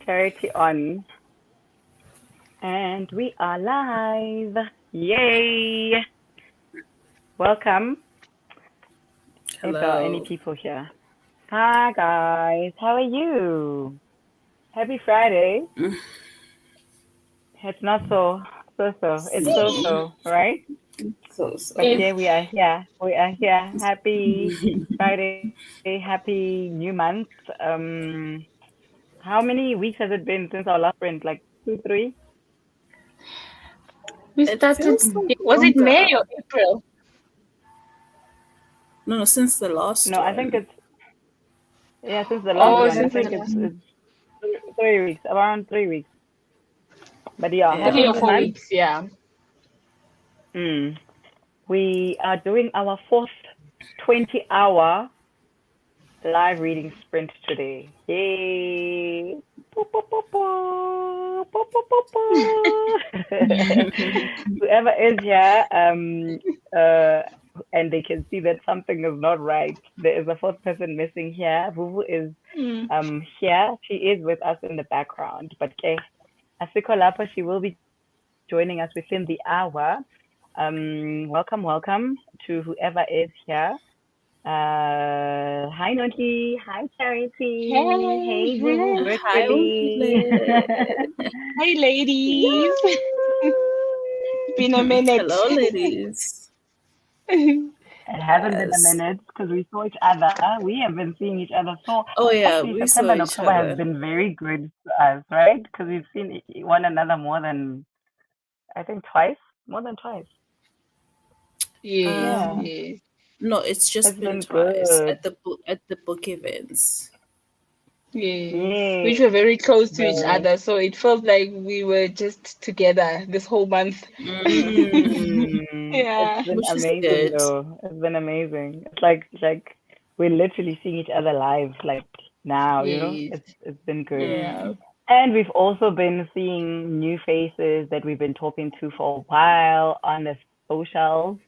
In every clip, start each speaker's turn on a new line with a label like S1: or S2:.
S1: BookedonCharity on, and we are live. Yay! Welcome. If there are any
S2: Hello.
S1: people here. Hi guys, how are you? Happy Friday. It's not so. It's so, right?
S2: So,
S1: But yeah, we are here. We are here. Happy Friday. Happy new month. How many weeks has it been since our last sprint? Like 2, 3?
S3: We
S2: it
S3: started,
S2: feels like
S3: was it May
S2: longer.
S3: or April?
S2: No, since the last
S1: No, I think
S2: one.
S1: it's since the last
S3: Oh,
S1: one. I
S3: since the
S1: think
S3: last
S1: it's 3 weeks, around 3 weeks. But yeah,
S2: Yeah,
S1: happy
S3: 3 or
S1: new
S3: 4
S1: month.
S3: weeks, yeah.
S1: We are doing our fourth 20-hour live reading sprint today. Yay! Whoever is here, and they can see that something is not right. There is a fourth person missing here. Vuvu is
S3: Mm.
S1: here. She is with us in the background, but okay, Asiko Lapa, she will be joining us within the hour. Welcome to whoever is here. Hi Nonhly, hi Charity,
S3: Hey,
S1: hey Vuvu
S3: hey.
S2: Hi,
S1: virtually.
S3: Hey, ladies.
S1: Yay!
S3: Been a minute.
S2: Hello, ladies.
S1: It hasn't been a
S2: Yes.
S1: minute because we saw each other. We have been seeing each other. So
S2: Oh, yeah,
S1: actually,
S2: we
S1: September
S2: saw
S1: and
S2: each
S1: October has
S2: other.
S1: been very good to us, right? Because we've seen one another more than I think twice, more than twice.
S3: Yes,
S1: Yeah,
S3: yes.
S2: No, it's
S1: it's
S2: just been
S1: been
S2: twice
S1: good.
S2: at the book events.
S3: Yes.
S1: Yay!
S3: Which were very close to each
S1: The
S3: other, so it felt like we were just together this whole month.
S1: It's
S3: Yeah.
S1: been
S2: Which is
S1: amazing
S2: good.
S1: though. It's been amazing. It's like we're literally seeing each other live like now,
S3: Yes.
S1: It's been good.
S3: Yeah.
S2: Mm.
S1: And we've also been seeing new faces that we've been talking to for a while on the socials.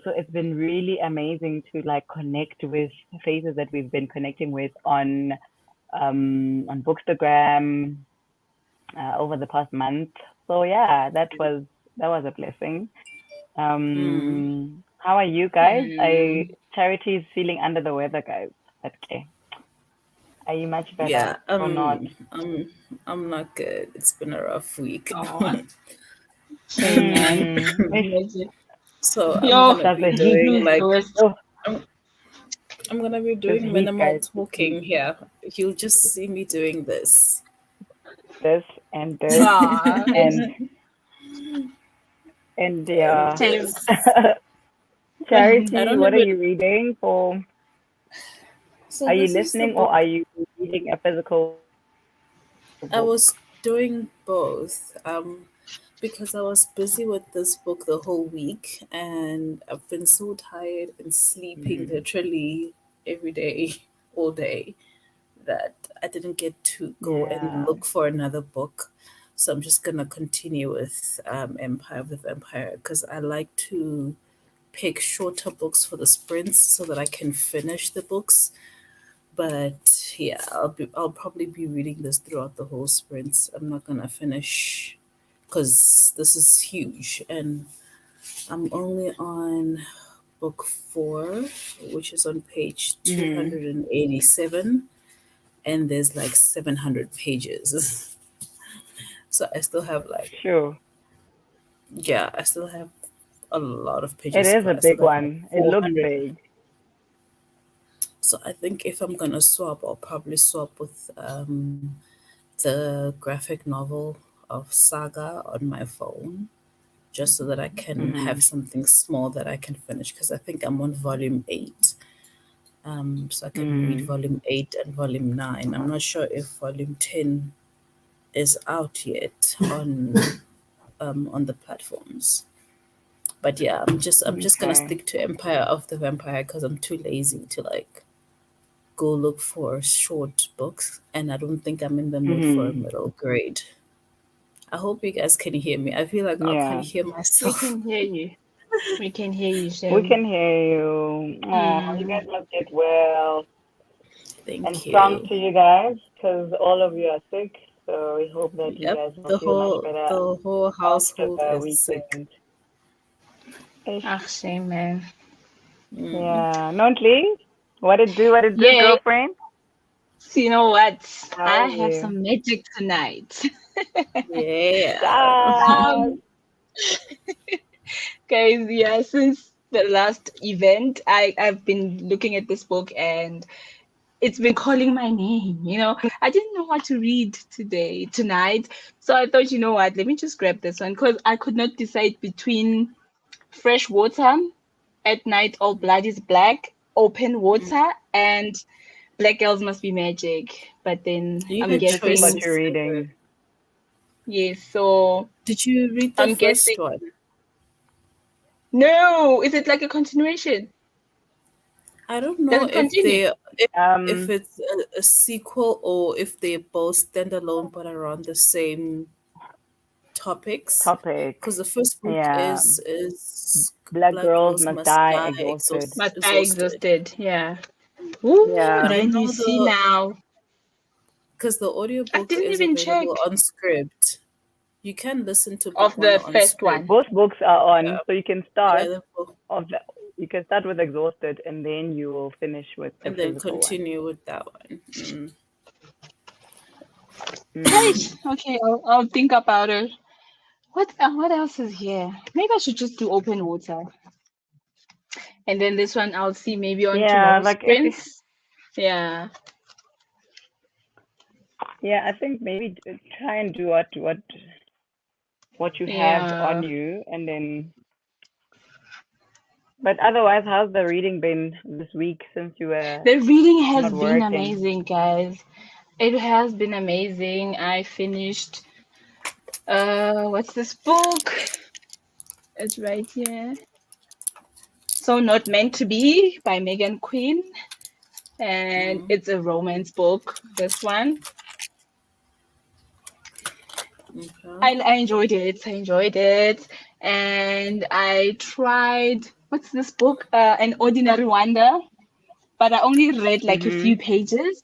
S1: So it's been really amazing to like connect with faces that we've been connecting with on Bookstagram over the past month. So yeah, that was a blessing.
S2: Mm.
S1: How are you guys?
S3: Mm.
S1: Charity is feeling under the weather, guys. Okay, are you much better
S2: Yeah,
S1: or not?
S2: I'm not good. It's been a rough week.
S3: Oh, same, man.
S1: Ish,
S3: Imagine.
S2: So I'm
S3: Yo,
S2: gonna
S1: that's
S2: be
S1: the heat.
S2: doing
S3: he's the
S2: like
S3: worst.
S1: Oh,
S2: I'm I'm gonna be
S1: this
S2: doing
S1: heat,
S2: minimal
S1: guys. This heat.
S2: talking here. You'll just see me doing this.
S1: This and this
S3: Ah,
S1: and
S2: And
S1: yeah.
S3: same.
S2: this. I
S1: Charity,
S2: don't
S1: what are you
S2: even.
S1: reading for?
S2: So
S1: Are you
S2: this is the
S1: listening or are
S2: book.
S1: you reading a physical book?
S2: I was doing both because I was busy with this book the whole week, and I've been so tired and sleeping
S1: Mm,
S2: literally every day, all day, that I didn't get to go and
S1: yeah.
S2: look for another book. So I'm just gonna continue with Empire of the Vampire because I like to pick shorter books for the sprints so that I can finish the books. But yeah, I'll probably be reading this throughout the whole sprints. I'm not gonna finish because this is huge, and I'm only on book 4, which is on page
S1: Mm-hmm.
S2: 287, and there's like 700 pages. So I still have like,
S1: Sure.
S2: yeah, I still have a lot of
S1: It
S2: pages to
S1: is
S2: go.
S1: a
S2: I still
S1: big
S2: have like
S1: one. It looks
S2: 400.
S1: big.
S2: So I think if I'm gonna swap, I'll probably swap with the graphic novel of Saga on my phone, just so that I can
S1: Mm-hmm.
S2: have something small that I can finish. Because I think I'm on volume 8, so I can read
S1: Mm.
S2: volume 8 and volume 9. I'm not sure if volume 10 is out yet on the platforms. But yeah, I'm just gonna
S1: Okay.
S2: stick to Empire of the Vampire because I'm too lazy to like go look for short books, and I don't think I'm in the mood for a
S1: Mm-hmm.
S2: middle grade. I hope you guys can hear me. I feel like I can't
S1: Yeah.
S2: hear
S3: We
S2: myself.
S3: can hear you. We can hear you,
S1: We
S3: Shem.
S1: can hear you. Oh, you
S3: Mm.
S1: guys must get well. And
S2: Thank
S1: strong
S2: you.
S1: to you guys. because all of you are sick. So we hope that you
S2: Yep,
S1: guys will feel much better
S2: the whole
S1: after
S2: household
S1: the
S2: is sick.
S1: weekend. Ish.
S3: Ah, shame, man.
S1: Yeah. Nonhly, what it do? What it do,
S3: Yeah.
S1: girlfriend?
S3: So you know what?
S1: How
S3: I
S1: are
S3: have
S1: you?
S3: some magic tonight.
S2: Yeah.
S1: Stop.
S3: Guys, yeah, since the last event, I've been looking at this book and it's been calling my name. I didn't know what to read tonight. So I thought, you know what, let me just grab this one because I could not decide between Fresh Water, At Night All Blood is Black, Open Water, and Black Girls Must Be Magic. But then
S2: You
S3: I'm
S2: had
S1: This is what
S3: guessing,
S1: you're
S2: choices.
S1: reading.
S3: yes, so
S2: Did you read the
S3: I'm
S2: first
S3: guessing,
S2: one?
S3: no, is it like a continuation?
S2: I don't
S3: Does
S2: know
S3: it continue?
S2: if it's a sequel or if they both stand alone but around the same topics.
S1: Topic.
S2: Because the first book
S1: Yeah.
S2: is
S1: Black
S2: Black
S1: girls
S2: Girls
S1: must
S2: Must
S1: die
S2: Die
S1: exhausted.
S3: Must I
S2: Exhausted.
S3: exhausted? Yeah. Ooh,
S2: But
S1: Yeah.
S2: I
S3: then you
S2: know
S3: see now.
S2: because the
S3: I
S2: audiobook
S3: didn't
S2: is
S3: even check
S2: available on script. You can listen to
S3: of
S2: book one
S3: the
S2: on
S3: first
S2: script.
S3: one.
S1: Both books are
S2: Yeah.
S1: on, so you can
S2: Yeah,
S1: start
S2: the book,
S1: you can start with exhausted and then you will finish with the
S2: and then
S1: physical one.
S2: continue with that one.
S3: Hey,
S1: Mm.
S3: okay, I'll think about it. What else is here? Maybe I should just do open water. And then this one I'll see maybe on
S1: Yeah,
S3: tomorrow's
S1: like if
S3: sprints. Yeah.
S1: yeah, I think maybe try and do what you have on
S3: Yeah.
S1: you, and then. But otherwise, how's the reading been this week since you were
S3: The reading has
S1: not
S3: been
S1: working?
S3: amazing, guys. It has been amazing. I finished what's this book? It's right here. So Not Meant to Be by Megan Quinn. And it's a romance book, this one.
S2: Okay.
S3: I enjoyed it. I enjoyed it. And I tried, what's this book? An Ordinary Wonder, but I only read like a few
S1: Mhm.
S3: pages.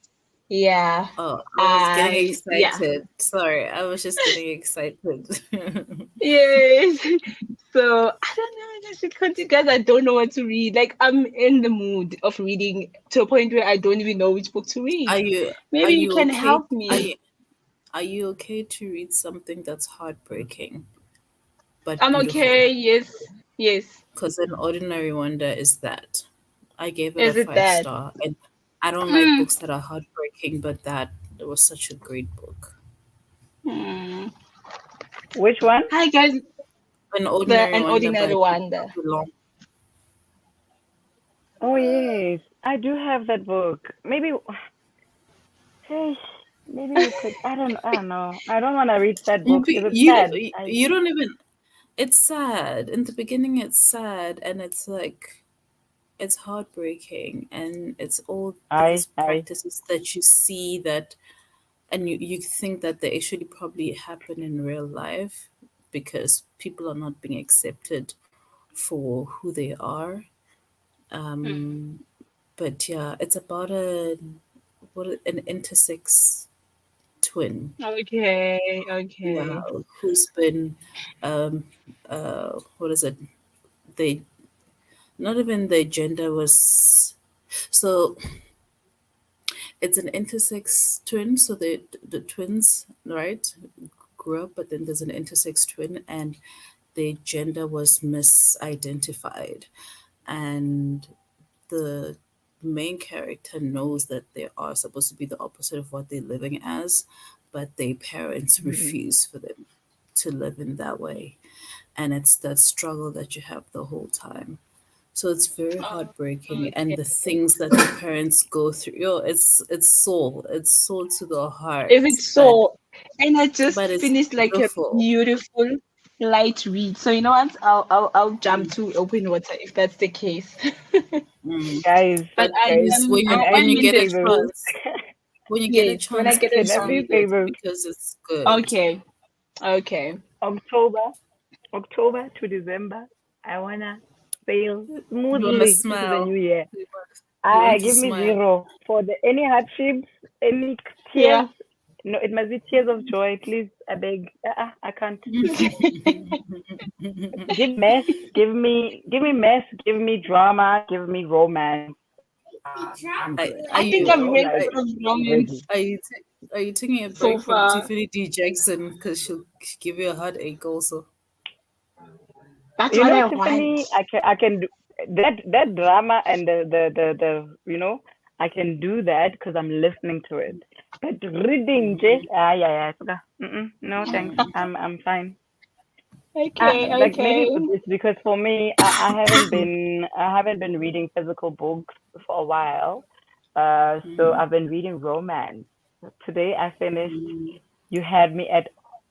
S3: Yeah.
S2: Oh, I was getting
S3: Yeah.
S2: excited. Sorry, I was just getting excited.
S3: Yes. So I don't know, just because you guys, I don't know what to read. Like I'm in the mood of reading to a point where I don't even know which book to read.
S2: Are you are
S3: Maybe you
S2: you
S3: can
S2: okay?
S3: help me.
S2: Are you okay to read something that's heartbreaking but
S3: I'm
S2: beautiful?
S3: okay. Yes. Yes.
S2: Because An Ordinary Wonder is that. I gave it a
S3: Is it
S2: five
S3: that?
S2: star, and I don't like
S3: Mm.
S2: books that are heartbreaking, but that it was such a great book.
S3: Hmm.
S1: Which one?
S3: Hi guys,
S2: An Ordinary
S3: An
S2: Wonder
S3: Ordinary
S2: by
S3: Wonder.
S2: Belong.
S1: Oh yes, I do have that book. Maybe, hey, maybe we could. I don't know. I don't want to read sad
S2: You
S1: books
S2: be,
S1: because it's sad.
S2: you don't even. It's sad in the beginning. It's sad, and it's like it's heartbreaking, and it's all these
S1: I.
S2: practices that you see that, and you think that they actually probably happen in real life because people are not being accepted for who they are. But yeah, it's about an intersex twin.
S3: Okay,
S2: Yeah,
S3: okay.
S2: who's been what is it? They not even their gender was so it's an intersex twin. So the twins right grew up, but then there's an intersex twin, and their gender was misidentified, and the main character knows that they are supposed to be the opposite of what they're living as, but their parents
S1: Mhm.
S2: refuse for them to live in that way. And it's that struggle that you have the whole time. So it's very
S3: Oh,
S2: heartbreaking, and
S3: okay.
S2: the things that the parents go through, it's soul to the
S3: Is
S2: heart,
S3: it so? And I just
S2: but it's
S3: finished like a
S2: beautiful.
S3: beautiful light read. So you know what? I'll jump
S2: Mm,
S3: to open water if that's the case.
S2: mm.
S1: Guys,
S3: But
S2: But
S3: I
S1: guys,
S2: please,
S3: am
S1: can
S3: I
S1: I
S2: when
S3: am
S2: you
S3: in
S1: please
S2: get
S3: the
S2: a
S1: say this?
S3: mood.
S2: chance, when you get a
S3: Yes, when I
S2: chance,
S3: get a
S1: Can
S2: please
S1: I
S3: chance.
S1: please
S2: read
S1: say
S2: it
S1: this?
S2: because it's good.
S3: Okay. Okay.
S1: October, October to December, I wanna sail
S2: You wanna
S1: smoothly into the
S2: smile.
S1: new year.
S2: You want to
S1: Give me
S2: smile.
S1: 0 for the any hardships, any
S3: Yeah.
S1: tears. No, it must be tears of joy, please. I beg. I can't. Give mess, give me mess, give me drama, give me romance. I'm
S2: Are,
S1: good.
S2: are
S3: I think
S2: you
S3: I've
S1: You know,
S3: read
S1: like
S3: a lot of romance
S1: ready.
S2: are you taking a
S3: so
S2: break from
S3: far.
S2: Tiffany D. Jackson because she'll give you a heartache also?
S3: That's
S1: You
S3: what
S1: know,
S3: I want.
S1: Tiffany, I can do that drama and the I can do that because I'm listening to it. But reading just yeah. No thanks. I'm fine.
S3: Okay,
S1: Like maybe
S3: okay.
S1: it's because for me, I haven't been reading physical books for a while. So I've been reading romance. Today I finished. You had me at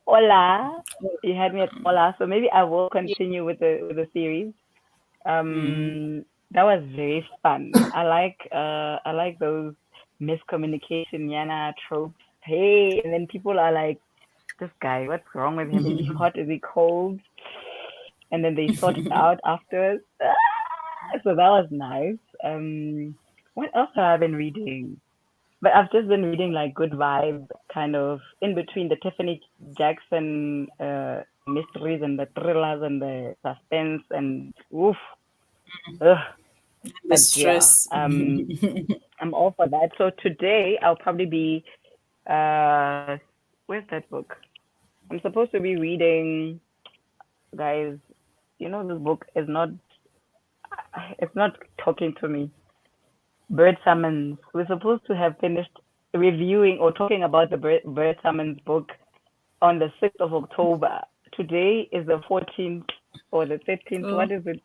S1: Hola. You had me at Hola. So maybe I will
S3: Yeah.
S1: continue with the series.
S2: Mm.
S1: That was very fun. I like those miscommunication yana tropes. Hey, and then people are like, this guy, what's wrong with him? Is he hot? Is he cold? And then they sort it out afterwards. So that was nice. What else have I been reading? But I've just been reading like good vibe, kind of in between the Tiffany Jackson mysteries and the thrillers and the suspense and oof. Ugh.
S2: The
S1: But yeah,
S2: stress.
S1: I'm all for that. So today I'll probably be uh, where's that book? I'm supposed to be reading, guys. You know this book is not. It's not talking to me. Bird Summons. We're supposed to have finished reviewing or talking about the Bird Summons book on the 6th of October. Today is the 14th or the 13th.
S2: Oh,
S1: What is it?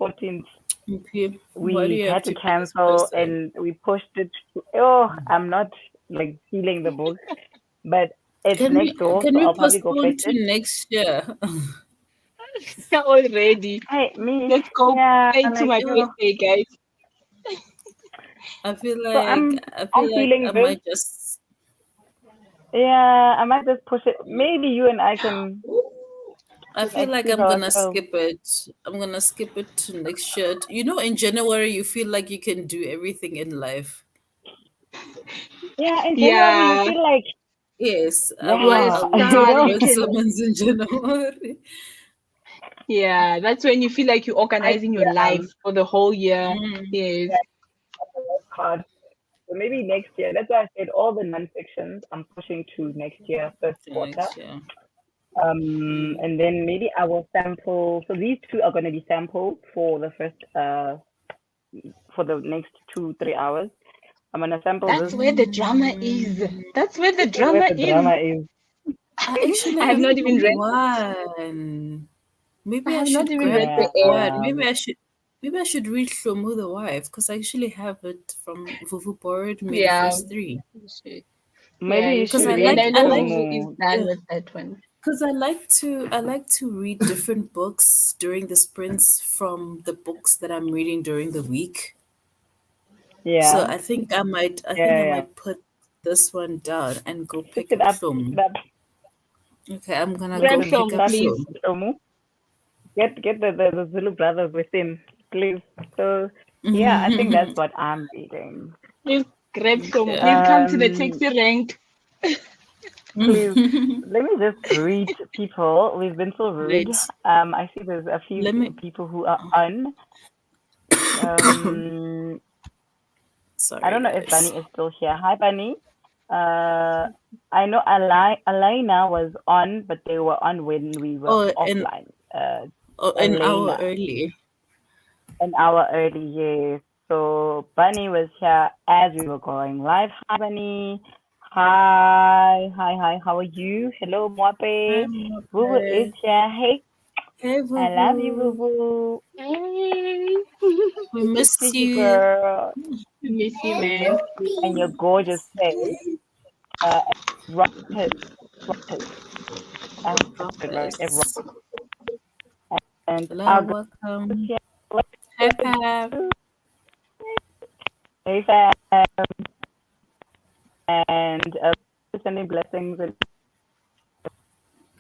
S1: 14th.
S2: okay. Why do
S1: We
S2: you have
S1: had to
S2: to be this
S1: cancel
S2: person?
S1: and we pushed it to, oh, I'm not like feeling the book, but it's next door,
S2: Can
S1: so
S2: we
S1: I'll probably go
S2: postpone
S1: fetch
S2: to
S1: it.
S2: next year?
S3: Already.
S1: Hey, me,
S3: Let's go
S1: yeah,
S3: play to
S1: like,
S3: my
S2: Yeah,
S3: birthday, guys.
S1: so
S2: I
S1: I'm
S2: feel like
S1: feeling
S2: I
S1: this.
S2: might just
S1: Yeah, I might just push it. Maybe you and I
S2: I
S1: can
S2: feel like
S1: excuse
S2: I'm gonna
S1: ourselves.
S2: skip it. I'm gonna skip it to next year. You know, in January you feel like you can do everything in life.
S1: Yeah, in January you
S3: Yeah.
S1: feel like,
S2: Yes,
S3: You are a
S1: yeah,
S2: I will
S1: you
S2: do
S3: star.
S1: know.
S3: You
S2: birth
S3: can.
S2: summons in January.
S3: Yeah. That's when you feel like you're organizing your
S1: Yeah,
S3: life for the whole year.
S2: Mm,
S3: Yes.
S1: yeah, that's hard. So maybe next year. That's why I said all the non-fictions I'm pushing to next year, first
S2: to
S1: quarter.
S2: next year.
S1: And then maybe I will sample. So these two are going to be sampled for the first, for the next 2 3 hours. I'm gonna sample
S3: That's
S1: this.
S3: where the drama is.
S2: Mm,
S3: That's where the
S1: This is where
S3: drama
S1: the
S3: is.
S1: drama is.
S2: I actually
S3: I have not
S2: haven't
S3: even
S2: read
S3: read.
S2: one.
S3: I
S2: Maybe I
S3: have not
S2: should
S3: even
S2: grab
S3: read the
S1: Yeah.
S2: that one.
S3: end.
S2: Maybe I should read Shlomo the Wife because I actually have it from Vuvu borrowed me the
S3: Yeah.
S2: first three.
S3: You should.
S1: Maybe
S3: Yeah,
S1: you
S3: you
S2: Because
S1: should
S3: should.
S2: I
S3: And
S1: read
S3: I
S2: like I
S3: know
S2: like
S3: Vuvu is
S1: Shlomo.
S3: done with that one.
S2: because I like to read different books during the sprints from the books that I'm reading during the week. So
S1: Yeah.
S2: I
S1: Yeah.
S2: might put this one down and go
S1: Pick
S2: pick
S1: it
S2: up
S1: up. Pick it
S2: Shlomo.
S1: up.
S2: Okay, I'm gonna go
S3: Grab
S1: Listen,
S2: pick
S3: Shlomo,
S2: up
S1: trust
S3: please.
S2: Shlomo.
S1: Shlomo. Get the Zulu brothers with him, please. So yeah, I think that's what I'm reading.
S3: Please grab Shlomo.
S2: Okay.
S3: Please come to the
S1: Um,
S3: taxi rank.
S1: please let me just greet people. We've been so rude.
S2: Great.
S1: I see there's a few
S2: Let me.
S1: people who are on. Um, I
S2: Sorry,
S1: don't know if
S2: guys.
S1: Bunny is still here. Hi, Bunny. Uh, I know Elena was on, but they were on when we were
S2: Oh,
S1: offline.
S2: an hour
S1: Elena,
S2: early.
S1: an hour early, yes. So Bunny was here as we were going live. Hi, Bunny. Hi. How are you? Hello, Mwape.
S2: I'm
S1: Vuvu is
S2: okay.
S1: here. Hey,
S2: Hey,
S1: I love you,
S2: Vuvu.
S1: Vuvu.
S3: Hey.
S2: We
S1: We
S2: miss
S1: see you,
S2: you.
S1: girl.
S3: Miss you,
S1: We
S3: man.
S1: miss you and your gorgeous face. Uh, Rockers, Rockers. I hope I said it right.
S2: Yes.
S1: And
S2: Hello,
S1: our girl is
S2: welcome.
S1: here.
S2: Hey, Pap.
S1: Hey, fam. And sending blessings and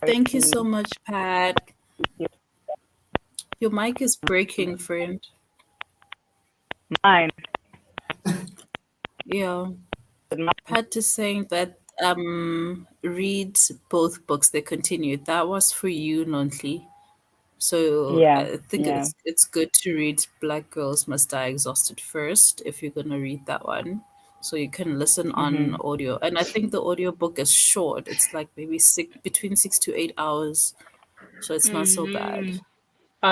S2: Thank you
S1: prosperity
S2: so much, Pat.
S1: to you.
S2: Your mic is breaking, friend.
S1: Mine.
S2: Yeah. Pat is saying that read both books. They continue. That was for you, Nonhly. So
S1: Yeah,
S2: I think
S1: yeah.
S2: it's good to read Black Girls Must Die Exhausted first if you're gonna read that one. So you can listen on
S1: Mm-hmm.
S2: audio. And I think the audiobook is short. It's like maybe between 6 to 8 hours. So it's not so bad.
S3: Mm.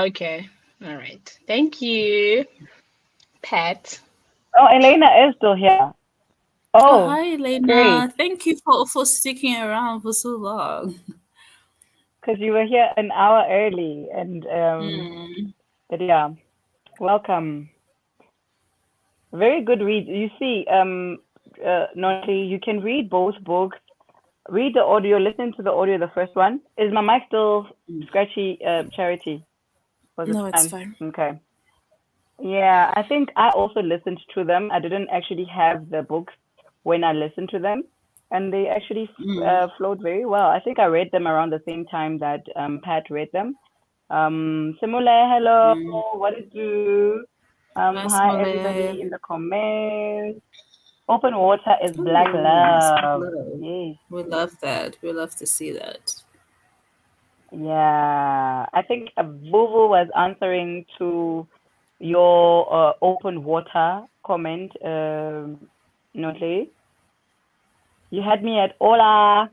S3: Okay. All right. Thank you, Pat.
S1: Oh, Elena is still here.
S2: Oh,
S1: Oh,
S2: hi,
S1: great.
S2: Elena. Thank you for sticking around for so long.
S1: Because you were here an hour early, and
S2: Mm.
S1: but yeah, welcome. Very good read. You see, Nonty, you can read both books. Read the audio. Listen to the audio. The first one. Is my mic still scratchy? Charity. Was it
S2: No, it's
S1: fine?
S2: fine.
S1: Okay. Yeah, I think I also listened to them. I didn't actually have the books when I listened to them, and they actually
S2: Mm.
S1: flowed very well. I think I read them around the same time that Pat read them. Similar, hello,
S2: Mm.
S1: what did you?
S2: Nice,
S1: Hi
S2: Mole.
S1: everybody in the comments. Open water is black
S2: Oh, it's Black
S1: love.
S2: Love.
S1: Yes.
S2: We love that. We love to see that.
S1: Yeah. I think Vuvu was answering to your open water comment, Notley. You had me at hola.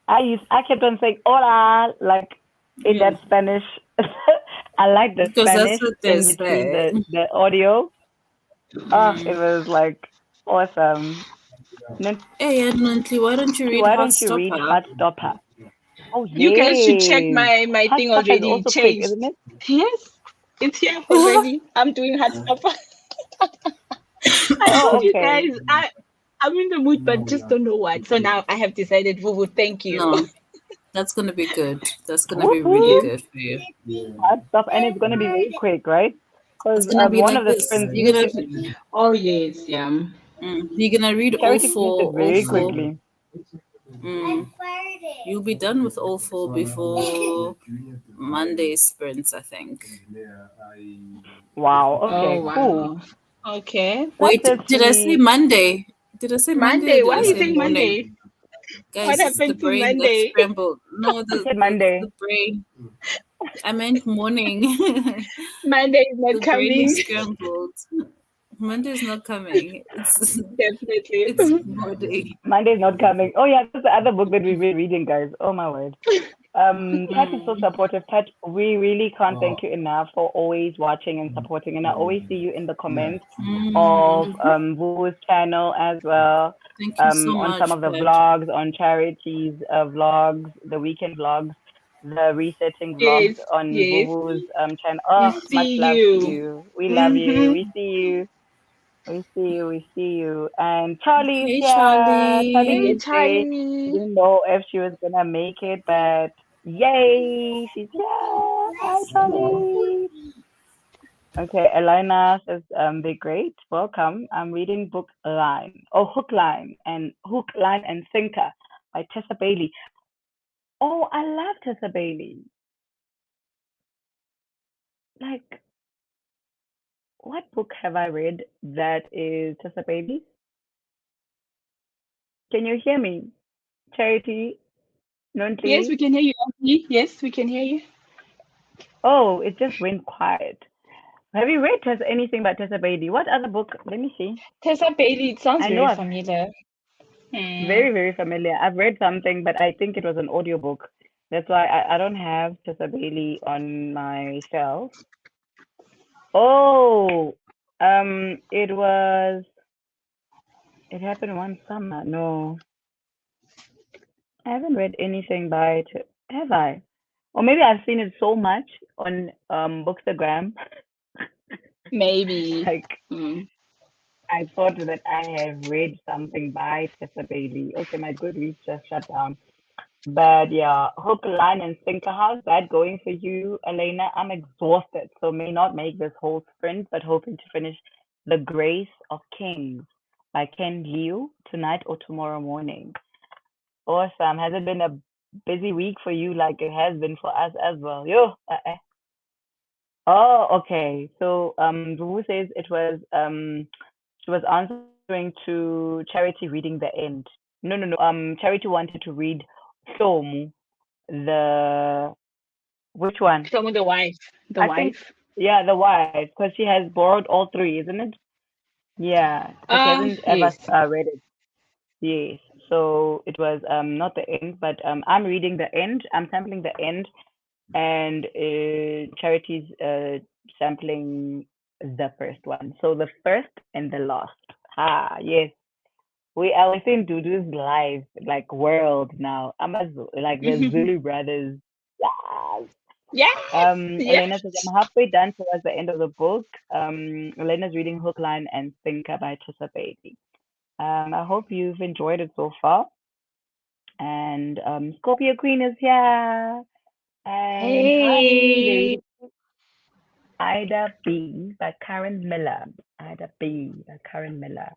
S1: I kept on saying hola like in
S2: Yeah,
S1: that Spanish. I like the
S2: because that's
S1: Spanish
S2: what they
S1: in between
S2: say.
S1: the audio. Oh, it
S2: Mm.
S1: was like awesome. Nancy,
S2: Hey, Edmonton, why don't you read
S1: why don't you read
S2: Heartstopper?
S1: Heartstopper? Oh
S3: You guys should check
S1: yes.
S3: my thing
S1: Heartstopper is
S3: already. It
S1: also quick,
S3: changed.
S1: isn't it?
S3: Yes, it's here already. I'm doing hard stuff. I
S1: Oh,
S3: told you
S1: okay.
S3: guys, I'm in the mood, but just don't know what. So now I have decided, Vuvu, thank you.
S2: No, that's gonna be good. That's gonna be really
S1: Woohoo!
S3: Yes.
S2: good for you.
S1: Heartstopper, and it's gonna be very quick, right?
S2: It's
S1: Because
S2: gonna be
S1: one of
S2: like
S1: the
S2: this.
S1: sprints used it.
S3: Oh yes, yeah.
S2: You're gonna read all
S1: Charity finished it
S2: four, all
S1: very
S2: four.
S1: quickly.
S2: Mm. You'll be done with all four before Monday sprints, I think.
S1: Wow.
S3: Oh
S1: Okay. Cool.
S3: wow. Okay.
S2: Wait, did I say
S1: Courtesy.
S2: Monday? Did I say Monday or
S3: Monday.
S2: did
S3: Why
S2: I
S3: are you
S2: say
S3: saying
S2: morning?
S3: Monday? What
S2: Guys, it's the
S3: happened to
S2: brain that's
S3: Monday?
S2: scrambled. No,
S1: I said
S2: the
S1: Monday.
S2: brain. I meant morning.
S3: Monday is
S2: The
S3: not
S2: brain is
S3: coming.
S2: scrambled. Monday's not coming.
S3: Definitely.
S2: It's morning.
S1: Monday's not coming. Oh yeah, that's the other book that we've been reading, guys. Oh my word. Pat is so
S2: Mm.
S1: supportive. Pat, we really can't thank you enough for always watching and supporting. And I always see you in the comments of
S2: Mm.
S1: Vu's channel as well.
S2: Thank you so
S1: On some
S2: much,
S1: of the
S2: Pat.
S1: vlogs, on charities vlogs, the weekend vlogs, the resetting vlogs
S3: Yes,
S1: on
S3: yes.
S1: Vuvu's channel.
S3: We
S1: Oh, much
S3: see
S1: love to
S3: you.
S1: you. We love you.
S3: Mm-hmm.
S1: We see you. We see you, we see you. And Charlie's
S2: Hey,
S1: here. Charlie
S3: Hey,
S2: Charlie.
S1: did say she
S3: Charlie.
S1: didn't know if she was gonna make it, but yay, she's here. Hi, Charlie. Okay, Elena says, they're great. Welcome. I'm reading book line. Oh, Hook, Line and Sinker by Tessa Bailey. Oh, I love Tessa Bailey. Like, what book have I read that is Tessa Bailey? Can you hear me? Charity,
S3: Yes,
S1: Nonty.
S3: we can hear you, Auntie. Yes, we can hear you.
S1: Oh, it just went quiet. Have you read anything by Tessa Bailey? What other book? Let me see.
S3: Tessa Bailey, it sounds
S1: I know
S3: very
S1: I've
S3: familiar. Hmm.
S1: very, very familiar. I've read something, but I think it was an audiobook. That's why I don't have Tessa Bailey on my shelf. Oh, it happened one summer. No, I haven't read anything by have I? Or maybe I've seen it so much on Bookstagram.
S3: Maybe.
S1: Like
S3: Hmm.
S1: I thought that I have read something by Tessa Bailey. Okay, my Goodreads just shut down. But yeah, hook, line, and sinker. How's that going for you, Elena? I'm exhausted, so may not make this whole sprint, but hoping to finish The Grace of Kings by Ken Liu tonight or tomorrow morning. Awesome. Has it been a busy week for you like it has been for us as well? Yo. Oh, okay. So Vuvu says it was she was answering to Charity reading the end. No, no, no. Charity wanted to read Somu, the which one?
S3: From the wife. The
S1: I think,
S3: wife.
S1: yeah, the wife, because she has borrowed all three, isn't it? Yeah, because she hasn't ever
S3: Yes.
S1: read it. Yes. So it was not the end, but I'm reading the end. I'm sampling the end, and Charity's sampling the first one. So the first and the last. Ah, yes. We are within Dudu's life, like world now. Like the Zulu brothers. Yes.
S3: Yes.
S1: Elena
S3: Yes.
S1: says, I'm halfway done towards the end of the book. Elena's reading Hook, Line, and Sinker by Tessa Bailey. I hope you've enjoyed it so far. And Scorpio Queen is here. And hi,
S3: Hey.
S1: lady. Ida B by Karen Miller. Ida B by Karen Miller.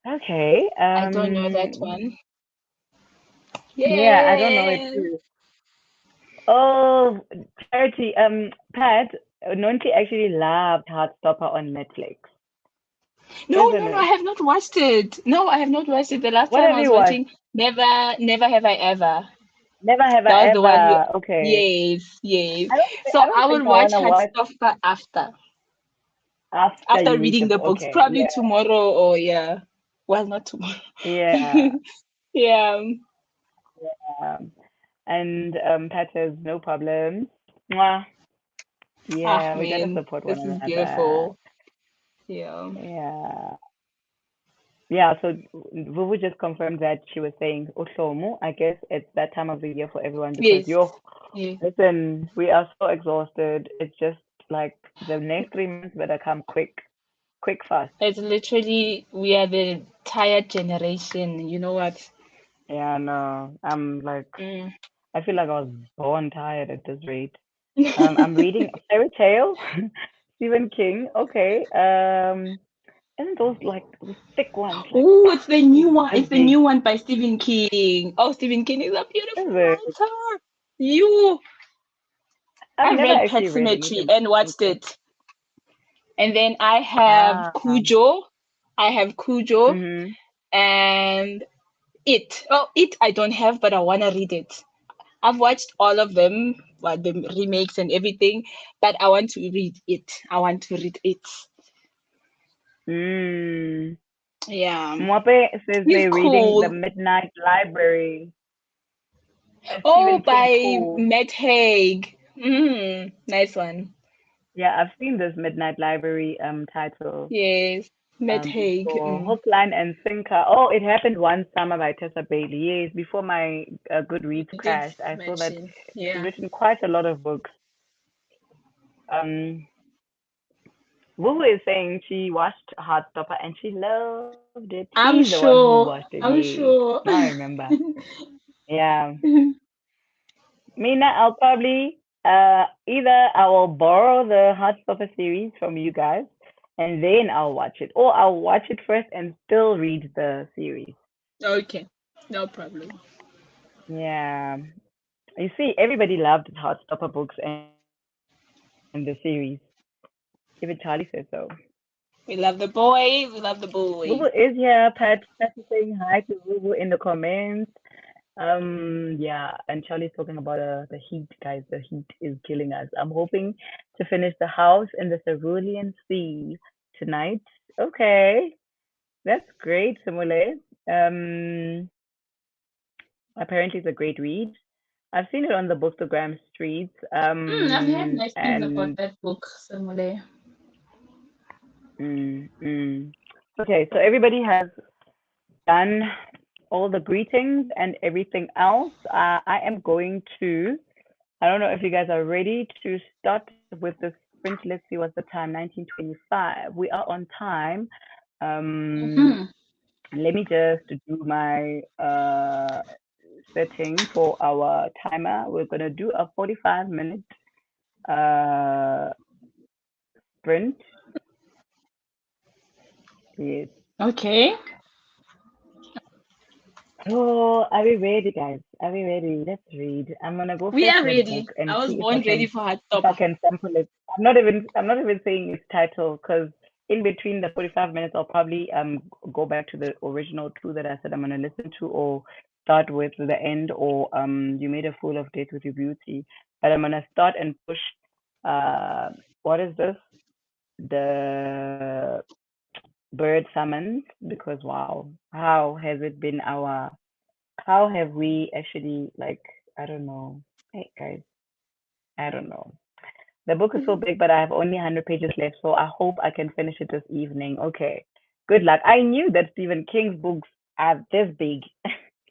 S1: Okay.
S3: I don't know that one.
S1: Yeah, I don't know it
S3: Yes.
S1: too. Oh, Charity. Pat, Nonhly actually loved Heartstopper on Netflix,
S3: No,
S1: isn't
S3: no, no. I
S1: it?
S3: have not watched it. No, I have not watched it. The last
S1: What
S3: time
S1: have
S3: I was
S1: you watched?
S3: watching Never Have I Ever.
S1: Never have
S3: That
S1: I
S3: was the one you.
S1: ever. Okay.
S3: Yes, yes.
S1: I
S3: So
S1: don't
S3: I
S1: think
S3: will
S1: I
S3: watch
S1: wanna watch
S3: Heartstopper
S1: after
S3: after
S1: you read the
S3: reading the
S1: book.
S3: books.
S1: Okay,
S3: Probably
S1: yeah,
S3: tomorrow or yeah. Well, not tomorrow.
S1: yeah.
S3: Yeah.
S1: And Pat says no problem. Mwah.
S3: Ah,
S1: Yeah, we gotta
S3: man,
S1: support one
S3: this is
S1: another.
S3: beautiful. Yeah.
S1: Yeah. Yeah, so Vuvu just confirmed that she was saying Oslomu. I guess it's that time of the year for everyone because
S3: Yes.
S1: yo,
S3: Yeah.
S1: listen, we are so exhausted. It's just like the next 3 months better come quick, quick fast.
S3: It's literally we are the tired generation. You know what?
S1: Yeah, no, I'm like,
S3: Mm.
S1: I feel like I was born tired at this rate. I'm reading a fairy tale, Stephen King. Okay. Isn't those like the thick ones, like
S3: Oh, it's the new one.
S1: this
S3: It's the
S1: big?
S3: new one by Stephen King. Oh, Stephen King is a
S1: Is
S3: beautiful
S1: it?
S3: writer. You,
S1: I've
S3: I
S1: never
S3: read Pet
S1: actually read
S3: Cemetery
S1: anything.
S3: and watched it. And then I have
S1: Ah.
S3: Cujo. I have Cujo
S1: Mhm.
S3: and It. Oh, It I don't have, but I want to read it. I've watched all of them, well, the remakes and everything, but I want to read it. I want to read it.
S1: Mm.
S3: Yeah.
S1: Mwape says
S3: He's
S1: they're reading The
S3: cool.
S1: Midnight Library by
S3: Oh,
S1: Stephen King.
S3: by
S1: Cool.
S3: Matt Haig. Nice one.
S1: Yeah, I've seen this Midnight Library title
S3: Yes, Matt Haig.
S1: before. Hook, Line, and Sinker. Oh, it happened one summer by Tessa Bailey. Yes, before my
S3: You
S1: Goodreads
S3: did
S1: crashed, I saw that
S3: mention.
S1: she's
S3: Yeah.
S1: written quite a lot of books. Wuhu is saying she watched Heartstopper and she loved it. He's the
S3: I'm
S1: one who watched
S3: sure.
S1: it.
S3: I'm
S1: Yes.
S3: sure.
S1: Now I remember. Yeah. Mina, I'll probably either I will borrow the Heartstopper series from you guys and then I'll watch it, or I'll watch it first and still read the series.
S3: Okay, no problem.
S1: Yeah. You see, everybody loved Heartstopper books and the series. Even Charlie said so.
S3: We love the boy. We love the
S1: Vuvu
S3: boy.
S1: is here. Pat is saying hi to Vuvu in the comments. Yeah, and Charlie's talking about the heat, guys. The heat is killing us. I'm hoping to finish the house in the Cerulean Sea tonight. Okay, that's great, Simule. Um, Apparently it's a great read. I've seen it on the Bookstagram streets.
S3: I've heard nice things about
S1: And
S3: that book, Samule.
S1: mm, mm. Okay, so everybody has done all the greetings and everything else. I am going to. I don't know if you guys are ready to start with the sprint. Let's see what's the time. 1925. We are on time. Um,
S3: Mm-hmm.
S1: Let me just do my setting for our timer. We're gonna do a 45-minute uh sprint. Yes.
S3: Okay.
S1: So are we ready, guys? Are we ready? Let's read. I'm gonna go
S3: We
S1: fetch
S3: are
S1: the
S3: ready.
S1: book and
S3: I was
S1: see
S3: born ready for
S1: if I
S3: Heartstopper.
S1: can sample it. I'm not even saying its title because in between the 45 minutes, I'll probably go back to the original two that I said I'm gonna listen to, or start with the end, or you made a fool of Date with Your Beauty. But I'm gonna start and push. Uh, what is this? The bird summons, because wow, how has it been our? How have we actually, like, I don't know. Hey guys, I don't know. The book is so big, but I have only 100 pages left, so I hope I can finish it this evening. Okay. Good luck. I knew that Stephen King's books are this big,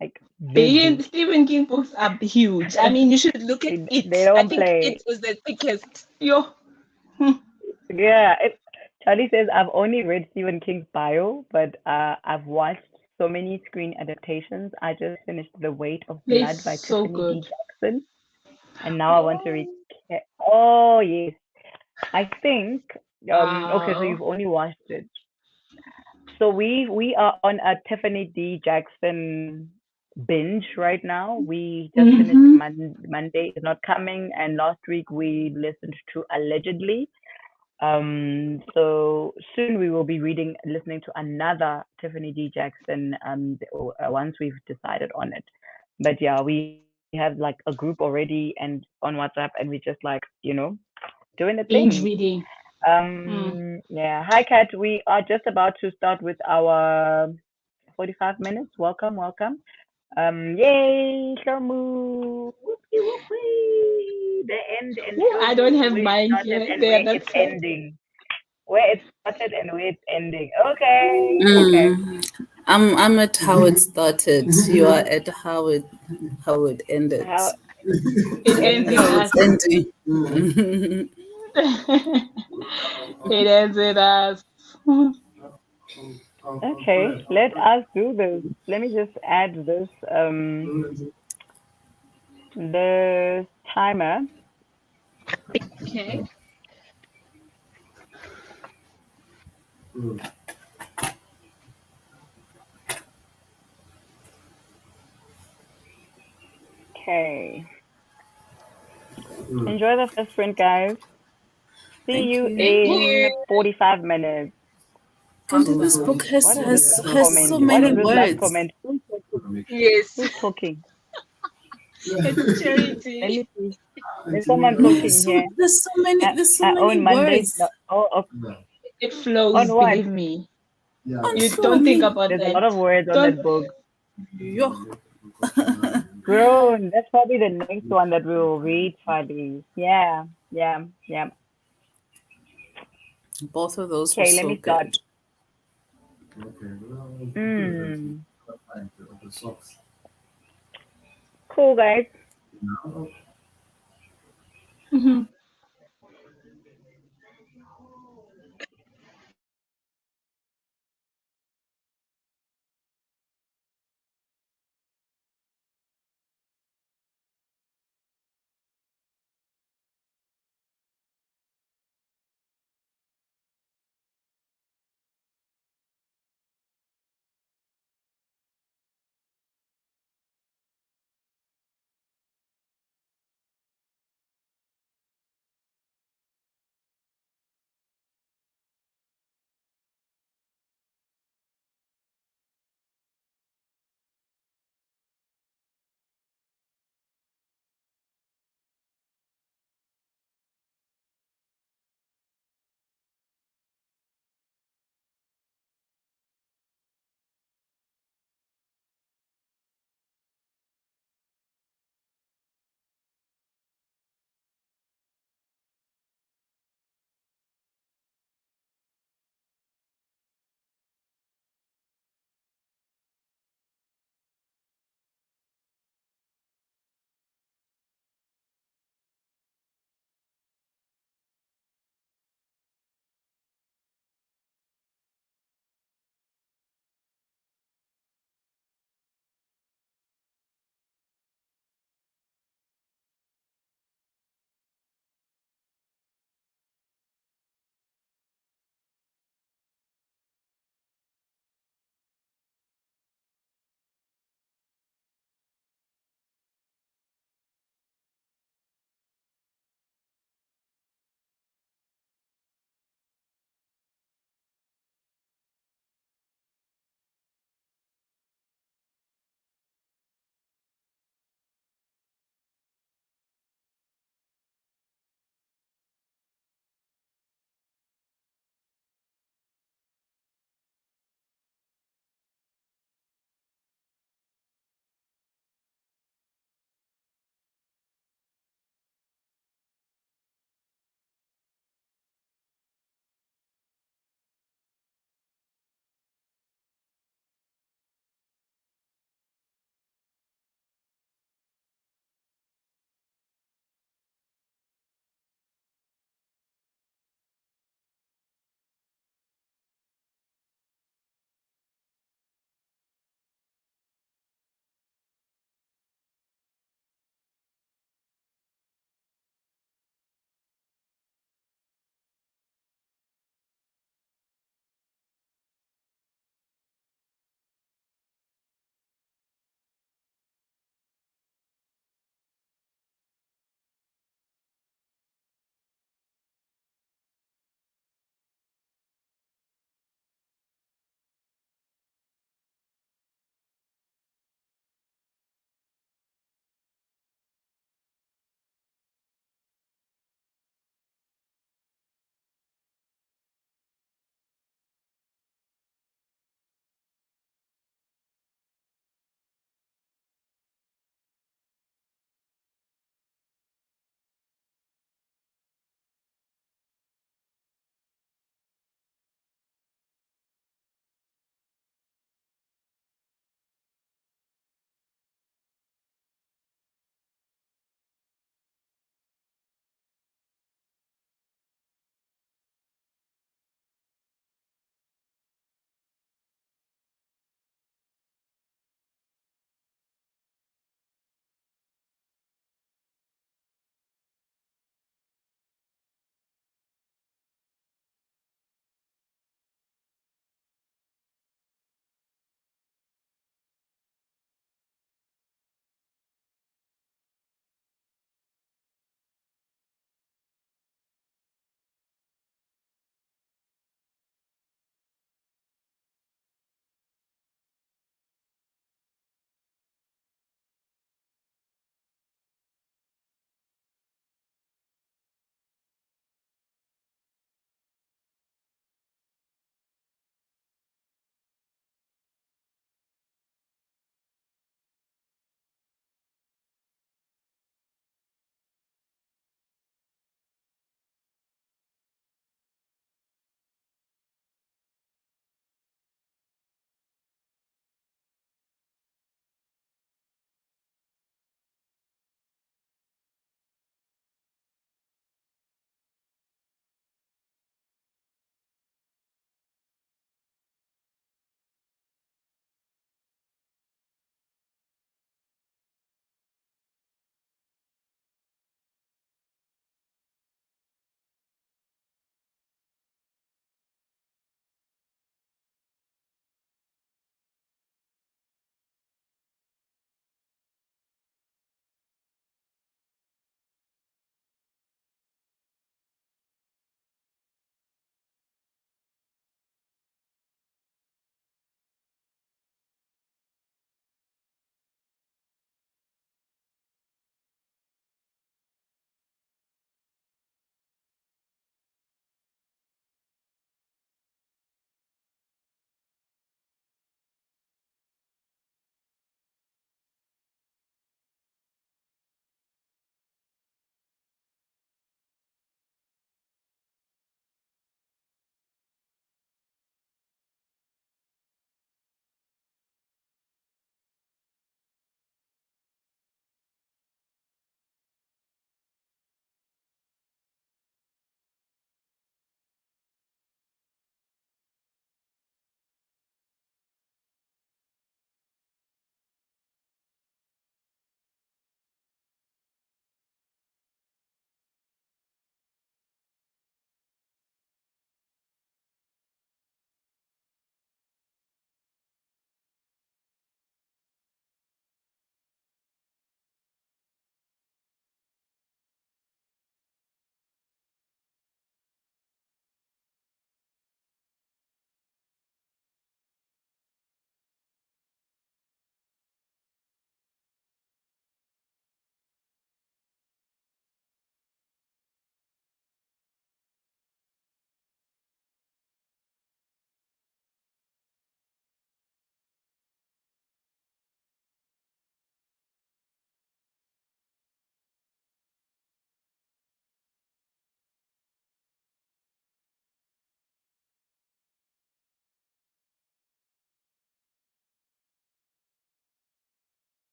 S1: like this big.
S3: Stephen King books are huge. I mean, you should look at
S1: They
S3: it. I
S1: don't
S3: think
S1: play.
S3: it was the thickest. Yo.
S1: Yeah. Charlie says, I've only read Stephen King's bio, but I've watched so many screen adaptations. I just finished The Weight of
S3: They're
S1: Blood by
S3: so
S1: Tiffany D.
S3: good.
S1: Jackson, and now I want to read. Oh, yes. I think, okay, so
S3: Wow.
S1: you've only watched it. So we are on a Tiffany D. Jackson binge right now. We just finished
S3: Mm-hmm.
S1: Monday is Not Coming, and last week we listened to Allegedly. So soon we will be listening to another Tiffany D. Jackson. Once we've decided on it. But yeah, we have like a group already and on WhatsApp, and we just like doing the
S3: Binge
S1: thing.
S3: reading. Mm.
S1: Yeah. Hi, Kat. We are just about to start with our 45 minutes. Welcome, welcome. Yay, Shamu. Whoopie, whoopie. The end and
S3: Ooh,
S1: show
S3: I
S1: you
S3: don't have
S1: where it
S3: mine
S1: started
S3: here.
S1: and
S3: They are
S1: where
S3: that
S1: it's
S3: sad.
S1: ending. Where it started and where it's ending. Okay, okay.
S2: I'm at how it started. You are at how it ended.
S1: How
S3: It ends with
S1: ending.
S2: How
S3: us.
S2: it's ending.
S3: It ends with us.
S1: Okay, let us do this. Let me just add this timer.
S3: Okay.
S1: Okay. Enjoy the first sprint, guys. See
S2: Thank
S1: you
S2: you.
S3: Thank
S1: in
S3: you.
S1: 45 minutes.
S2: Candy, this book has
S1: What is this
S2: has
S1: last
S2: has so
S1: comment? What
S2: many
S1: is this last
S2: words.
S1: comment? Who's talking?
S3: Yes.
S1: Who's talking?
S3: It's
S1: Let
S3: charity.
S1: me see. There's someone
S2: Yes,
S1: talking
S2: so
S1: here.
S2: there's so
S1: I
S2: many
S1: own Mondays.
S2: words.
S1: No,
S3: It
S1: on
S3: flows,
S1: what?
S3: believe me.
S2: On
S3: You
S2: so
S3: don't think
S2: many.
S3: about
S1: There's a
S3: that.
S1: lot of words on
S3: Don't.
S1: that book.
S2: Yo.
S1: Bro, that's probably the next one that we will read, Fadi. Yeah, yeah, yeah.
S2: Both of those were
S1: Okay, let
S2: so
S1: me start.
S2: good.
S1: Mm. Cool, guys.
S3: Mhm.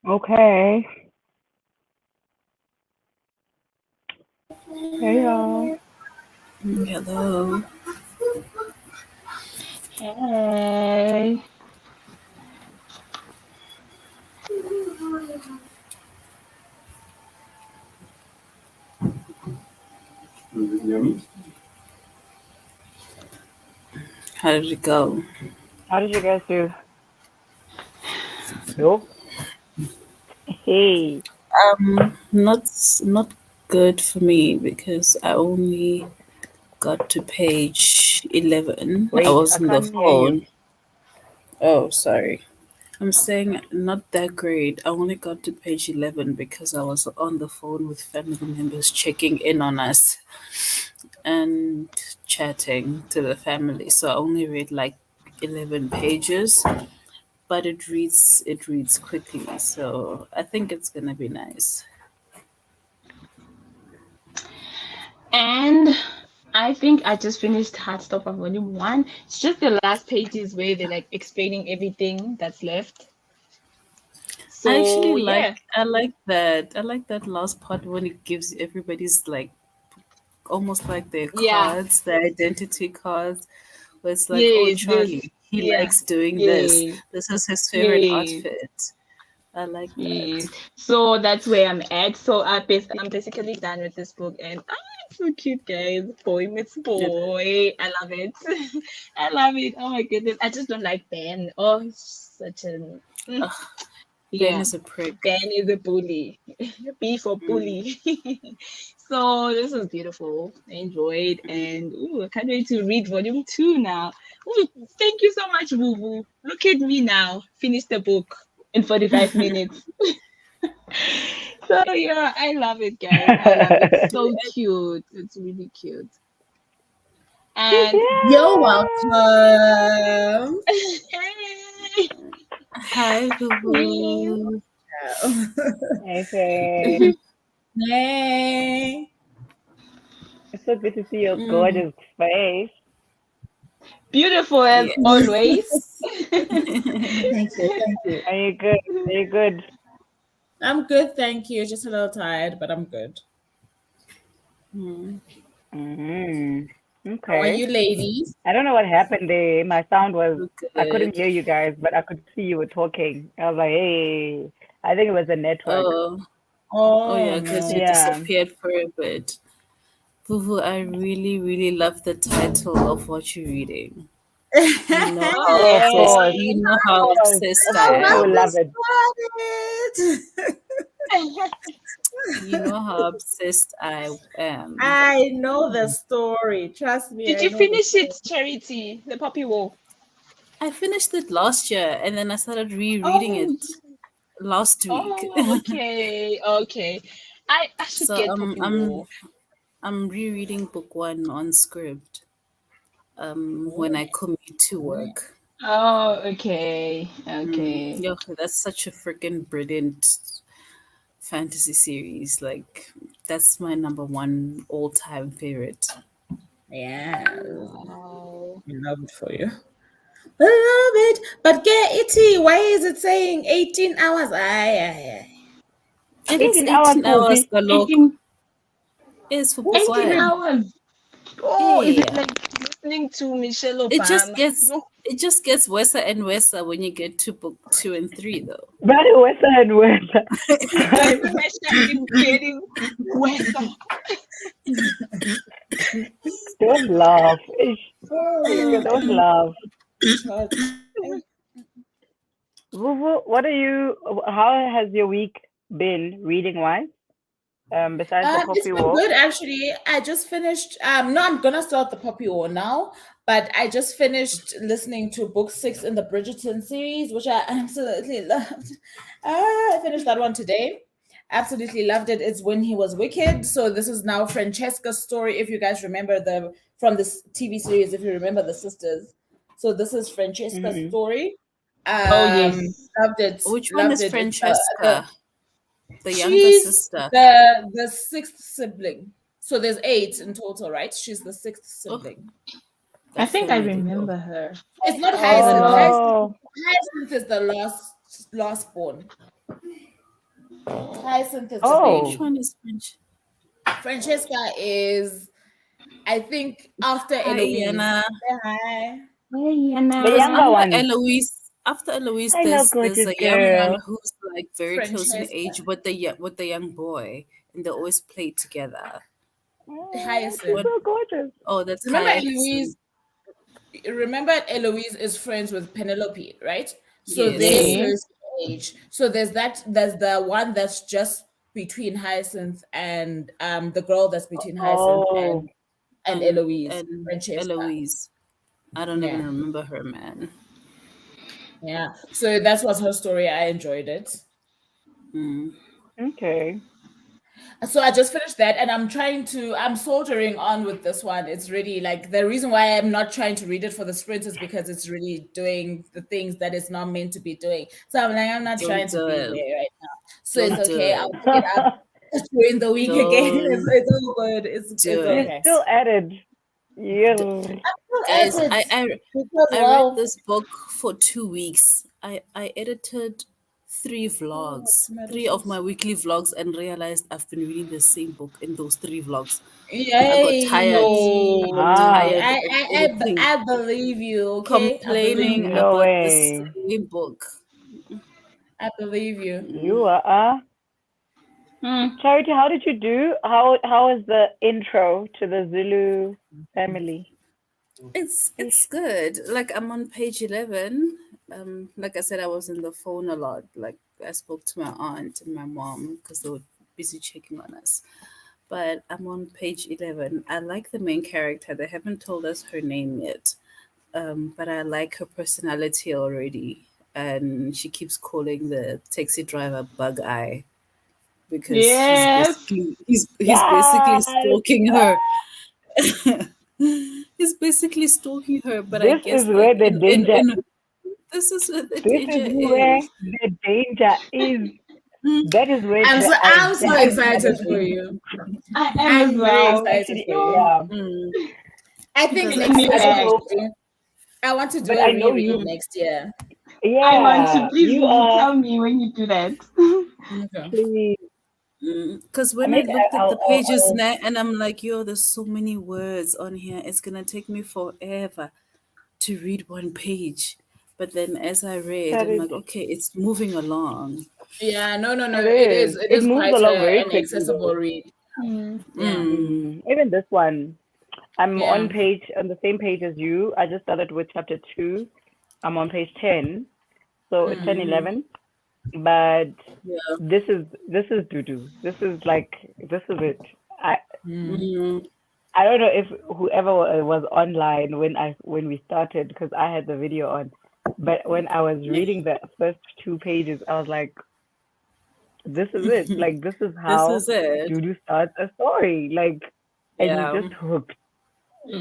S1: Okay. Hey y'all.
S2: Hello.
S3: Hey.
S2: How did it go?
S1: How did you guys do? Yo. Hey.
S2: Not good for me because I only got to page 11. I
S1: Wait,
S2: was
S1: I
S2: on the
S1: can't hear you.
S2: phone. Oh, sorry. I'm saying not that great. I only got to page 11 because I was on the phone with family members checking in on us and chatting to the family. So I only read like 11 pages, but it reads quickly. So I think it's going to be nice.
S3: And I think I just finished Heartstopper Volume 1. It's just the last pages where they're like explaining everything that's left.
S2: I actually
S3: So yeah.
S2: like that. I like that last part when it gives everybody's like almost like their
S3: Yeah.
S2: cards, their identity cards, where it's like, oh,
S3: Yes, this.
S2: Charlie, he
S3: Yeah.
S2: likes doing this.
S3: Yes.
S2: This is his favorite
S3: Yes.
S2: outfit. I like
S3: Yes.
S2: that.
S3: So that's where I'm at. So I'm basically done with this book, and it's so cute, guys. Boy meets
S2: It,
S3: boy. I love it. I love it. Oh my goodness. I just don't like Ben. Oh, he's such an
S2: ugh, Ben
S3: yeah.
S2: is a prick.
S3: Ben is a bully. B for
S2: Mm.
S3: bully. So this is beautiful. I enjoyed, and I can't wait to read volume 2 now. Ooh, thank you so much, Vuvu. Look at me now. Finish the book in 45 minutes. So yeah, I love it, guys. I love it. So cute. It's really cute. And
S4: You're
S1: Yeah.
S4: welcome.
S3: hey,
S2: Hi,
S3: meow.
S2: Vuvu.
S1: Okay.
S4: Hey.
S1: It's so good to see your
S2: Mm,
S1: gorgeous face.
S3: Beautiful as
S2: yes.
S3: always.
S4: Thank you. Thank you.
S1: Are you good? Are you good?
S4: I'm good. Thank you. Just a little tired, but I'm good.
S2: Mm.
S1: Mm-hmm.
S4: How are
S1: Okay.
S4: you, ladies?
S1: I don't know what happened there. My sound was, I couldn't
S2: Good.
S1: hear you guys, but I could see you were talking. I was like, hey, I think it was the network.
S2: Oh, oh
S4: Oh
S2: yeah, because you
S4: no.
S1: Yeah.
S2: disappeared for a bit. Vuvu, I really, really love the title of what you're reading. You know how
S1: Oh, of
S2: obsessed
S1: course.
S4: Yay!
S2: you know
S1: Of
S2: how
S1: course.
S2: obsessed
S1: Of
S2: I
S4: How
S1: course you
S4: well
S1: will
S2: am.
S1: love
S4: we
S1: it.
S4: started.
S2: You know how obsessed I am.
S4: I know the story. Trust me,
S3: Did
S4: I
S3: you
S4: know the
S3: finish it,
S4: story.
S3: Charity? The Poppy War.
S2: I finished it last year and then I started rereading
S3: Oh,
S2: it last week.
S3: oh, okay, okay. I should
S2: So
S3: get Poppy War.
S2: I'm rereading book one on script when I commute to work.
S3: Oh, okay, okay.
S2: Yo, that's such a freaking brilliant fantasy series. Like that's my number one all time favorite.
S4: Yeah.
S3: Wow.
S4: I love it for you. I love it. But get itty. Why is it saying 18 hours? Aye.
S2: It's
S1: 18 hours,
S2: 18 hours,
S1: Kofi.
S2: Galok.
S3: 18,
S2: It's for book
S3: 18
S4: Script.
S2: one.
S3: hours. Oh, is it
S2: Yeah.
S3: like listening to Michelle
S2: It just
S3: Obama?
S2: gets
S3: No,
S2: it just gets worse and worse when you get to book two and three though.
S1: Very worse and worse.
S3: the pressure is getting worse.
S1: Don't laugh. Ish.
S4: Oh,
S1: Don't laugh.
S4: God.
S1: Vuvu, what are you, how has your week been reading wise? Besides the
S4: It's
S1: Poppy
S4: been
S1: Walk?
S4: good actually. I just finished. No, I'm gonna start the Poppy War now, but I just finished listening to book 6 in the Bridgerton series, which I absolutely loved. I finished that one today. Absolutely loved it. It's when he was wicked. So this is now Francesca's story. If you guys remember the from this TV series, if you remember the sisters, so this is Francesca's
S1: Mm-hmm.
S4: story.
S3: Oh,
S4: Um,
S3: yes.
S4: loved it.
S2: Which one
S4: Loved
S2: is
S4: it. It's the
S2: Francesca? The younger
S4: She's
S2: sister.
S4: the sixth sibling. So there's 8 in total, right? She's the sixth
S2: Oh,
S4: sibling.
S3: I
S2: that's
S3: think I
S2: family though.
S3: remember her.
S4: It's not
S3: I don't
S4: Hyacinth.
S3: know.
S1: Oh,
S4: Hyacinth is the last born. Hyacinth is
S1: Oh.
S2: Which one is French?
S4: Francesca is, I think, after
S2: Hi,
S4: Eloise.
S2: Iana.
S4: Say hi.
S1: The
S2: Because
S1: younger one.
S2: After Eloise,
S1: Hello,
S2: there's
S1: gorgeous
S2: a young one
S1: girl.
S2: who's like very close in
S4: Francesca.
S2: age with the young boy, and they always play together.
S1: Oh, she's
S4: Hyacinth.
S1: so gorgeous.
S2: Oh, that's
S4: Remember
S2: Hyacinth.
S4: Eloise is friends with Penelope, right? So
S2: Yes.
S4: they're
S1: Yes.
S4: close in age. So there's the one that's just between Hyacinth and the girl that's between Hyacinth
S1: Oh,
S4: and Eloise.
S2: And
S4: Francesca.
S2: Eloise. I don't even
S4: Yeah.
S2: remember her, man.
S4: Yeah. So that was her story. I enjoyed it.
S1: okay.
S4: So I just finished that and I'm soldiering on with this one. It's really like the reason why I'm not trying to read it for the sprint is because it's really doing the things that it's not meant to be doing. So I'm like, I'm not
S2: Don't
S4: trying to
S2: do
S4: be
S2: it.
S4: there right now. So
S2: Don't
S4: it's
S2: do
S4: okay.
S2: it.
S4: I'll pick it up during the week again.
S2: Don't
S4: It's all good. It's
S2: do
S1: You're
S2: it.
S4: okay.
S1: still at it. Yeah.
S2: Guys,
S4: Because,
S2: I
S4: well,
S2: read this book for 2 weeks. I edited 3 vlogs,
S4: tomato
S2: 3 of
S4: sauce.
S2: my weekly vlogs, and realized I've been reading the same book in those 3 vlogs.
S4: Yay,
S2: got tired.
S4: no.
S1: Ah.
S2: Tired of editing,
S4: I believe you, okay? I believe
S2: complaining
S4: you.
S1: No
S2: about the
S1: way.
S2: same book.
S4: I believe you.
S1: You are. Charity, how did you do? How was the intro to the Zulu family?
S2: It's good. Like I'm on page 11. Like I said, I was on the phone a lot. Like I spoke to my aunt and my mom because they were busy checking on us. But I'm on page 11. I like the main character. They haven't told us her name yet. But I like her personality already. And she keeps calling the taxi driver Bug Eye because
S3: Yes.
S2: he's basically
S1: Yes.
S2: stalking her. He's basically stalking her, but I
S1: This
S2: guess
S1: is
S2: like
S1: where the danger.
S2: this is where the
S1: This
S2: danger
S1: is where
S2: is.
S1: the danger is. That is where
S4: I'm so
S1: that is
S4: excited
S1: the
S4: for
S1: danger.
S4: you.
S3: I am
S4: I'm
S3: as
S4: very
S3: well.
S4: excited
S1: Actually,
S4: for you.
S1: yeah.
S4: I think
S2: Because
S4: next
S3: me
S4: year.
S1: I just
S3: back.
S1: hope.
S4: I want to do
S1: But
S4: a
S1: I know
S4: reread
S1: you.
S4: next year.
S3: I want to.
S1: Yeah,
S3: Please,
S1: you
S3: will you
S1: are.
S3: tell me when you do that?
S4: Okay.
S1: Please.
S2: because
S1: I
S2: when I
S1: mean,
S2: looked at the pages
S1: I'll
S2: now, and I'm like, yo, there's so many words on here. It's gonna take me forever to read one page. But then as I read,
S1: that
S2: I'm
S1: is.
S2: like, okay, it's moving along.
S4: Yeah, no.
S1: It
S4: It
S1: is.
S4: is. It
S1: It
S4: is
S1: moves
S4: quite
S1: along very
S4: an
S1: quickly, though.
S4: accessible read. Yeah.
S1: Even this one, I'm
S4: Yeah.
S1: on the same page as you. I just started with chapter 2. I'm on page 10, so it's 10, 11. But
S2: Yeah.
S1: this is doo-doo. This is it. I I don't know if whoever was online when we started, because I had the video on, but when I was reading the first 2 pages, I was like, this is it. Like, this is
S2: This
S1: how
S2: is it.
S1: Dudu starts a story. Like, and you're
S2: Yeah.
S1: just hooked.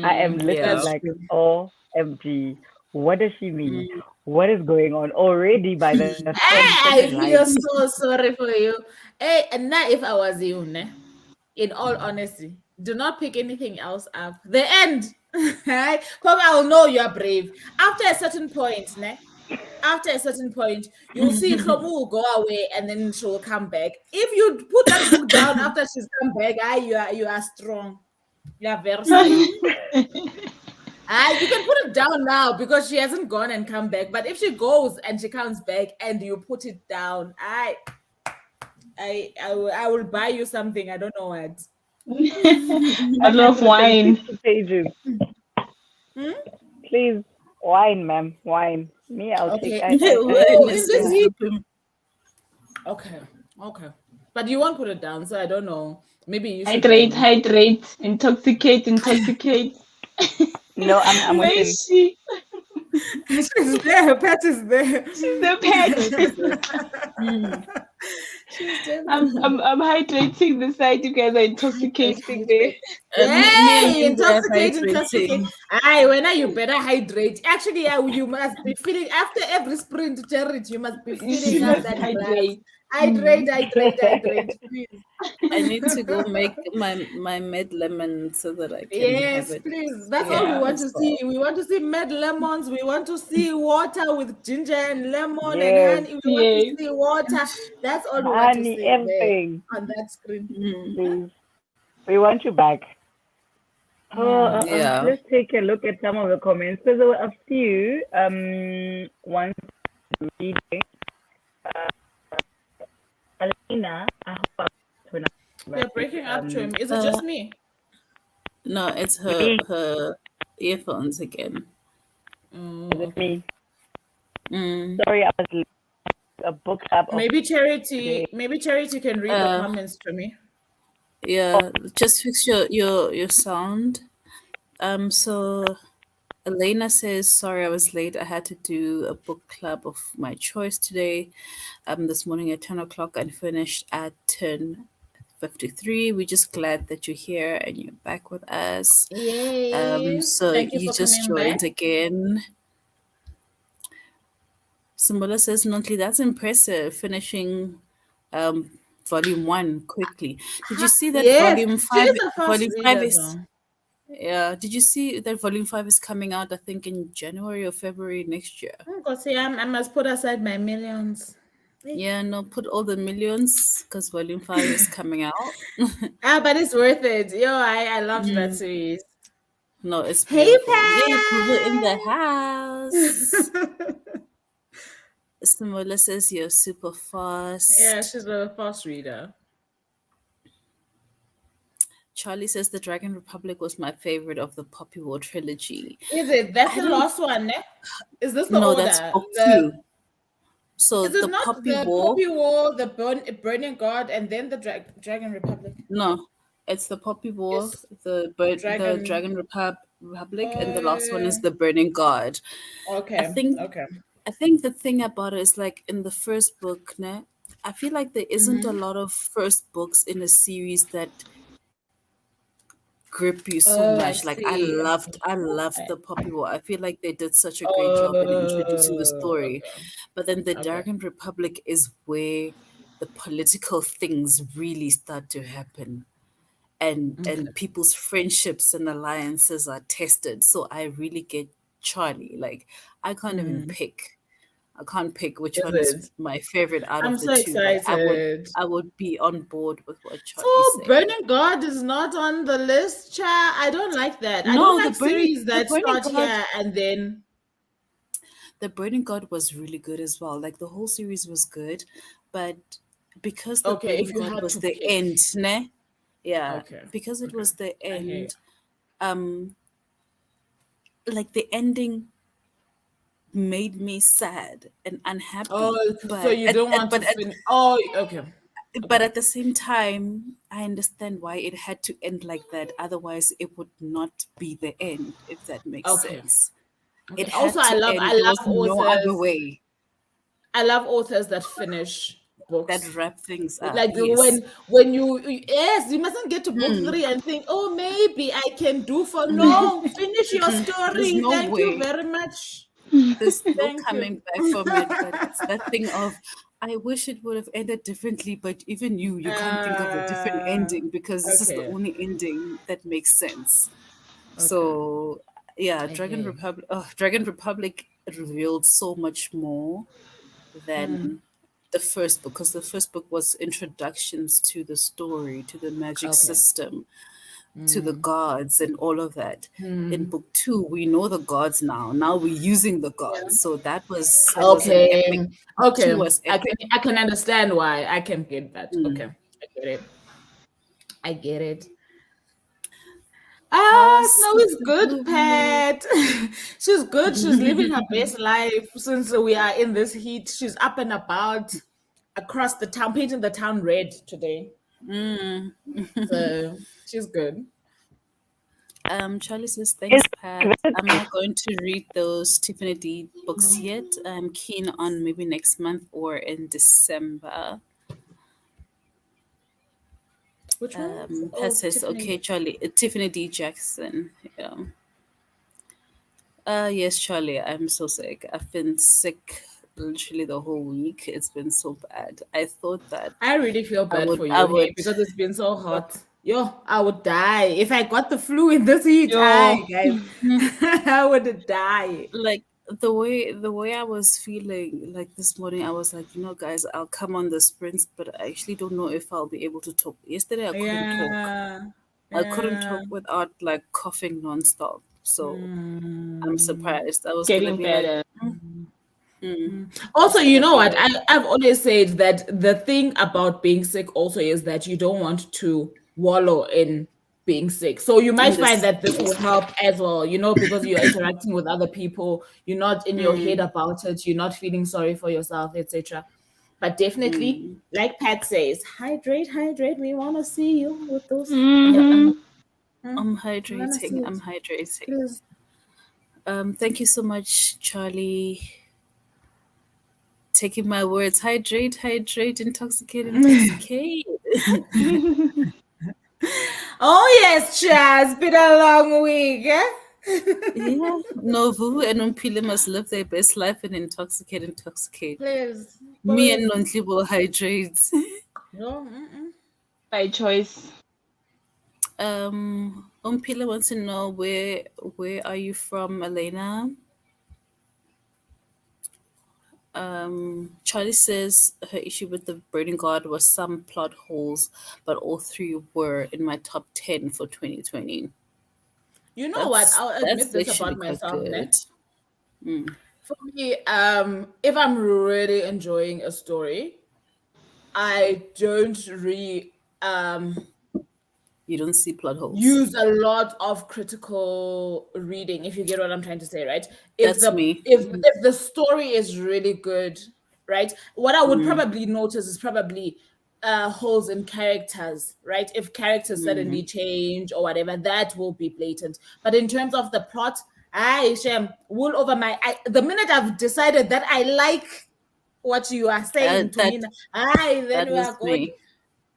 S1: I am literally
S2: Yeah.
S4: That's
S1: like,
S4: true.
S1: OMG, what does she mean? What is going on already by the
S4: I
S1: second
S4: feel
S1: line?
S4: so sorry for you. Hey, and not if I was you, ne? In all honesty, do not pick anything else up. The end. Right? Come, I'll know you are brave. After a certain point, ne? After a certain point, you'll see Khomu will go away and then she will come back. If you put that book down after she's come back, you are strong. You are very strong. You can put it down now because she hasn't gone and come back. But if she goes and she comes back and you put it down, I will buy you something. I don't know what.
S3: I love wine.
S1: 162 pages. Please, wine, ma'am, wine. Me, I'll
S4: Okay.
S1: take.
S4: Oh,
S2: Let's
S4: is this
S2: just
S4: it?
S2: help him.
S4: Okay. But you won't put it down, so I don't know. Maybe you should.
S3: Hydrate, intoxicate.
S1: No, I'm
S3: Where
S1: waiting.
S3: is she?
S4: She's there. Her pet is there.
S3: She's the pet. I'm hydrating the side. You guys are intoxicating there.
S2: Me and
S4: Yay!
S2: Ginger are
S4: Intoxicate, intoxicate.
S2: hydrating.
S4: Aye, when are you better hydrate? Actually, yeah, you must be feeling after every sprint, Charity. You must be
S3: You
S4: filling up
S3: must
S4: that glass.
S3: hydrate.
S4: Hydrate, hydrate, hydrate, please.
S2: I need to go make my med lemon so that I can have
S4: Yes,
S2: it
S4: please. That's all we
S2: soon
S3: Yeah.
S4: want
S2: as
S4: to see.
S2: well.
S4: We want to see mad lemons. We want to see water with ginger and lemon and
S1: Yes,
S4: honey. We want to
S3: Yes.
S4: see water. That's all we want to
S1: honey,
S4: see there
S1: everything.
S4: on that screen.
S2: Mm,
S1: Please. We want you back. Oh,
S4: Yeah.
S2: yeah.
S1: let's take a look at some of the comments because there were a few. One reading. Alina, I hope I'm pronouncing it
S4: You're
S1: right.
S4: breaking up, Trim. Is it
S2: Uh,
S4: just me?
S2: no, it's
S1: Me,
S2: her earphones again.
S1: is it
S4: Okay.
S1: me?
S2: Mm.
S1: Sorry, I was late. A book club of
S4: Maybe
S1: today.
S4: Charity can read the
S2: Uh,
S4: comments to me.
S2: yeah, just fix your sound. So Elena says, sorry I was late. I had to do a book club of my choice today. This morning at 10 o'clock and finished at 10:53. We're just glad that you're here and you're back with us.
S4: Yay.
S2: So
S4: Thank you
S2: you
S4: for
S2: just
S4: coming back.
S2: joined again. Simbola says, Nonhly, that's impressive. Finishing volume 1 quickly. Did you see that
S4: Yes,
S2: volume
S4: she
S2: 5
S4: is a fast
S2: volume 5
S4: reader
S2: is
S4: though.
S2: yeah, did you see that volume 5 is coming out, I think, in January or February next year?
S4: Because I must put aside my millions.
S2: Yeah, no, put all the millions because volume 5 is coming out.
S4: But it's worth it. Yo, I loved that
S2: Mm,
S4: series.
S2: no, it's
S4: Hey,
S2: beautiful. Yay, Vuvu in the house.
S4: Pat!
S2: Simola says you're super
S4: Yeah,
S2: fast.
S4: she's a fast reader.
S2: Charlie says the Dragon Republic was my favorite of the Poppy War trilogy.
S4: Is it? That's
S2: I
S4: the
S2: don't
S4: last one, eh? Is this the
S2: know. That's
S4: order?
S2: book 2. So
S4: Is it
S2: the
S4: not
S2: Poppy
S4: the
S2: War,
S4: Poppy War, the Burning God, and then the Dragon Republic?
S2: no, it's the Poppy War,
S4: Yes.
S2: the
S4: Dragon.
S2: Dragon Republic, and the last one is
S4: Oh,
S2: the Burning God. I
S4: okay.
S2: think
S4: Okay.
S2: I think the thing about it is like in the first book, ne, I feel like there isn't a
S4: Mm-hmm.
S2: lot of first books in a series that grip you so
S4: Oh, I
S2: much. Like
S4: see.
S2: I loved
S4: I,
S2: the Poppy War. I feel like they did such a great job in introducing the
S4: oh,
S2: story. But then the
S4: okay.
S2: Dragon Republic is where the political things really start to happen
S4: Okay.
S2: and people's friendships and alliances are tested. So I really get Charlie. Like I can't even
S4: Mm.
S2: pick. I can't pick which
S4: Is
S2: one is
S4: it?
S2: my favorite out
S4: I'm
S2: of the
S4: so
S2: two, but
S4: excited.
S2: I would be on board with what Charlie's
S4: So
S2: saying.
S4: Burning God is not on the list, chat. I don't like that. I don't
S2: No,
S4: like series
S2: the
S4: that
S2: Burning
S4: start
S2: God
S4: here and then.
S2: the Burning God was really good as well. Like the whole series was good, but because the
S4: Okay, if
S2: Burning
S4: you
S2: God
S4: had
S2: was
S4: to
S2: the
S4: pick.
S2: end, ne? Yeah,
S4: Okay.
S2: because it
S4: Okay.
S2: was the
S4: I hear you.
S2: end, um, like the ending made me sad and unhappy.
S4: Oh, so you don't want to finish. Oh, okay.
S2: But
S4: Okay.
S2: at the same time, I understand why it had to end like that. Otherwise, it would not be the end, if that makes
S4: Okay.
S2: sense.
S4: Okay.
S2: It
S4: Also,
S2: had to end.
S4: I
S2: There was
S4: love
S2: no other
S4: authors.
S2: way
S4: I love authors that finish
S2: that
S4: books.
S2: wrap things up.
S4: Like
S2: Yes.
S4: when yes, you mustn't get to book
S2: Mm.
S4: 3 and think, oh, maybe I can do for no. Finish your
S2: There's
S4: story.
S2: no
S4: Thank you
S2: way.
S4: very much.
S2: There's no
S4: Thank you.
S2: coming back from it. But it's that thing of, I wish it would have ended differently, but even you can't think of a different
S4: Uh,
S2: ending because this is the
S4: okay.
S2: only ending that makes sense.
S4: Okay.
S2: So yeah,
S4: I hear you.
S2: Dragon Republic revealed so much more
S4: Mm,
S2: than the first book because the first book was introductions to the story, to the magic
S4: okay.
S2: system, to the
S4: Mm,
S2: gods and all of that. In
S4: mm.
S2: book 2, we know the gods now. Now we're using the
S4: Yeah.
S2: gods. So that was an
S4: Okay.
S2: epic. Book 2
S4: Okay.
S2: was epic.
S4: I can understand why. I can get that. Okay.
S2: Mm.
S4: I get it. I get it.
S2: How's
S4: Snow is
S2: Sister
S4: good,
S2: Vuvu?
S4: pet. She's good. She's living her best life since we are in this heat. She's up and about across the town, painting the town red today.
S2: Mm.
S4: So she's good.
S2: Charlie says,
S1: Is
S2: thanks, Pat. I'm not going to read those Tiffany D books yet. I'm keen on maybe next month or in December.
S4: Which one?
S2: Pat says,
S4: Tiffany.
S2: okay, Charlie, Tiffany D. Jackson. Yeah. Yes, Charlie, I'm so sick. I've been sick literally the whole week. It's been so bad. I thought that
S4: I really feel
S2: I
S4: bad
S2: would,
S4: for
S2: I
S4: you, hey,
S2: would,
S4: because it's been so hot. Yo, I would die if I got the flu in this heat.
S3: Yo.
S4: Aye, guys, I would die.
S2: like the way I was feeling like this morning. I was like, guys, I'll come on the sprints, but I actually don't know if I'll be able to talk. Yesterday, I couldn't talk.
S4: Yeah,
S2: I couldn't
S4: yeah.
S2: talk without like coughing nonstop. So I'm
S4: Mm.
S2: surprised. I was gonna
S3: Getting
S2: be like,
S3: better.
S2: I
S4: Also,
S2: was
S4: you
S2: gonna
S4: know
S2: be
S4: what?
S2: like,
S4: I've always said that the thing about being sick also is that you don't want to wallow in being sick. So you might
S2: in
S4: find
S2: this.
S4: that this would help as well, because you're interacting with other people, you're not in your head about it, you're not feeling sorry for yourself, etc. But definitely, like Pat says, hydrate, hydrate. We want to see you with those. Yeah,
S3: Mm-hmm.
S2: I'm
S4: we want to see
S2: hydrating.
S4: it.
S2: I'm hydrating.
S4: Please.
S2: Thank you so much, Charlie. Taking my words. Hydrate, hydrate, intoxicate, intoxicate.
S4: Oh yes, Chaz. Been a long week. Eh?
S2: Yeah. No, Vuvu and Umpile must live their best life and intoxicate, intoxicate.
S4: Please,
S2: Me and
S4: please.
S2: Nonhly will hydrate.
S4: No.
S3: By choice.
S2: Umpile wants to know where are you from, Elena? Charlie says her issue with the Burning God was some plot holes, but all three were in my top 10 for 2020.
S4: You know what? I'll admit
S2: That's
S4: this
S2: actually
S4: about
S2: quite
S4: myself, ne?
S2: good.
S4: For me, if I'm really enjoying a story, I don't really
S2: You don't see plot holes.
S4: use a lot of critical reading, if you get what I'm trying to say, right? If
S2: That's
S4: the
S2: me.
S4: if the story is really good, right? What I would probably notice is probably holes in characters, right? If characters suddenly change or whatever, that will be blatant. But in terms of the plot, I shame wool over my eye. The minute I've decided that I like what you are saying to
S2: That
S4: me, then
S2: that
S4: we are
S2: was
S4: good.
S2: me.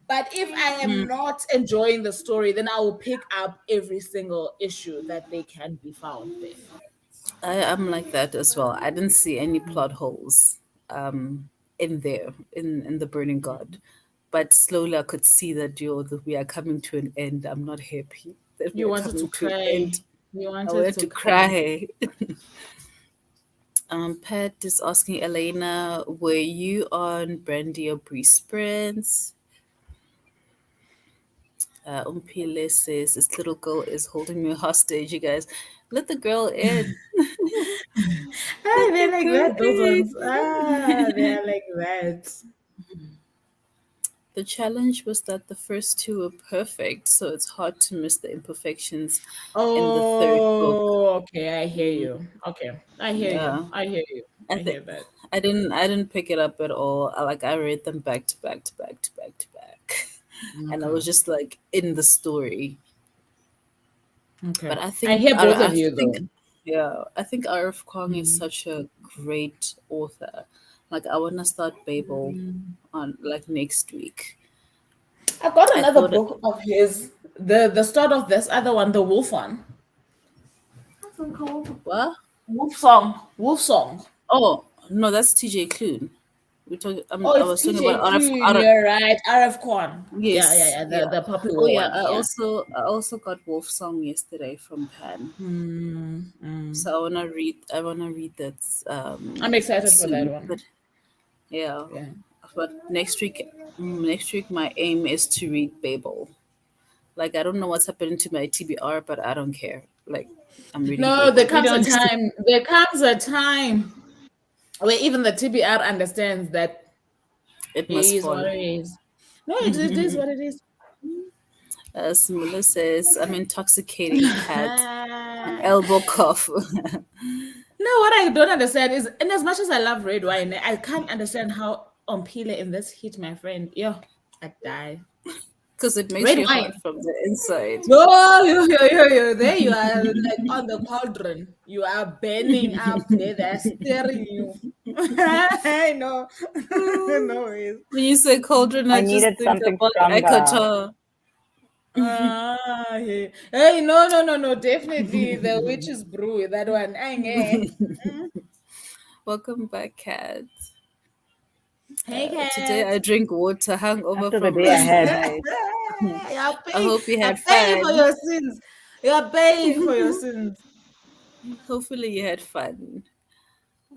S4: But if I am not enjoying the story, then I will pick up every single issue that they can be found there.
S2: I'm like that as well. I didn't see any plot holes in there in the Burning God, but slowly I could see that we are coming to an end. I'm not happy that we
S4: You
S2: are
S4: wanted to
S2: coming to an
S4: cry.
S2: end.
S4: You
S2: I
S4: wanted
S2: wanted
S4: to
S2: to
S4: cry.
S2: cry. Pat is asking Elena, were you on Brandy or Bree Sprints? Umpile says, this little girl is holding me hostage, you guys. Let the girl in. Let
S4: They're
S2: the
S4: like
S2: girl
S4: that, those
S2: in.
S4: ones. They're like that.
S2: The challenge was that the first two were perfect, so it's hard to miss the imperfections in the third book.
S4: Oh, okay. I hear you. Okay. I hear you.
S2: Yeah.
S4: I hear you.
S2: I
S4: I
S2: think
S4: hear that.
S2: I didn't pick it up at all. I read them back to back to back to back to back. And I
S4: Okay.
S2: was just like in the story.
S4: Okay.
S2: But I
S4: I
S2: think
S4: hear both of
S2: I
S4: you
S2: think
S4: though.
S2: yeah, I think R.F. Kong is such a great author. Like I wanna start Babel on like next week.
S4: I've got
S2: I
S4: another
S2: thought
S4: book of his. The start of this other one, the wolf one. What's it called?
S2: what?
S4: Wolf song. Wolf song.
S2: Oh no, that's TJ Klune.
S4: Oh,
S2: I
S4: it's
S2: was talking
S4: TJ
S2: about
S4: Klune. You're right. RF Kwan. Yeah, yeah,
S2: yes,
S4: yeah.
S2: yeah.
S4: The
S2: Oh
S4: popular
S2: yeah,
S4: one. Yeah.
S2: I also got Wolf Song yesterday from Pan. So I wanna read that
S4: I'm excited for that
S2: soon.
S4: one.
S2: But yeah.
S4: Yeah.
S2: But next week my aim is to read Babel. Like I don't know what's happening to my TBR, but I don't care. Like I'm reading
S4: No, there
S2: Babel.
S3: We
S4: comes a
S3: don't.
S4: time. There comes a time where even the TBR understands that
S2: It
S4: it
S2: must
S4: is
S2: fall.
S4: what it is. No, it is what it is.
S2: Smula says, I'm intoxicating Pat. Elbow cough.
S4: No, what I don't understand is, and as much as I love red wine, I can't understand how on Pile in this heat, my friend. Yo, I die.
S2: Because it makes
S4: Red
S2: you hot
S4: wine.
S2: from the inside.
S4: Yo. There you are, like on the cauldron. You are burning up there. They're staring you. I know. No worries.
S2: When you say cauldron,
S1: I
S2: I just
S1: needed
S2: think
S1: something
S2: about
S1: stronger.
S2: Akatar.
S4: Hey, no. Definitely the witch's brew. That one.
S2: Welcome back, Kat.
S4: Hey,
S2: Today
S4: cat.
S2: I drink water hungover
S1: After the
S2: from
S1: day I
S2: last
S1: had.
S2: night.
S4: You're
S2: I
S4: paying.
S2: hope you
S4: You're
S2: had
S4: paying for
S2: fun.
S4: your sins. You're paying for your sins.
S2: Hopefully you had fun.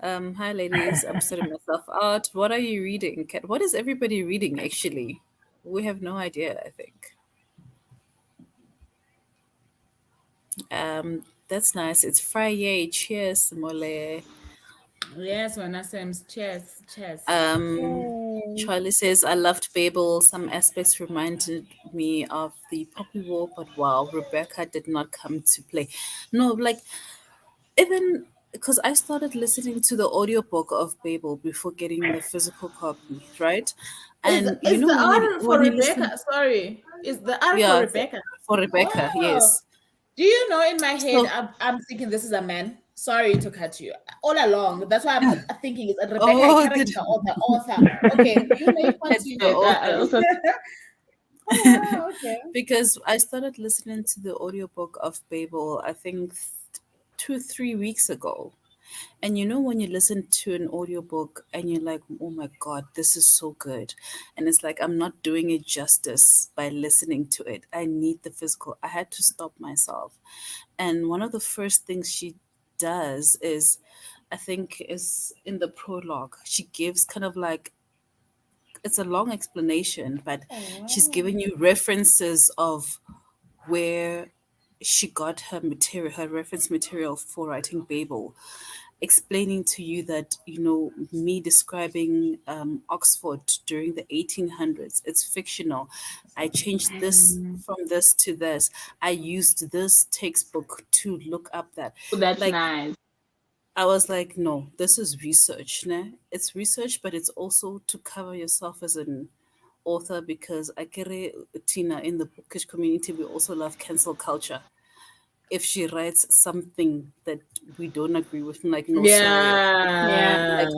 S2: Hi ladies, I'm sorting myself out. What are you reading, Kat? What is everybody reading actually? We have no idea, I think. That's nice. It's Friday. Cheers, Mole.
S4: Yes, Sam's chess.
S2: Charlie says, I loved Babel. Some aspects reminded me of the Poppy War, but wow, Rebecca did not come to play. No, like, even because I started listening to the audiobook of Babel before getting the physical copy, right? And you
S4: Is
S2: know
S4: the
S2: when you
S4: R for
S2: listen,
S4: Rebecca? Sorry, is the R for
S2: yeah,
S4: Rebecca?
S2: for Rebecca,
S4: Oh,
S2: yes.
S4: do you know? In my head,
S2: So,
S4: I'm thinking this is a man. Sorry to cut you. All along, that's why I'm thinking it's a Rebecca, a
S2: oh,
S4: character or the author. Okay, you
S2: it's the
S4: continue. I
S2: author.
S4: also. Oh wow. Okay.
S2: Because I started listening to the audiobook of Babel, I think 2, 3 weeks ago. And you know, when you listen to an audiobook and you're like, oh my God, this is so good. And it's like, I'm not doing it justice by listening to it. I need the physical. I had to stop myself. And one of the first things she does is, I think, is in the prologue. She gives kind of like, it's a long explanation, but she's
S4: Oh.
S2: giving you references of where she got her material, her reference material for writing Babel, explaining to you that, you know, me describing Oxford during the 1800s, it's fictional. I changed this from this to this. I used this textbook to look up that.
S3: That's
S2: Like,
S3: nice.
S2: I was like, no, this is research. Ne? It's research, but it's also to cover yourself as an author, because I carry Tina in the bookish community. We also love cancel culture. If she writes something that we don't agree with, I'm like, no, sorry.
S1: Yeah.
S4: Yeah.
S2: Like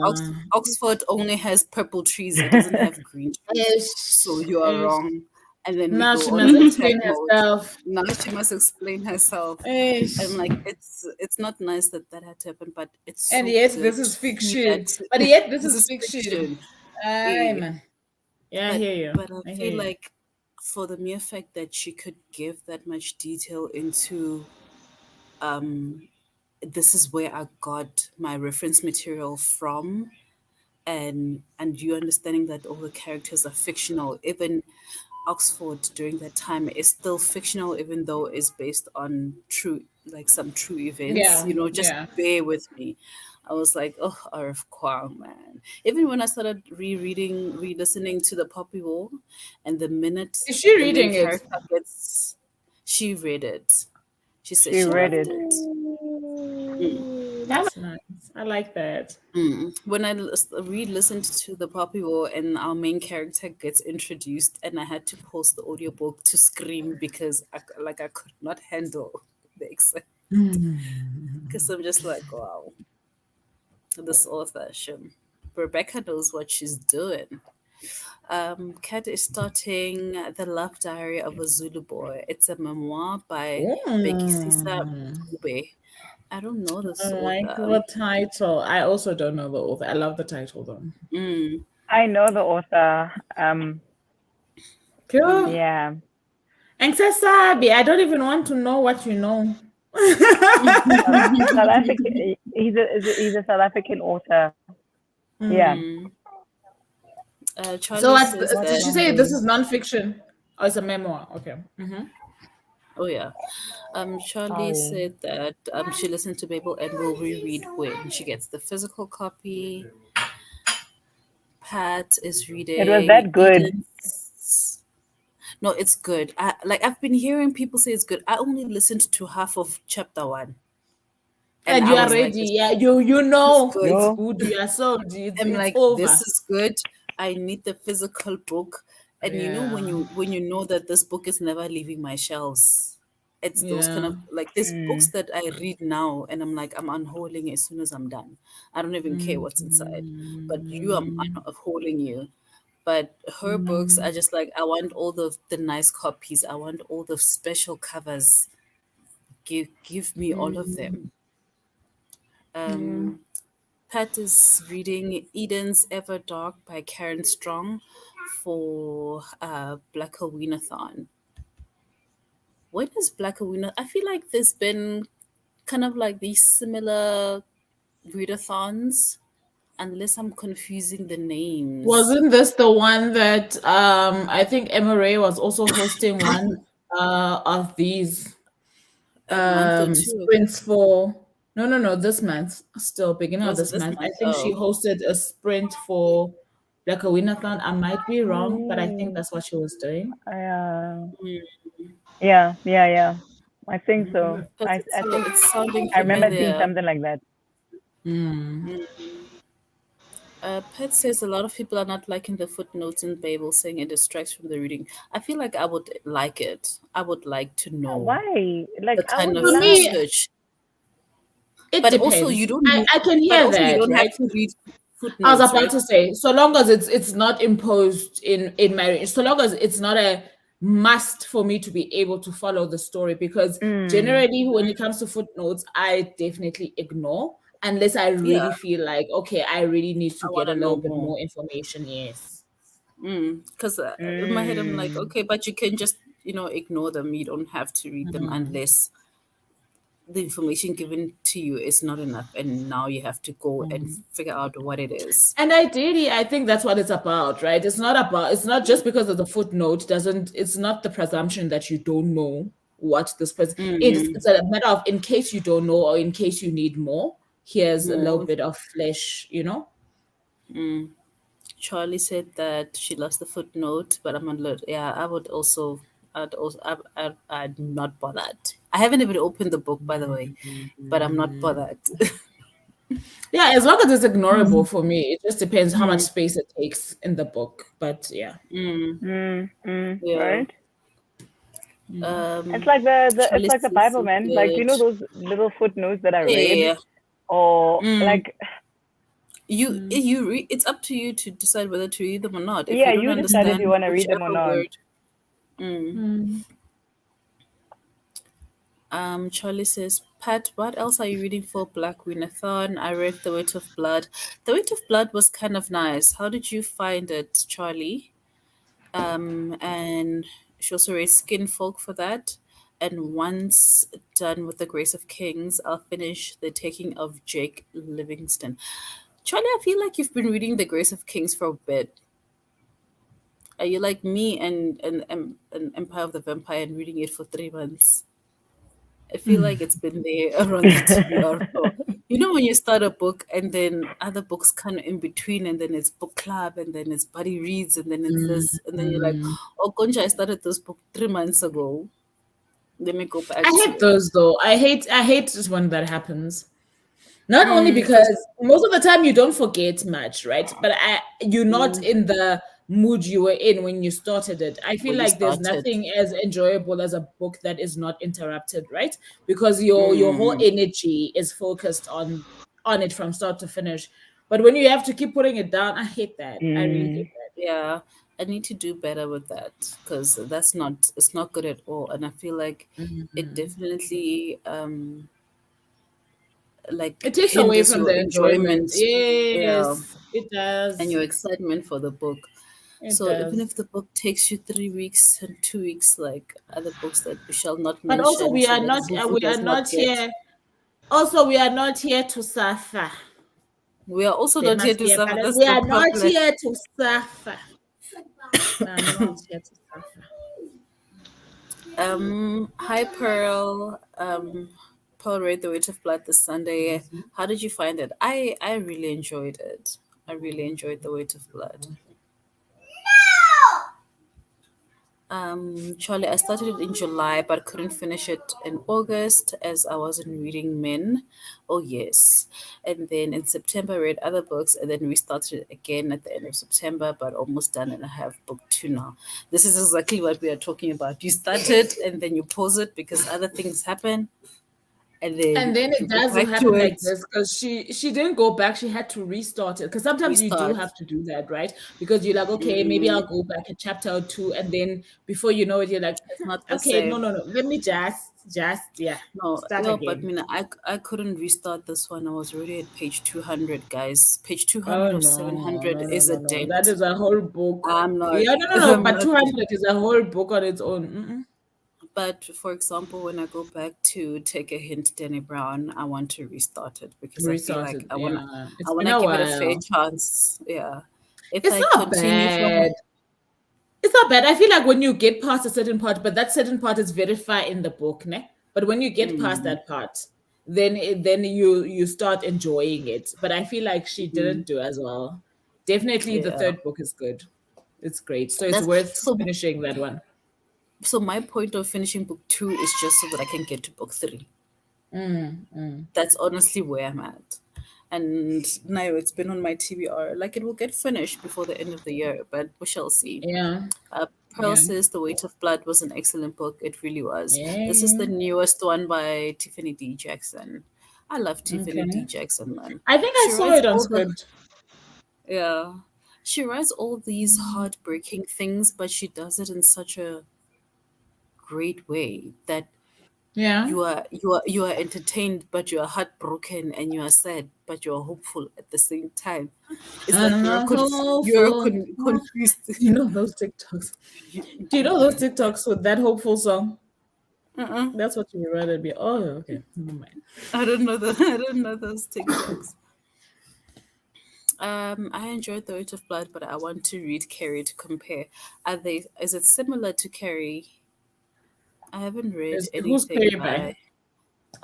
S2: Oxford only has purple trees, it doesn't have green trees. So
S4: Ish,
S2: you are
S4: ish.
S2: wrong. And then we
S4: Now
S2: go
S4: she
S2: on
S4: must
S2: attack
S4: explain
S2: mode.
S4: herself.
S2: Now she must explain herself. I'm
S4: Ish.
S2: like, it's not nice that that had to happen, but it's
S4: And
S2: so
S4: yet this
S2: good
S4: is
S2: for me that
S4: fiction. But yet this
S2: this
S4: is
S2: is
S4: fiction.
S2: fiction.
S4: Aye,
S2: Eh,
S4: man. Yeah, I
S2: but
S4: hear you.
S2: but I
S4: I hear
S2: feel
S4: you.
S2: like for the mere fact that she could give that much detail into this is where I got my reference material from, and you understanding that all the characters are fictional, even Oxford during that time is still fictional, even though it's based on true, like some true events.
S4: Yeah,
S2: You know, just
S4: yeah.
S2: bear with me. I was like, oh, RF Kwang, man. Even when I started rereading, re-listening to the Poppy War, and the minute
S4: Is she
S2: the main
S4: reading it?
S2: character gets, she read it. She said
S1: She
S2: she
S1: read
S2: loved
S1: it.
S2: it. Mm.
S4: That's nice. I like that.
S2: When I re-listened to the Poppy War and our main character gets introduced, and I had to pause the audiobook to scream because I could not handle the excitement, because I'm just like, wow, this author, Rebecca knows what she's doing. Kat is starting The Love Diary of a Zulu Boy. It's a memoir by Becky Sisa
S4: Mm.
S2: Mkube. I don't know
S4: I
S2: this
S4: like
S2: author.
S4: the title. I also don't know the author. I love the title though.
S2: Mm.
S1: I know the author.
S4: Cool.
S1: Yeah.
S4: Sabi, I don't even want to know what you know.
S1: South African. He's a South African author. Yeah.
S2: Mm.
S4: So
S2: Charlie
S4: what's
S2: says
S4: did
S1: What's
S2: that.
S4: she
S1: wrong
S4: say
S1: with
S4: this
S1: him?
S4: is nonfiction? Oh, it's a memoir. Okay.
S2: Oh yeah. Charlie
S1: Sorry.
S2: said that she listened to Babel and will reread when she gets the physical copy. Pat is
S1: It was
S2: reading
S1: that good.
S2: Eden's. No, it's good. I've been hearing people say it's good. I only listened to half of chapter 1, and
S4: And
S2: I
S4: you are
S2: was like,
S4: ready.
S2: it's
S4: Yeah, you
S2: it's
S4: know
S2: good.
S4: it's
S1: No.
S4: good. You are sold.
S2: I'm
S4: It's
S2: like, this
S4: over.
S2: is good. I need the physical book. And you know,
S4: Yeah.
S2: when you know that this book is never leaving my shelves, it's those kind
S4: Yeah.
S2: of like there's books that I read now and I'm like, I'm unholding as soon as I'm done. I don't even care what's inside. But you, I'm unholding you. But her books are just like, I want all the nice copies. I want all the special covers. Give me all of them. Pat is reading Eden's Ever Dark by Karen Strong for Black Haweenathon. When is Black Haweenathon? I feel like there's been kind of like these similar readathons, unless I'm confusing the names.
S4: Wasn't this the one that I think Emma Ray was also hosting one of these
S2: A month or two
S4: sprints for no this month, still beginning of
S2: Was it
S4: this
S2: this
S4: month. I
S2: month?
S4: think she
S2: Oh.
S4: hosted a sprint for like a winathon. I might be wrong, but I think that's what she was doing.
S1: Yeah. I think so.
S2: But
S1: I think
S2: it's sounding
S1: I remember seeing
S2: familiar.
S1: something like that.
S2: Pet says a lot of people are not liking the footnotes in Babel, saying it distracts from the reading. I feel like I would like it. I would like to know
S1: Why? Like
S2: the
S1: I
S2: kind
S1: would
S2: of
S4: For
S1: love.
S4: me,
S2: research.
S4: it
S2: But
S4: depends.
S2: also, you don't.
S4: I can
S2: But
S4: hear
S2: also, you
S4: that,
S2: don't
S4: right?
S2: have to read
S4: I was
S2: footnotes,
S4: about
S2: right?
S4: to say, so long as it's not imposed in marriage, so long as it's not a must for me to be able to follow the story, because generally when it comes to footnotes, I definitely ignore unless I really feel like, okay, I really need to
S2: I
S4: get
S2: want
S4: a
S2: to know
S4: little bit
S2: more.
S4: more information. Yes.
S2: Because in my head, I'm like, okay, but you can just ignore them. You don't have to read them unless the information given to you is not enough, and now you have to go and figure out what it is.
S4: And ideally, I think that's what it's about, right? It's not just because of the footnote, it's not the presumption that you don't know what this person, it's a matter of, in case you don't know or in case you need more, here's a little
S2: More.
S4: bit of flesh,
S2: Charlie said that she loves the footnote, but I'm a yeah, I'd not bothered. I haven't even opened the book, by the way, but I'm not bothered.
S4: Yeah, as long as it's ignorable for me. It just depends how much space it takes in the book. But yeah.
S2: Yeah.
S1: Right. It's like
S2: Charlie
S1: it's like the
S2: says
S1: Bible,
S2: so
S1: man. Like
S2: good.
S1: those little footnotes that I read,
S2: Yeah.
S1: or like
S2: It's up to you to decide whether to read them or not. If
S1: yeah,
S2: you don't
S1: you decide if you
S2: understand
S1: want to read them or
S2: whichever
S1: not.
S2: word. Charlie says, Pat, what else are you reading for Black Winathon? I read The Weight of Blood. The Weight of Blood was kind of nice. How did you find it, Charlie? And she also read Skinfolk for that. And once done with The Grace of Kings, I'll finish The Taking of Jake Livingston. Charlie, I feel like you've been reading The Grace of Kings for a bit. Are you like me and Empire of the Vampire and reading it for 3 months? I feel like it's been there around the TBR floor. You know when you start a book and then other books kind of in between, and then it's book club, and then it's buddy reads, and then it's this, and then you're like, oh, Concha, I started this book 3 months ago. Let me go back
S4: I
S2: to
S4: hate
S2: it.
S4: those though. I hate just when that happens. Not only because most of the time you don't forget much, right? But you're not in the mood you were in when you started it. I feel
S2: When you
S4: like there's
S2: started.
S4: nothing as enjoyable as a book that is not interrupted, right? Because your whole energy is focused on it from start to finish. But when you have to keep putting it down, I hate that. I really hate that.
S2: Yeah, I need to do better with that, because it's not good at all. And I feel like it definitely like
S4: It takes away
S2: hinders
S4: from
S2: your
S4: the enjoyment.
S2: enjoyment. Yeah.
S4: Yes, it
S2: And
S4: does.
S2: your excitement for the book.
S4: It
S2: So even
S4: does.
S2: if the book takes you 3 weeks and 2 weeks, like other books that we shall not
S4: But also
S2: mention, so that Vuvu does not get.
S4: here. Also, we are not here to suffer.
S2: We are also
S4: There
S2: not here
S4: must
S2: to
S4: be a
S2: suffer.
S4: balance.
S2: That's
S4: We
S2: the
S4: are not
S2: problem.
S4: here to suffer. We are not here to suffer.
S2: Hi Pearl. Pearl read The Weight of Blood this Sunday. How did you find it? I really enjoyed it. I really enjoyed The Weight of Blood. Charlie, I started it in July but couldn't finish it in August as I wasn't reading Men. Oh yes. And then in September I read other books and then restarted it again at the end of September, but almost done, and I have book 2 now. This is exactly what we are talking about. You start it and then you pause it because other things happen. and then
S4: it
S2: you go
S4: does
S2: back to
S4: happen like
S2: it,
S4: this because she didn't go back. She had to restart it because sometimes you do
S2: restart.
S4: have to do that, right? Because you're like, okay, maybe I'll go back a chapter or two, and then before you know it, you're like,
S2: It's not the
S4: okay, no,
S2: same.
S4: let me just
S2: No,
S4: start
S2: yeah, but
S4: again.
S2: I couldn't restart this one. I was already at page 200, guys. Page 200
S4: Oh
S2: or
S4: no,
S2: 700
S4: no, no,
S2: is a
S4: no, no! That
S2: dent.
S4: is a whole book.
S2: I'm not.
S4: Yeah, no.
S2: I'm
S4: But
S2: not.
S4: 200 is a whole book on its own. Mm-mm.
S2: But for example, when I go back to Take a Hint, Danny Brown, I want to restart it because I feel like
S4: Restarted. Yeah,
S2: I
S4: it's been
S2: wanna
S4: a
S2: give it a fair
S4: while.
S2: chance. Yeah. If
S4: It's
S2: I
S4: not
S2: continue
S4: bad.
S2: from
S4: It's not bad. I feel like when you get past a certain part, but that certain part is very far in the book, ne? But when you get past
S2: mm,
S4: that part, then you start enjoying it. But I feel like she
S2: mm,
S4: didn't do as well. Definitely, the
S2: yeah.
S4: third book is good. It's great. So it's
S2: That's
S4: worth
S2: so
S4: finishing that one.
S2: so my point of finishing book 2 is just so that I can get to book 3. That's honestly where I'm at. And now it's been on my TBR. Like it will get finished before the end of the year, but we shall see.
S4: Yeah,
S2: Pearl
S4: yeah,
S2: says The Weight of Blood was an excellent book. It really was. This is
S4: yeah.
S2: the newest one by Tiffany D. Jackson. I love Tiffany D.
S4: Okay.
S2: Jackson, man.
S4: I think I
S2: She
S4: saw
S2: writes
S4: it on
S2: all the
S4: script.
S2: yeah. She writes all these heartbreaking things, but she does it in such a great way that
S4: Yeah.
S2: you are entertained, but you are heartbroken, and you are sad, but you are hopeful at the same time. It's like
S4: I'm a hopeful.
S2: confused.
S4: You know those TikToks. Do you know those TikToks with that hopeful song?
S2: uh-uh.
S4: That's what you would rather be. Oh, okay. Never mind.
S2: I don't know that. I don't know those TikToks. I enjoyed The Weight of Blood, but I want to read Carrie to compare. Are they? Is it similar to Carrie? I haven't read
S4: Who's
S2: anything
S4: Perry by?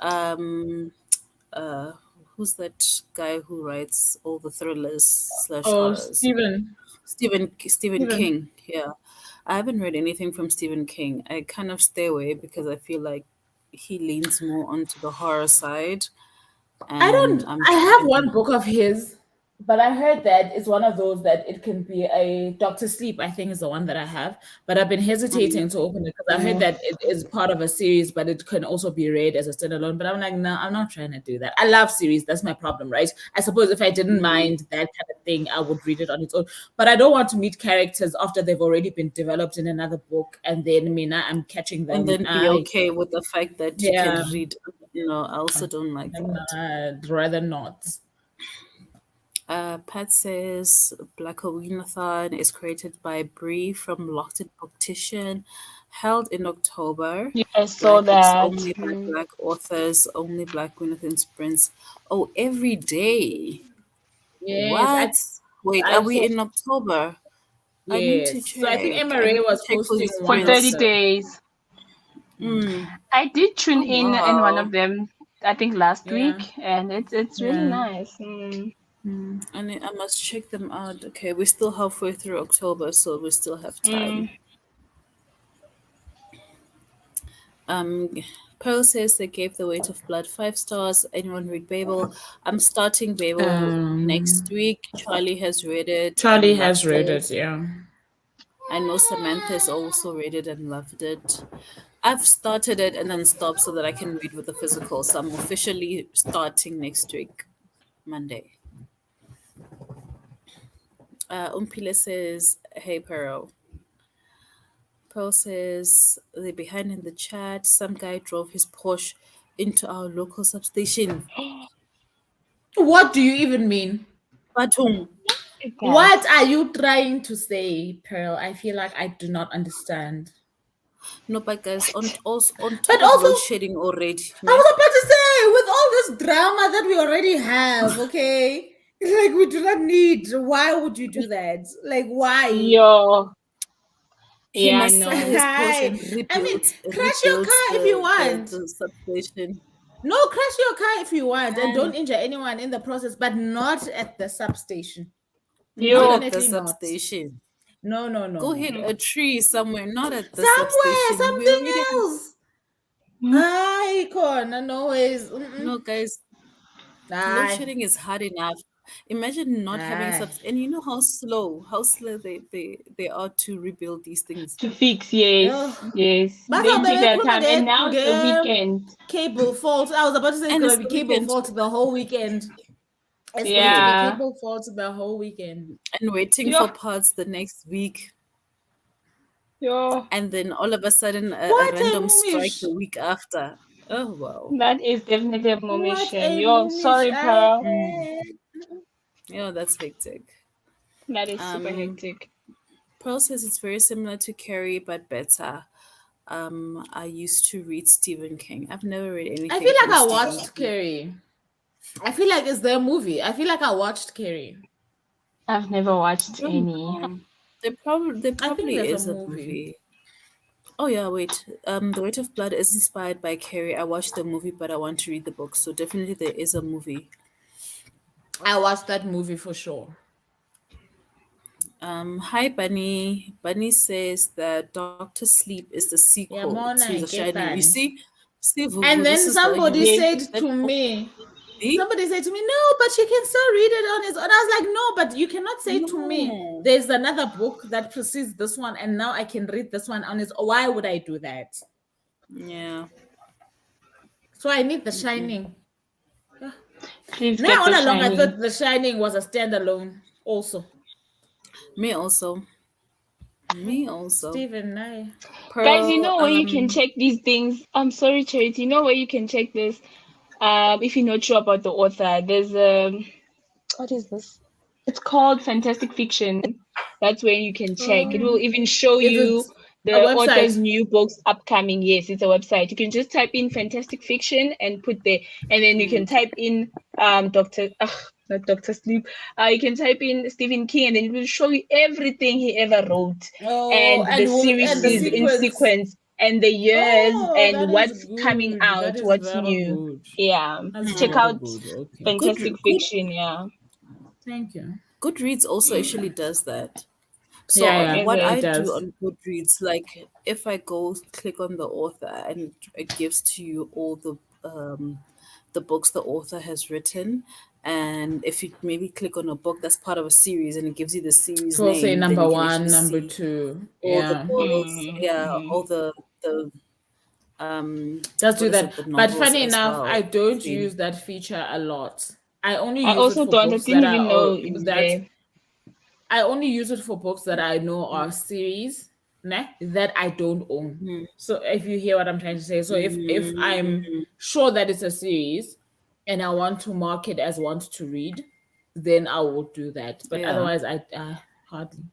S2: by um uh who's that guy who writes all the thrillers slash
S4: Oh,
S2: horrors? Stephen
S4: Stephen.
S2: King. Yeah, I haven't read anything from Stephen King. I kind of stay away because I feel like he leans more onto the horror side,
S4: I
S2: and
S4: don't.
S2: I'm
S4: I have
S2: trying.
S4: one book of his, but I heard that it's one of those that it can be a Doctor Sleep. I think is the one that I have, but I've been
S2: Mm,
S4: hesitating to open it because I heard that it is part of a series, but it can also be read as a standalone. But I'm like, no, I'm not trying to do that. I love series. That's my problem, right? I suppose if I didn't
S2: mm.
S4: mind that kind of thing, I would read it on its own. But I don't want to meet characters after they've already been developed in another book, and then I'm catching
S2: And
S4: them.
S2: then be okay with the fact that you can
S4: Yeah.
S2: read. I also don't like
S4: Like, no,
S2: that.
S4: I'd rather not.
S2: Pat says Black Hawinathon is created by Bree from Locked In Booktician, held in October.
S3: Yeah, I saw
S2: Black books
S3: that.
S2: only by Black authors, only Black Winathon sprints. Oh, every day.
S4: Yes,
S2: What? Wait, are
S4: I
S2: we
S4: saw.
S2: in October? I need to
S4: Yes. So I think
S2: check. I
S4: MRA
S2: need to
S4: was
S2: check for the
S4: hosting
S3: For
S4: one of
S3: 30
S2: sprints.
S4: them.
S3: days.
S2: Mm.
S3: I did tune
S2: Oh
S3: in one of
S2: wow.
S3: them, I think last
S4: Yeah.
S3: week, and it's really
S4: Yeah.
S3: nice.
S2: I must check them out. Okay, we're still halfway through October, so we still have time.
S3: Mm.
S2: Um, Pearl says they gave The Weight of Blood 5 stars. Anyone read Babel? I'm starting Babel next week. Charlie has read it
S4: Charlie
S2: and
S4: has
S2: loved
S4: read
S2: it.
S4: it. Yeah.
S2: I know Samantha has also read it and loved it. I've started it and then stopped so that I can read with the physical. So I'm officially starting next week, Monday. Umpile says, "Hey Pearl." Pearl says they're behind in the chat. Some guy drove his Porsche into our local substation.
S4: What do you even mean?
S2: Batung.
S1: Is that?
S4: What are you trying to say, Pearl? I feel like I do not understand.
S2: No, but guys, on
S4: But
S2: top of
S4: also,
S2: load shedding already,
S4: I
S2: ne?
S4: was about to say, with all this drama that we already have, okay, like we do not need. Why would you do that? Like, why?
S3: Yo,
S2: He
S3: yeah, I
S2: must sell
S3: know.
S2: his Porsche and
S4: I mean, crash your
S2: rebuilds
S4: car if you want.
S2: the substation.
S4: No, crash your car if you want, and don't
S2: And
S4: injure anyone in the process, but not at the substation.
S2: not at
S3: Yo,
S2: the
S4: Definitely not.
S2: substation.
S4: No, no, no,
S2: Go
S4: no,
S2: hit
S4: no.
S2: a tree somewhere, not at the
S4: Somewhere,
S2: substation. We
S4: something
S2: already have
S4: else. Hi, Con. No ways.
S2: no guys. Load
S4: Aye.
S2: shedding is hard enough. Imagine not having
S4: Aye.
S2: and you know how slow they are to rebuild these things.
S3: To fix, yes,
S4: Oh.
S3: yes.
S4: But
S3: They
S4: how
S3: take
S4: baby
S3: their time, and now it's the
S4: today
S3: weekend.
S4: cable fault. I was about to say it's
S2: And
S4: gonna
S2: it's
S4: be
S2: the
S4: cable
S2: weekend.
S4: fault the whole weekend. It's going to be
S3: Yeah.
S4: cable fault the whole weekend.
S2: And waiting
S3: Yeah.
S2: for parts the next week.
S3: Yeah.
S2: And then all of a sudden a
S4: What a
S2: random strike
S4: moomish.
S2: the week after. Oh wow.
S3: That is definitely a
S4: What
S3: mission.
S4: a
S3: Yo,
S4: moomish.
S3: sorry, Pearl.
S2: Yeah, that's hectic.
S3: That is super hectic.
S2: Pearl says it's very similar to Carrie, but better. I used to read Stephen King. I've never read anything.
S4: I feel like
S2: from
S4: I
S2: Stephen
S4: watched
S2: King.
S4: Carrie. I feel like it's their movie. I feel like I watched Carrie.
S3: I've never watched any.
S2: There probably
S4: there's a
S2: is a movie. Oh yeah, wait. The Weight of Blood is inspired by Carrie. I watched the movie, but I want to read the book, so definitely there is a movie.
S4: I watched that movie for sure.
S2: Hi Bunny. Bunny says that Doctor Sleep is the sequel
S4: Mona,
S2: to The
S4: get
S2: Shining.
S4: that.
S2: You see, Vuvu,
S4: And
S2: this
S4: then
S2: is
S4: somebody
S2: the
S4: said
S2: that
S4: to
S2: book-
S4: me,
S2: See?
S4: somebody said to me, no, but you can still read it on its own. I was like, no, but you cannot say to me,
S2: No.
S4: there's another book that precedes this one, and now I can read this one on its own. Why would I do that?
S2: Yeah.
S4: So I need The Shining.
S3: Please
S4: Now,
S3: get
S4: all
S3: The
S4: along, I
S3: Shining.
S4: thought The Shining was a standalone also.
S2: Me also.
S4: Stephen, no.
S2: Pearl,
S3: Guys, you know where you can check these things? I'm sorry, Charity. You know where you can check this? If you're not sure about the author, there's what is this? It's called Fantastic Fiction. That's where you can check. It will even show
S4: Is
S3: you
S4: it
S3: the
S4: a website?
S3: author's new books upcoming. Yes, it's a website. You can just type in Fantastic Fiction and put there, and then you can type in not Dr. Sleep. You can type in Stephen King, and then it will show you everything he ever wrote, and the series
S4: and the
S3: is in sequence, and the years,
S4: that
S3: and
S4: is
S3: what's coming
S4: good.
S3: out,
S4: That is
S3: what's
S4: very
S3: new.
S4: good.
S3: Yeah,
S4: That's
S3: check
S4: very
S3: out
S4: good. Okay.
S3: Fantastic Fiction. Yeah.
S4: Thank you.
S2: Goodreads also actually does that. So
S4: Yeah,
S2: what
S3: it
S2: I
S4: does.
S2: do on Goodreads, like if I go click on the author and it gives to you all the books the author has written, and if you maybe click on a book that's part of a series and it gives you the series
S4: So
S2: name,
S4: say
S2: then
S4: number
S2: you can
S4: one,
S2: actually
S4: number
S2: see
S4: two.
S2: all the
S4: Yeah.
S2: books, all the
S4: Just do
S2: what is
S4: that.
S2: it, the
S4: But
S2: novels
S4: funny
S2: as
S4: enough,
S2: well.
S4: I don't
S2: Same.
S4: use that feature a lot. I only
S3: I
S4: use
S3: also
S4: it for
S3: don't. I
S4: books
S3: didn't
S4: that
S3: even know
S4: are
S3: it was
S4: that
S3: there.
S4: I only use it for books that I know are series, that I don't own. So if you hear what I'm trying to say, so if I'm sure that it's a series and I want to mark it as want to read, then I will do that. But
S2: Yeah.
S4: otherwise, I hardly.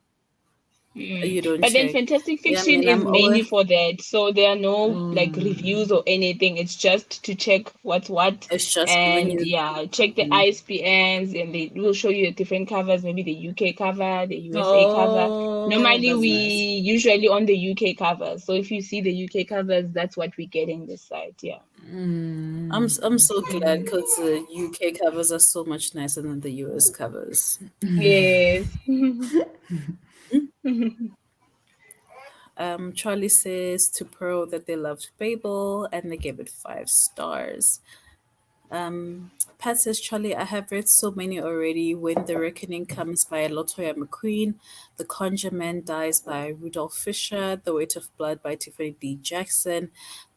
S2: You don't
S3: But then
S2: check.
S3: Fantastic
S2: Yeah, I
S3: Fiction
S2: mean,
S3: is
S2: I'm
S3: mainly
S2: always
S3: for that. So there are no like reviews or anything. It's just to check what's what.
S2: it's just giving
S3: And
S2: you
S3: yeah, check the ISBNs, and they will show you different covers, maybe the UK cover, the USA cover. Normally
S4: that's
S3: we
S4: nice.
S3: usually on the UK cover. So if you see the UK covers, that's what we get in this site. Yeah.
S2: I'm so glad because the UK covers are so much nicer than the US covers.
S3: Yes.
S2: Charlie says to Pearl that they loved Babel and they gave it 5 stars. Pat says, Charlie, I have read so many already. When the Reckoning Comes by Latoya McQueen, The Conjure Man Dies by Rudolph Fisher, The Weight of Blood by Tiffany D. Jackson,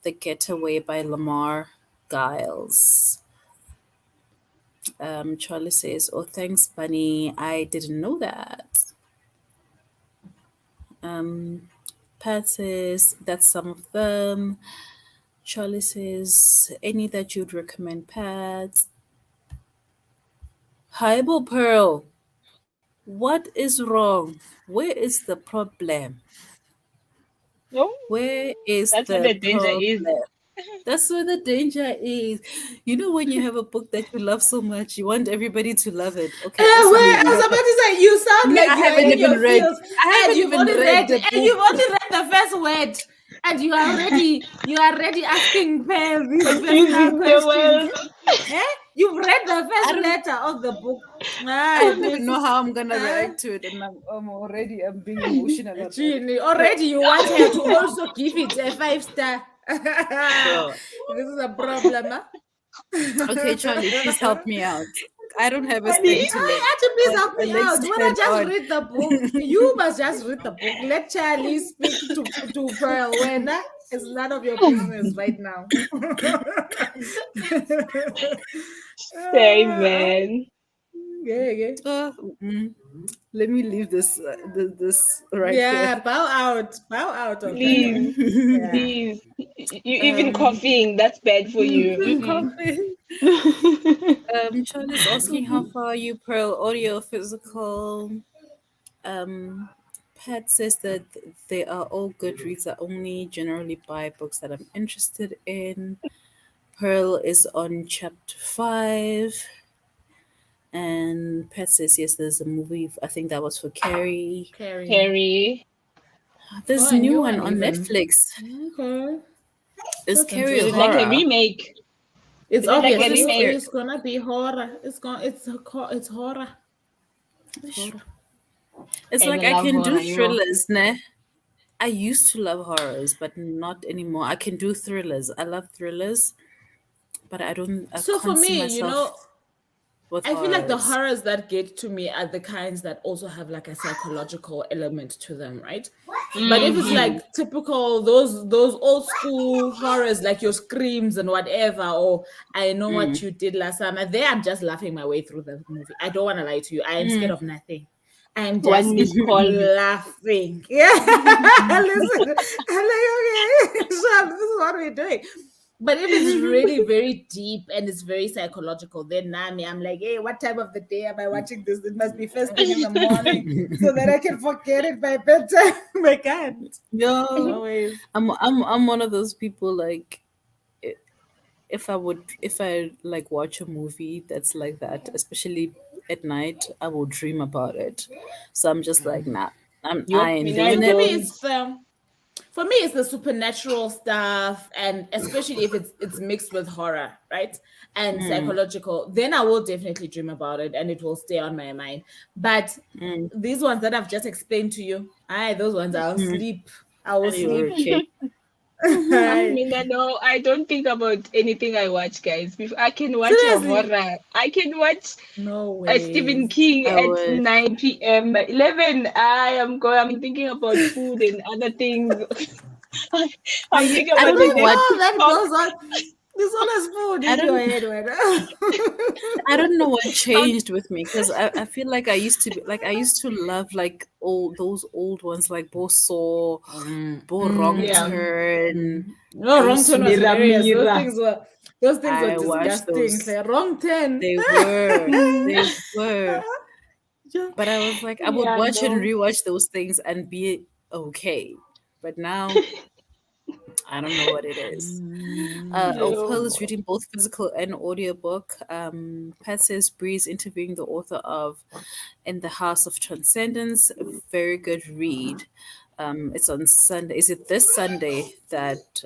S2: The Getaway by Lamar Giles. Charlie says, oh, thanks, Bunny. I didn't know that. Pat says, that's some of them. Charlie says, any that you'd recommend, Pat? Highball Pearl, what is wrong? Where is the problem?
S3: No,
S2: Where is
S3: that's where
S2: the
S3: the danger is.
S2: problem? That's where the danger is. You know, when you have a book that you love so much, you want everybody to love it. Okay, also me,
S4: I was about to say, you sound
S2: me,
S4: like
S2: I
S4: you're
S2: haven't
S4: in
S2: even
S4: your
S2: read.
S4: fields,
S2: I
S4: and
S2: haven't
S4: you've
S2: even
S4: only
S2: read
S4: read,
S2: the
S4: and
S2: book.
S4: you've only read the first word, and you are already asking Pearl these personal questions. You've read the first letter of the book.
S2: I don't even know how I'm gonna react to it, and I'm already being emotional about it.
S4: Already you want her to also give it a 5-star.
S2: Bro.
S4: This is a problem. Huh?
S2: Okay, Charlie, please help me out. I don't have a
S3: Funny.
S2: STEM intellect.
S4: Actually, please
S2: But
S4: help me
S2: let's
S4: out. When I
S2: turn
S4: just
S2: on.
S4: read the book, you must just read the book. Let Charlie speak to Pearl. When it's none of your business right now.
S3: Same,
S4: Ah,
S3: man.
S4: yeah.
S2: Uh, mm, Let me leave this this right here.
S4: Yeah, bow out of that one.
S3: Please,
S4: Yeah.
S3: please. You even
S2: Um,
S3: coughing, that's bad for you.
S2: even coffee. Charlie's asking how far are you, Pearl? Audio, physical. Pat says that they are all good reads. I only generally buy books that I'm interested in. Pearl is on chapter 5. And Pat says, yes, there's a movie. I think that was for Carrie.
S4: Carrie.
S3: Harry.
S2: There's
S4: Oh,
S2: a
S4: a
S2: new
S4: new
S2: one
S4: one
S2: on
S4: even.
S2: Netflix.
S4: Okay.
S2: Is
S4: That's
S2: Carrie
S3: Is
S2: a
S3: it
S4: interesting.
S3: like a
S2: horror?
S3: remake?
S4: It's
S3: Is it like
S4: obvious.
S3: a
S2: What is
S3: remake?
S2: Carrie?
S4: It's gonna be horror. It's horror. It's horror.
S2: It's
S3: Guys,
S2: like
S3: I
S2: I
S3: love
S2: can do
S3: horror, yo.
S2: thrillers, ne? I used to love horrors, but not anymore. I can do thrillers. I love thrillers, but I
S4: So for
S2: can't see
S4: me,
S2: myself with
S4: I feel like the
S2: horrors.
S4: horrors that get to me are the kinds that also have like a psychological element to them, right? But if it's
S3: Mm-hmm.
S4: like typical those old school horrors, like your screams and whatever, or I know what you did last summer, there I'm just laughing my way through the movie. I don't want to lie to you. I am scared of nothing. I'm
S3: One
S4: just
S3: missed call.
S4: laughing. Yeah. Listen, I'm like, okay, Sham, this is what we're doing. But if it's really very deep and it's very psychological, then Nami, I'm like, hey, what time of the day am I watching this? It must be first thing in the morning so that I can forget it by bedtime. I can't.
S2: Yeah,
S4: Always.
S2: I'm one of those people like if I like watch a movie that's like that, especially at night, I will dream about it. So I'm just like, nah, I
S3: Yup,
S2: ain't
S3: and I
S2: doing
S4: So for
S2: it.
S4: me,
S3: don't.
S4: it's for me it's the supernatural stuff, and especially if it's mixed with horror, right? And psychological, then I will definitely dream about it and it will stay on my mind. But these ones that I've just explained to you, those ones I'll sleep. I will sleep.
S2: Okay.
S4: Aye.
S3: No, I don't think about anything I watch, guys. I can watch a
S4: Seriously,
S3: horror. I can watch
S4: no
S3: a Stephen
S4: ways.
S3: King
S2: I
S3: at
S2: would.
S3: 9 p.m. 11, I am going. I'm thinking about food and other things. I'm thinking
S2: I
S3: about
S2: don't
S3: the
S2: know
S4: Like
S2: what
S3: next
S4: all that
S3: TikTok.
S4: goes on. This one has food
S2: I
S4: in your
S2: don't
S4: head, right?
S2: I don't know what
S3: I'm,
S2: changed with me because I feel like I used to be like I used to love like all those old ones like Boso, Bo Wrong
S3: yeah.
S2: Turn. I
S4: No, wrong
S2: used
S4: turn
S2: to
S4: was
S3: Mira,
S4: hilarious.
S3: mira.
S4: Those things were
S2: I watched
S4: disgusting.
S2: those.
S4: Like, wrong turn.
S2: They were.
S3: Mm,
S2: They were.
S4: Yeah.
S2: But I was like, I would
S3: yeah,
S2: watch and
S3: no.
S2: rewatch those things and be okay. But now I don't know what it is. Pearl is
S3: No.
S2: reading both physical and audiobook. Pat says Bree's interviewing the author of In the House of Transcendence. A very good read. It's on Sunday. Is it this Sunday that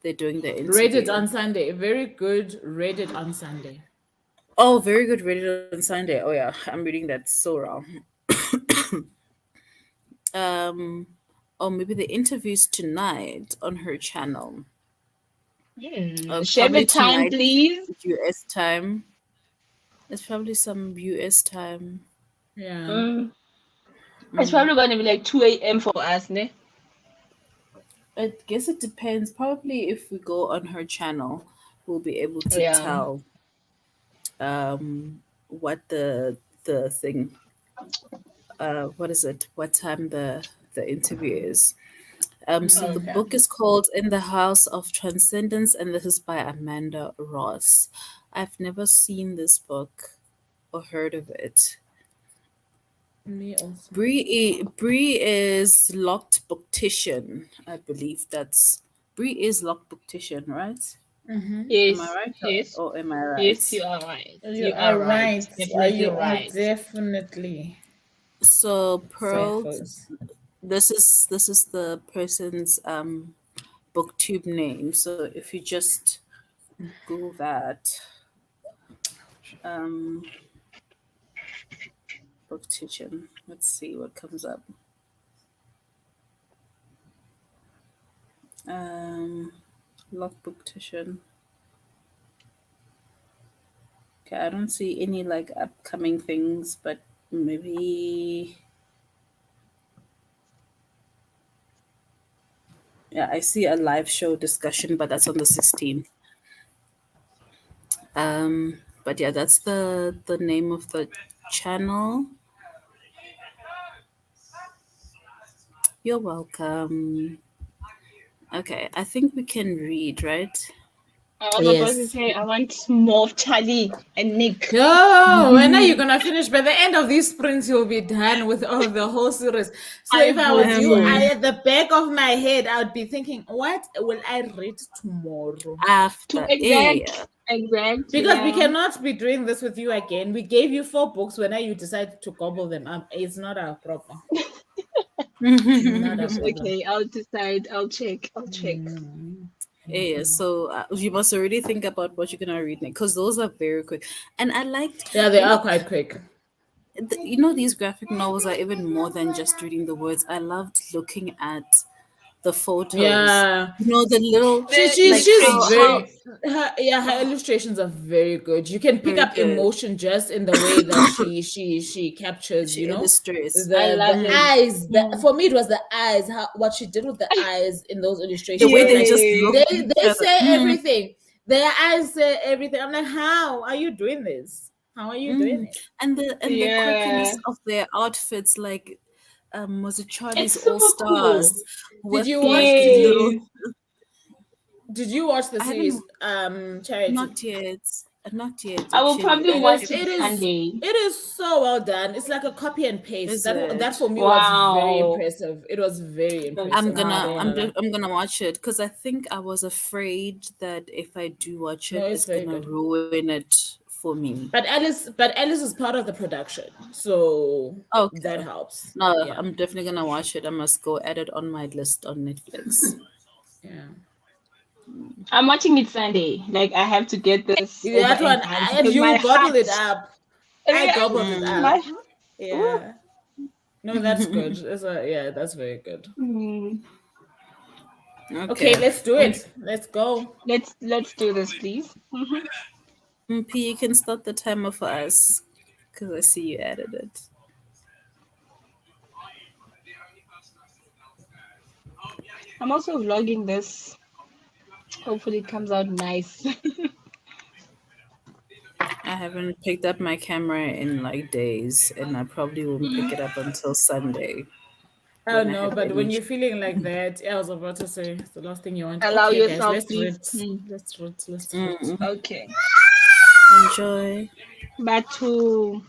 S2: they're doing the
S4: Read it
S2: interview?
S4: on Sunday. Very good. Read it on Sunday.
S2: Oh, very good. Read it on Sunday. Oh yeah, I'm reading that so wrong. Um, or maybe the interviews tonight on her channel.
S3: Share the
S2: Probably
S3: time,
S2: tonight,
S3: please.
S2: US time. It's probably some US time.
S4: Yeah.
S3: Mm. It's probably going to be like 2 a.m. for us, ne?
S2: I guess it depends. Probably if we go on her channel, we'll be able to
S3: Yeah.
S2: tell what the thing what is it? What time the interview is. So the
S4: Okay.
S2: book is called In the House of Transcendence, and this is by Amanda Ross. I've never seen this book or heard of it.
S4: Me also.
S2: Bree is locked booktician. I believe that's Bree is locked booktician, right? Am I
S3: Yes,
S2: right
S3: yes,
S2: or am I
S3: yes,
S2: right?
S3: you are right.
S4: You
S3: You are
S4: are
S3: right.
S4: right.
S3: Definitely
S4: You are
S3: right.
S4: definitely
S2: So Pearl,
S4: Cephals.
S2: this is the person's booktube name. So if you just Google that, um, booktician. Let's see what comes up. Um, lock booktician. Okay, I don't see any like upcoming things, but maybe. Yeah, I see a live show discussion, but that's on the 16th. But yeah, that's the name of the channel. You're welcome. Okay, I think we can read, right?
S3: I was about to
S4: Yes.
S3: say I want more of Charlie and Nick.
S4: Oh, when are you gonna finish? By the end of these sprints, you'll be done with all the whole series. So
S3: I
S4: if I
S3: hope
S4: was you,
S3: so.
S4: at the back of my head, I would be thinking, what will I read tomorrow?
S3: To
S2: After, yeah.
S3: exact,
S4: Because we
S3: yeah.
S4: cannot be doing this with you again. We gave you 4 books. When you decide to gobble them up, it's not our problem. Not a problem.
S3: Okay, I'll decide. I'll check.
S2: Yeah, so you must already think about what you're gonna read next, because those are very quick. And I liked,
S4: Yeah, they are quite quick.
S2: these graphic novels are even more than just reading the words. I loved looking at the photos.
S4: Yeah.
S2: The little, like
S4: She's
S2: how
S4: very her illustrations are very good. You can pick
S2: very
S4: up
S2: good
S4: emotion just in the way that she captures,
S2: she illustrates.
S3: I love
S4: the
S3: it.
S4: eyes.
S3: Mm.
S4: For me, it was the eyes. What she did with the eyes in those
S2: The
S4: illustrations.
S2: way
S4: It's
S2: they
S4: like
S2: just look at
S3: Yay.
S2: each
S4: they
S2: other.
S4: say everything. Their eyes say everything. I'm like, how are you doing this? How are you doing it?
S2: And the quirkiness
S3: Yeah.
S2: of their outfits, like was it Charlie's
S3: It's
S2: All
S3: super
S2: Stars
S3: cool.
S4: Did
S2: with
S4: you watch?
S2: like little.
S3: Yes.
S4: Did you watch the
S2: I
S4: series?
S2: haven't,
S4: Charity.
S2: not yet
S3: I will
S2: actually.
S3: probably
S2: I
S3: watch it
S4: It is
S3: Sunday.
S4: it is so well done. It's like a copy and paste.
S2: Is
S4: That
S2: it?
S4: for me was very
S3: Wow.
S4: impressive. It was very
S3: That's
S4: impressive. I'm not gonna lie.
S2: I'm gonna watch it because I think I was afraid that if I do watch
S4: No,
S2: it,
S4: it's
S2: it's
S4: very
S2: gonna
S4: good.
S2: ruin it for me.
S4: But Alice is part of the production, so that
S2: Okay.
S4: helps.
S2: No,
S4: Yeah,
S2: I'm definitely gonna watch it. I must go add it on my list on Netflix.
S4: yeah.
S3: I'm watching it Sunday. Like I have to get this over
S4: That
S3: and
S4: one,
S3: done
S4: and
S3: because
S4: you
S3: my
S4: will gobble
S3: heart,
S4: it up. I gobbled it up.
S3: my ooh.
S4: Yeah. No, that's good. Yeah, that's very good.
S3: Mm.
S4: Okay,
S2: Okay.
S4: let's do it. Let's go.
S3: Let's do this, please.
S2: P, you can start the timer for us because I see you added it.
S3: I'm also vlogging this. Hopefully, it comes out nice.
S2: I haven't picked up my camera in like days, and I probably won't pick it up until Sunday
S4: Oh
S2: when I
S4: no,
S2: have
S4: but when
S2: energy.
S4: you're feeling like that, I was about to say it's the last thing you want.
S3: Allow
S4: Okay, guys,
S3: yourself,
S4: let's
S3: please.
S4: read. Let's read.
S3: Okay.
S2: Enjoy.
S3: Back to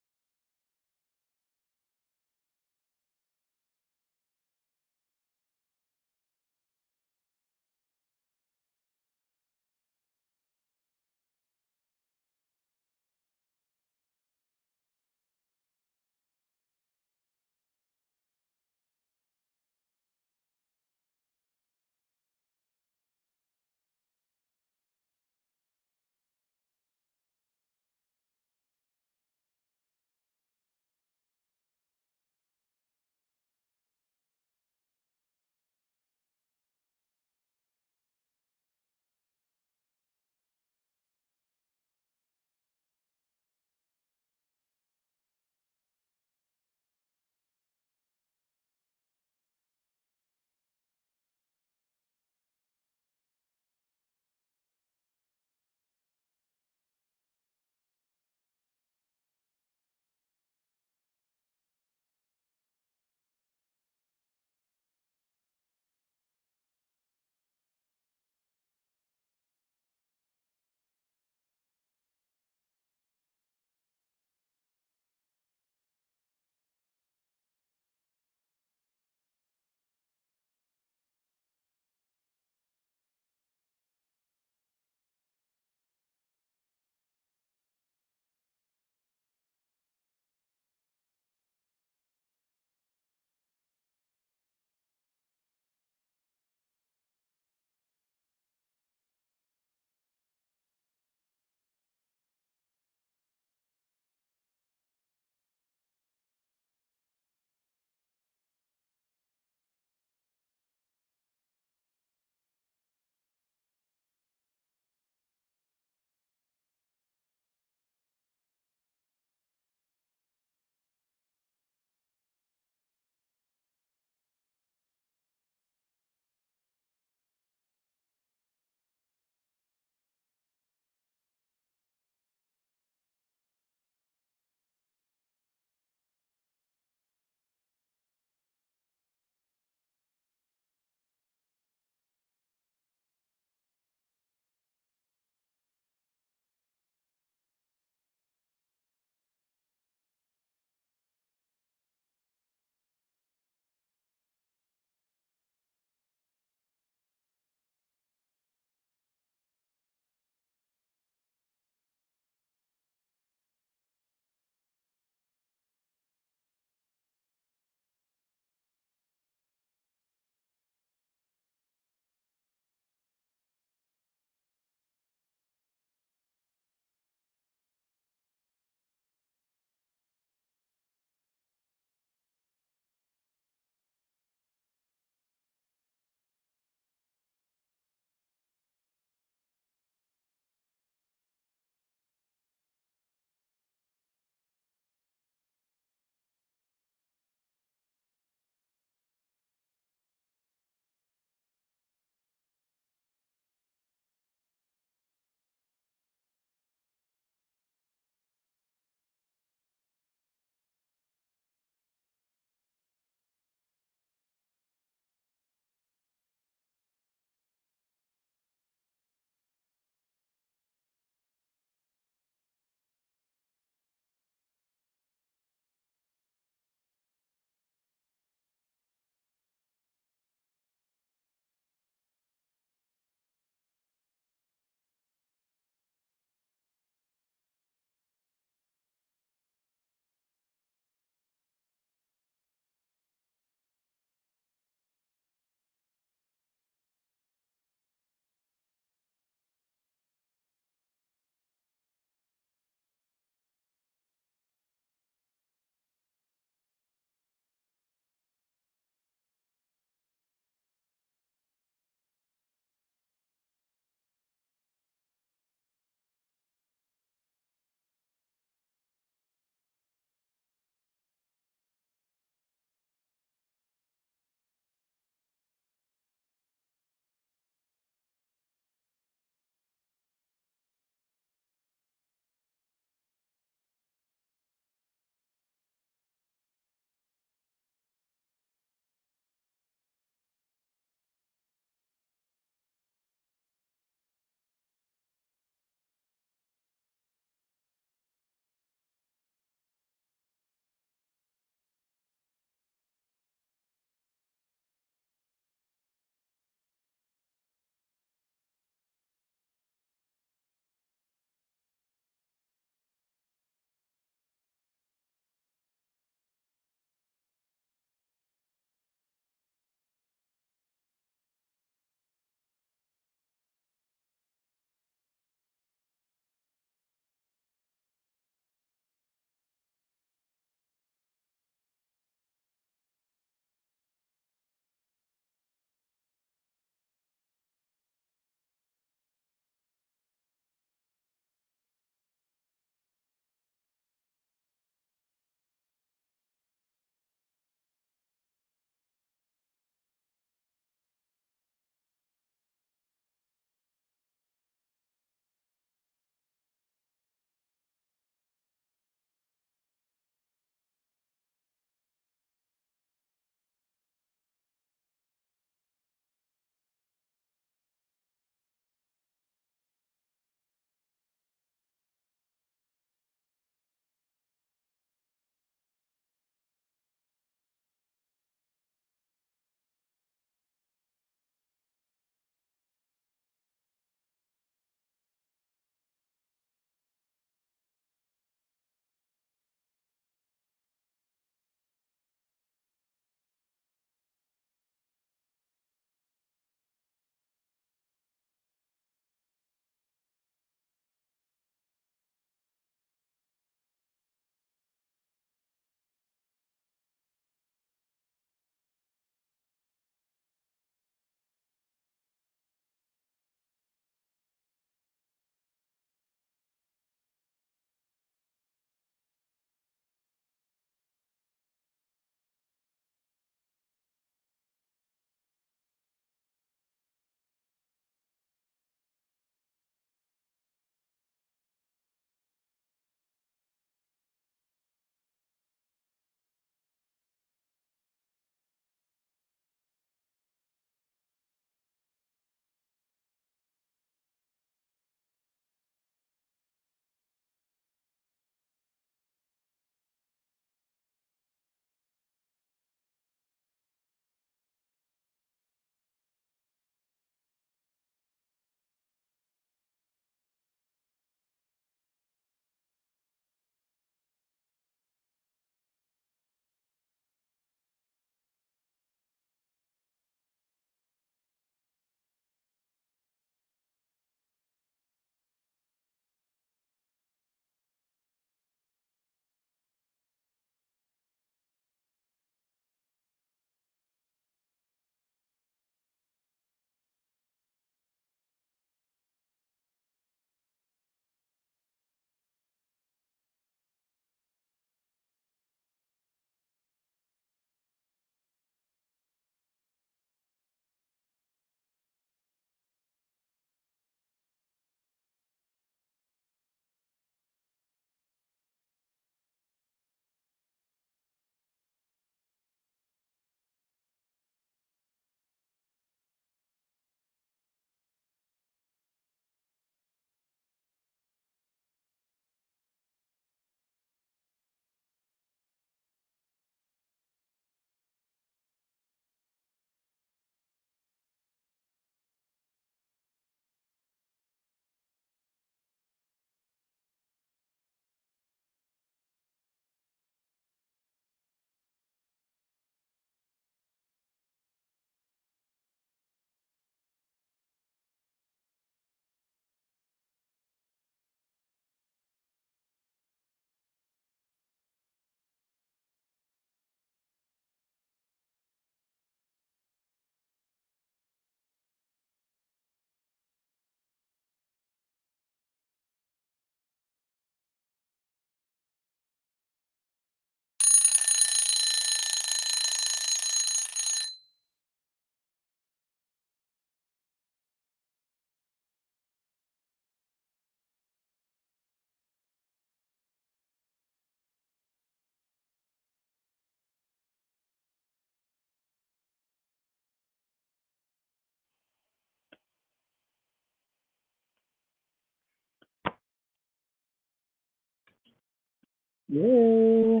S1: Yeah.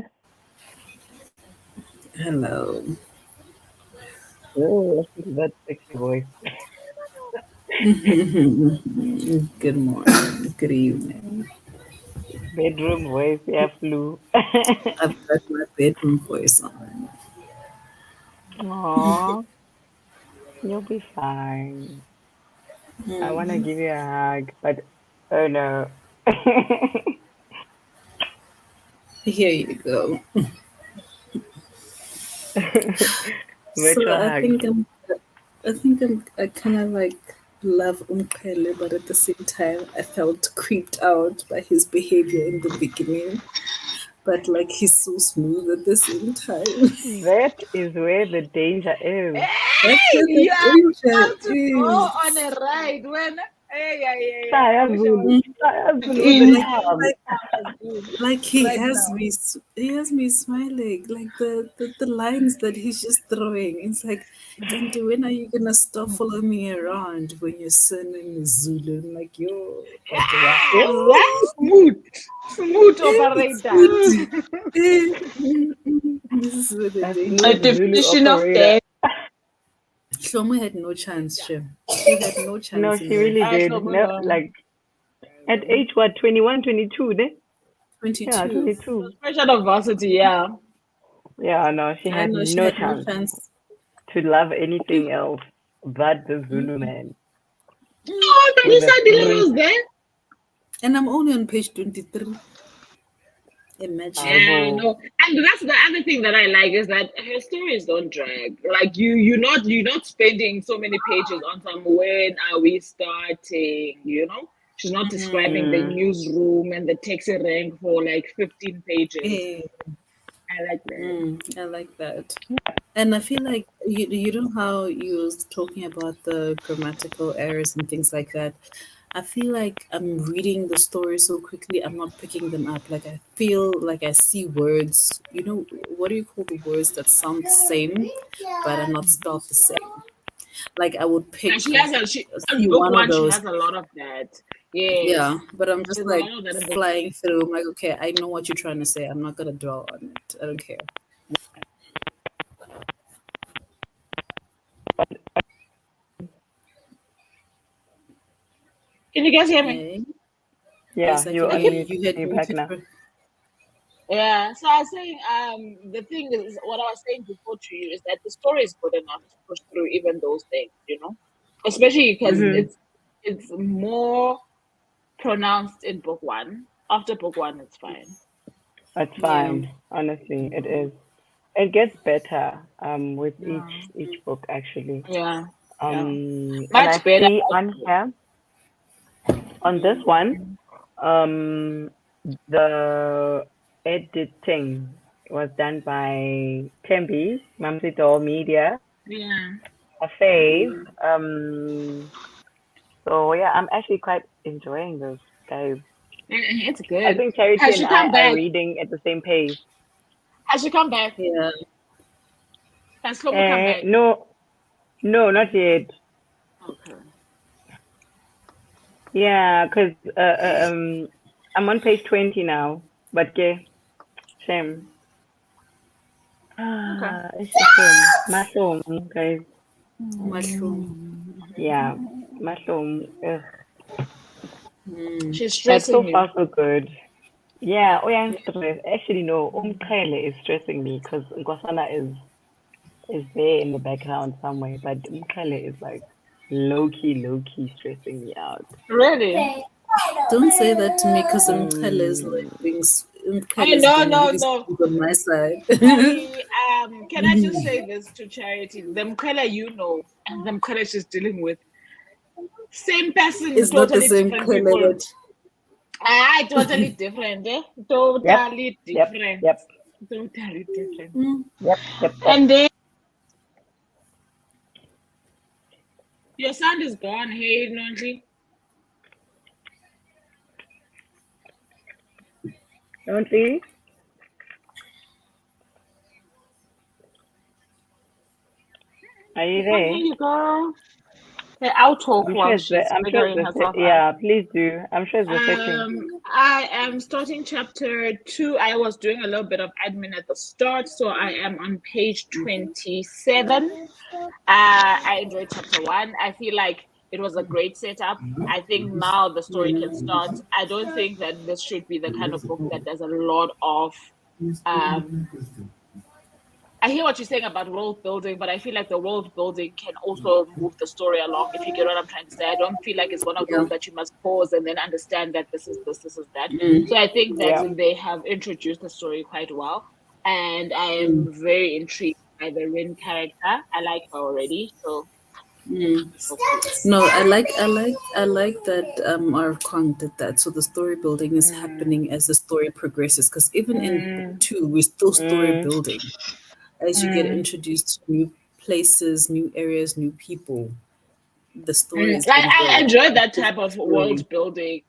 S2: Hello.
S1: Oh, that sexy voice.
S2: Good morning. Good evening.
S1: Bedroom voice, yeah, flu.
S2: I've got my bedroom voice on.
S1: Aw, you'll be fine. I want to give you a hug, but oh no.
S2: Here you go. So
S1: Virtual hug.
S2: I kind of like love Umkhele, but at the same time, I felt creeped out by his behavior in the beginning. But like he's so smooth at the same time.
S1: That is where the danger is.
S2: That's
S3: Hey,
S2: where the
S3: you are
S2: danger
S3: about to go
S2: is.
S3: on a ride when
S1: Saya
S3: I wish I was
S1: Zulu. Saya Zulu with the
S3: in
S1: charm.
S2: Like he
S3: right
S2: has
S3: now.
S2: me, he has me smiling. Like the lines that he's just throwing. It's like, Kanti, when are you gonna stop following me around when you're sending Zulu? I'm like, yo, but wow.
S3: That's smooth operator.
S2: This is where the
S1: A
S2: danger.
S3: A
S1: smooth Zulu
S3: definition of
S1: operator.
S3: that.
S2: Shlomo had no chance, Shem. He had no
S1: No,
S2: chance in
S1: she
S2: the
S1: really
S3: I
S1: did.
S3: shall
S1: No,
S3: know.
S1: like at age what, 21, 22, ne? Yeah,
S2: 22.
S1: 22.
S3: Fresh out of varsity, yeah.
S1: Yeah, no, she
S2: I
S1: had
S2: know she
S1: no
S2: had no
S1: chance
S2: chance.
S1: to love anything else but the Zulu man
S3: Oh, but
S1: with
S3: you
S1: a
S3: said the
S1: straight
S3: lose there.
S2: And I'm only on page 23. Imagine.
S3: Yeah,
S1: Bible.
S3: no, and that's the other thing that I like is that her stories don't drag. Like you're not spending so many pages on some when are we starting, you know? She's not describing the
S1: Mm.
S3: newsroom and the taxi rank for like 15 pages.
S2: Eh,
S3: I like that.
S2: I like that. And I feel like you know how you was talking about the grammatical errors and things like that. I feel like I'm reading the story so quickly, I'm not picking them up. Like I feel like I see words, you know, what do you call the words that sound the same but are not spelled the same? Like I would
S3: Yeah,
S2: pick,
S3: she
S2: see
S3: on book
S2: one of
S3: one she
S2: those,
S3: has a lot of that. Yes.
S2: yeah, but I'm just
S3: There's a
S2: like
S3: lot of that in book one.
S2: flying through. I'm like, okay, I know what you're trying to say. I'm not gonna dwell on it. I don't care.
S3: Can you guys hear me?
S2: Hey,
S1: Yeah,
S2: yes, I
S1: you're
S2: can
S3: I
S2: hear
S3: keep
S1: on
S2: you.
S1: mute.
S2: You had
S1: You're back
S2: muted
S1: now.
S2: for
S3: Yeah, so I was saying, the thing is, what I was saying before to you is that the story is good enough to push through even those things, you know, especially because
S1: Mm-hmm.
S3: it's more pronounced in book one. After book one, it's fine.
S1: That's
S2: yeah.
S1: fine. Honestly, it is. It gets better with
S3: Yeah,
S1: each book actually.
S3: yeah, yeah,
S1: And I
S3: much better.
S1: see on here on this one the editing was done by Tembi, Mamsito Media,
S3: Yeah,
S1: a fave. So yeah, I'm actually quite enjoying this, guys.
S3: it's
S1: I
S3: good.
S1: think Charity
S3: Has
S1: and
S3: she
S1: I
S3: come
S1: are
S3: back?
S1: reading at the same pace.
S3: Has she come back?
S2: Yeah.
S3: Has Slomo come back?
S1: No, no, not yet.
S3: Okay.
S1: Yeah, because I'm on page 20 now. But okay, shame.
S3: Okay.
S1: It's a shame. Mushroom, guys.
S2: Mushroom.
S1: Yeah, mushroom. Ugh.
S2: Mm.
S3: She's
S1: But so
S3: stressing you.
S1: far so good. Yeah, oh yeah, I'm stressed. Actually, no, Umkhele is stressing me because Nkosana is there in the background somewhere, but Umkhele is like low key stressing me out.
S3: Really?
S2: Don't say that to me because Mkhele is like
S1: Mm,
S3: Oh
S2: Mkhele is
S3: no,
S2: being
S3: no,
S2: really
S3: no.
S2: smooth on my side.
S3: Sorry, can I just say this to Charity? The Mkhwela you know and the Mkhwela she's dealing with, same person,
S2: It's not the
S3: totally
S2: same
S3: different
S2: Mkhele
S3: people.
S2: that
S3: Totally different, eh?
S1: yep,
S3: Totally
S1: yep,
S3: different.
S1: yep,
S3: Totally different.
S2: mm,
S1: yep.
S3: And then your sound is gone. Hey, Nonhly.
S1: Don't see? Are you
S3: We can't hear
S1: there?
S3: you, girl.
S4: Okay, I'll talk
S1: I'm sure
S4: while
S1: it's
S4: she's
S1: I'm sure it's
S4: figuring herself out.
S1: yeah, please do. I'm sure it's befitting.
S4: I am starting chapter 2. I was doing a little bit of admin at the start, so I am on page 27. I enjoyed chapter 1. I feel like it was a great setup. I think now the story can start. I don't think that this should be the kind of book that does a lot of I hear what you're saying about world building, but I feel like the world building can also move the story along, if you get what I'm trying to say. I don't feel like it's one of those that you must pause and then understand that this is this, this is that. So I think that they have introduced the story quite well. And I am very intrigued by the Rin character. I like her already. So
S2: No, I like that our Kwang did that. So the story building is happening as the story progresses. Because even in book 2, we're still story building. As you get introduced to new places, new areas, new people, the story is going to
S4: I
S2: build.
S4: enjoy that type of world building.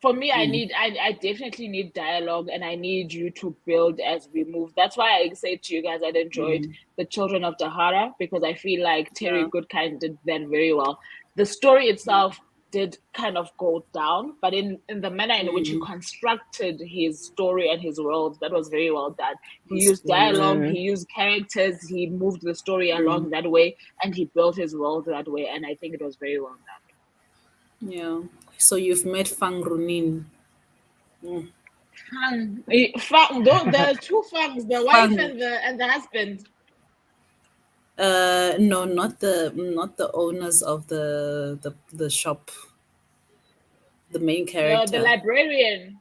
S4: For me, I definitely need dialogue, and I need you to build as we move. That's why I say to you guys, I'd enjoyed The Children of Dahara, because I feel like Terry Goodkind did that very well. The story itself did kind of go down, but in the manner in which he constructed his story and his world, that was very well done. He used dialogue, he used characters, he moved the story along that way, and he built his world that way, and I think it was very well done.
S2: Yeah. So you've met Fang Runin.
S4: Fang, there are two Fangs, the wife and the husband.
S2: No, not the owners of the shop. The main character.
S4: The librarian.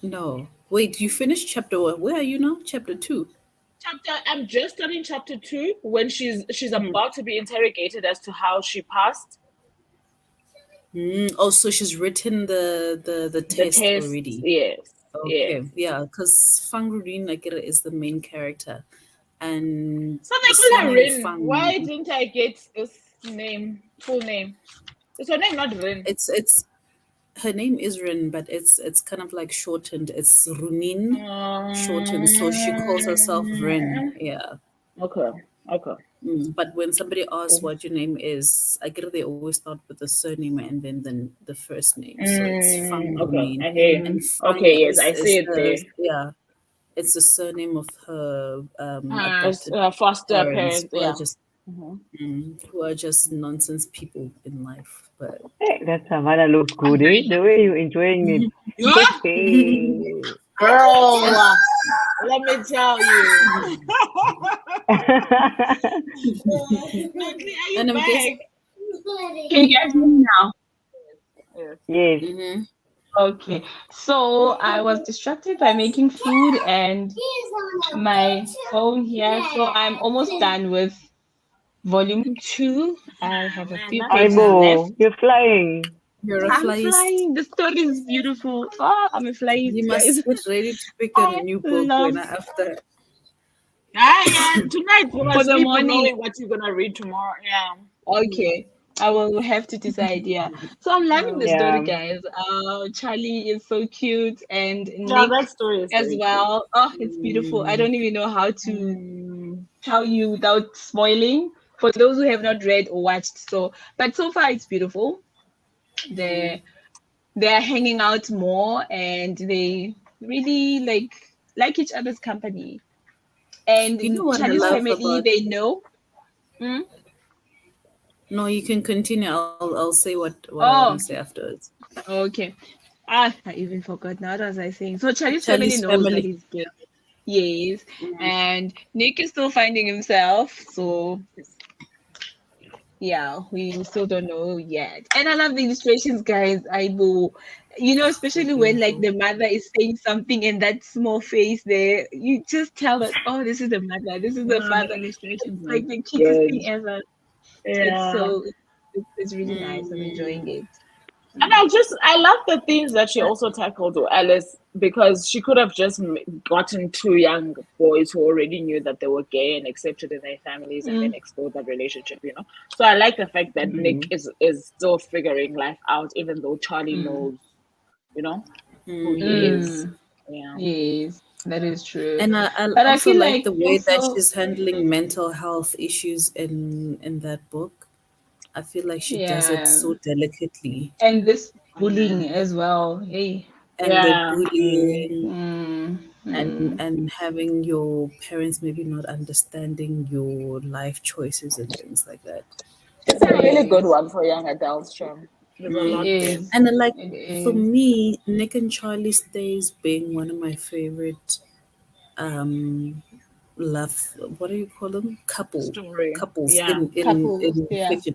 S2: No. Wait, you finished chapter 1. Where are you now? Chapter 2.
S4: I'm just starting chapter 2 when she's about to be interrogated as to how she passed.
S2: Oh, so she's written the test already.
S4: Yes.
S2: Okay. Yeah, because Fang Rurin Nagira is the main character. And
S4: so they call her Rin. Why didn't I get this name, full name? Is her name not Rin?
S2: It's her name is Rin, but it's kind of like shortened. It's Runin shortened, so she calls herself Rin. Yeah.
S4: Okay.
S2: But when somebody asks what your name is, I get they always start with the surname and then the first name. So it's Fang Runin. And Fang
S4: yes, I see it there.
S2: Yeah. It's the surname of her
S4: foster parents.
S2: Who are just nonsense people in life. But
S1: hey, that Savannah looks good, eh? The way you're enjoying it. Hey.
S4: Girl, let me tell you.
S3: And I'm guessing. Can you guys hear me now?
S1: Yes.
S3: Okay, so I was distracted by making food and my phone here, so I'm almost done with volume 2. I have a few pages left.
S1: You're flying.
S2: I'm
S3: flying. The story is beautiful. Oh, I'm a flying.
S2: You must get ready to pick a new book when after.
S4: Tonight
S3: for the morning.
S4: Knowing what you're gonna read tomorrow. Yeah.
S3: Okay. I will have to decide. Yeah. So I'm loving the story, guys. Charlie is so cute, and Nick
S4: that story is
S3: as well. Cute. Oh, it's beautiful. I don't even know how to tell you without spoiling for those who have not read or watched. But so far it's beautiful. They're hanging out more, and they really like each other's company. And Charlie's family, they know.
S2: No, you can continue. I'll say what I want to say afterwards.
S3: Okay. I even forgot now. What was I saying? So Charlie's family knows that he's gay. Yes. And Nick is still finding himself. So yeah, we still don't know yet. And I love the illustrations, guys. Especially when the mother is saying something and that small face there, you just tell that, oh, this is the mother, this is the father. Illustrations like the cutest thing ever. Yeah. It's really nice. I'm enjoying it.
S4: And I love the themes that she also tackled with Alice, because she could have just gotten 2 young boys who already knew that they were gay and accepted in their families and then explored that relationship, So I like the fact that Nick is still figuring life out, even though Charlie knows, who he is. Yeah.
S3: Yes. That is true.
S2: And I
S3: But I
S2: also
S3: feel
S2: like
S3: like
S2: the way that
S3: also,
S2: she's handling mental health issues in that book. I feel like she does it
S3: yeah,
S2: so delicately.
S3: and this bullying as well. Hey.
S2: And the
S1: Yeah.
S2: bullying
S3: Mm,
S2: and
S3: mm.
S2: having your parents maybe not understanding your life choices and things like that.
S4: It's a really good
S3: Yes,
S4: one for young adults, Chum. There's a
S3: it
S2: Mm.
S4: lot there.
S3: is.
S2: And then, like,
S3: It
S2: for
S3: is.
S2: me, Nick and Charlie stays being one of my favorite um love, what do you call them,
S4: Story.
S2: couples
S4: Yeah.
S3: Couples,
S2: in
S3: yeah.
S2: fiction.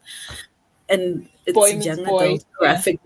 S2: And it's
S3: Boy
S2: a
S3: meets
S2: young
S3: boy,
S2: adult
S3: yeah.
S2: graphic